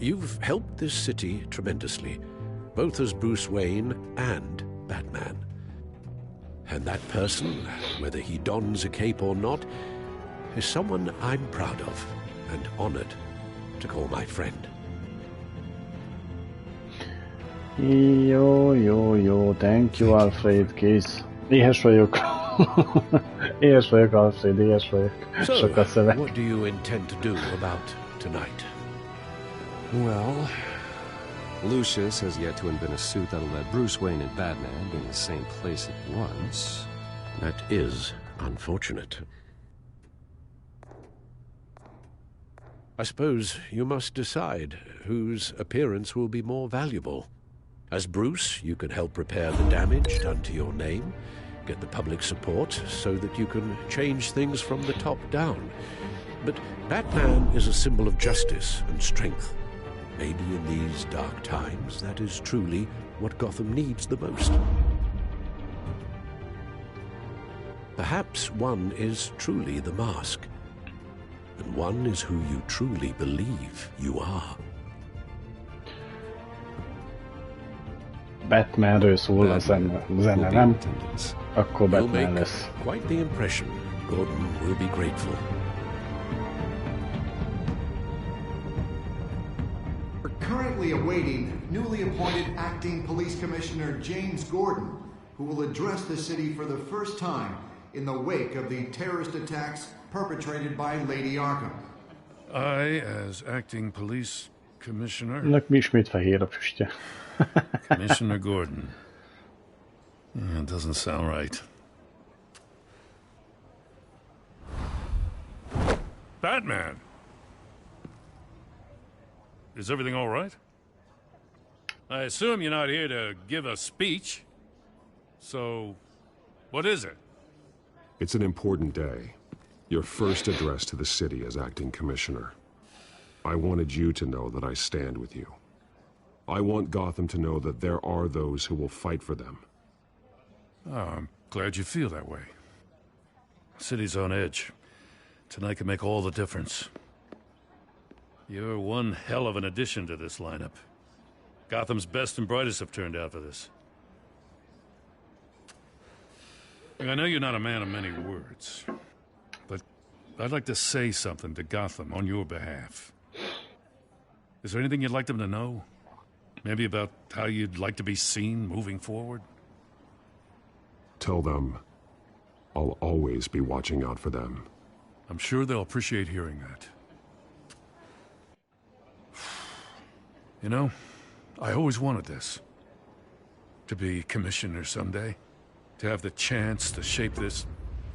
You've helped this city tremendously, both as Bruce Wayne and Batman. And that person, whether he dons a cape or not, is someone I'm proud of and honored to call my friend. Jó, thank you, Alfred, kész. Éhes vagyok. Éhes vagyok, Alfred, éhes vagyok. Sokat szöveg. What do you intend to do about tonight? Well, Lucius has yet to invent a suit that'll let Bruce Wayne and Batman be in the same place at once. That is unfortunate. I suppose you must decide whose appearance will be more valuable. As Bruce, you can help repair the damage done to your name, get the public support so that you can change things from the top down. But Batman is a symbol of justice and strength. Maybe in these dark times, that is truly what Gotham needs the most. Perhaps one is truly the mask, and one is who you truly believe you are. Batmanről szól a zene, nem? Akkor Batman lesz. Quite the impression. Gordon will be grateful. We're currently awaiting newly appointed acting police commissioner James Gordon, who will address the city for the first time in the wake of the terrorist attacks perpetrated by Lady Arkham. I, as acting police commissioner... Ennek mi ismét fehér a füstje. Commissioner Gordon. It doesn't sound right. Batman! Is everything all right? I assume you're not here to give a speech. So, what is it? It's an important day. Your first address to the city as acting commissioner. I wanted you to know that I stand with you. I want Gotham to know that there are those who will fight for them. Oh, I'm glad you feel that way. The city's on edge. Tonight can make all the difference. You're one hell of an addition to this lineup. Gotham's best and brightest have turned out for this. I know you're not a man of many words, but I'd like to say something to Gotham on your behalf. Is there anything you'd like them to know? Maybe about how you'd like to be seen moving forward? Tell them I'll always be watching out for them. I'm sure they'll appreciate hearing that. You know, I always wanted this. To be commissioner someday. To have the chance to shape this.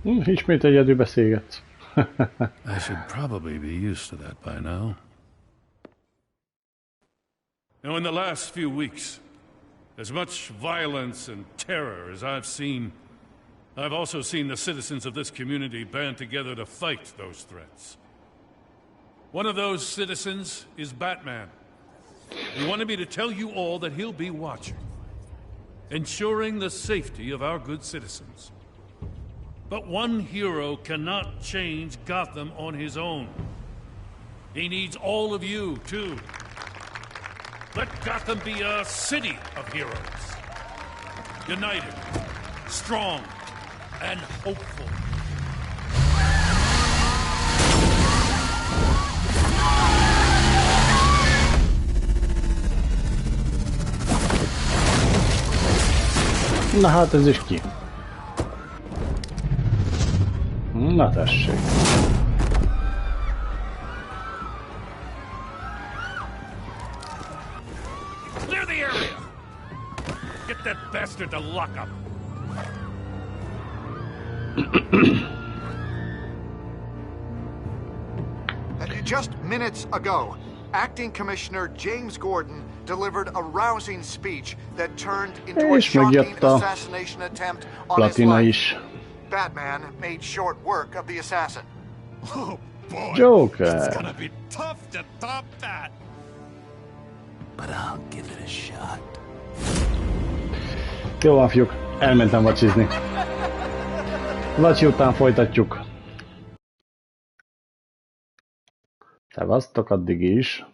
Ismét egyedül beszélgetsz. I should probably be used to that by now. Now, in the last few weeks, as much violence and terror as I've seen, I've also seen the citizens of this community band together to fight those threats. One of those citizens is Batman. He wanted me to tell you all that he'll be watching, ensuring the safety of our good citizens. But one hero cannot change Gotham on his own. He needs all of you, too. Let Gotham be a city of heroes. United, strong, and hopeful. Na hát ez is ki. Na tessék. Clear the area! Get that bastard to lock up! Just minutes ago, Acting Commissioner James Gordon delivered a rousing speech that turned into a shocking assassination attempt on his life. Batman made short work of the assassin. Oh boy, Joker. It's gonna be tough to top that. But I'll give it a shot. Jó van, fiúk, elmentem vacsizni. Vacsi után folytatjuk. Szevasztok addig is.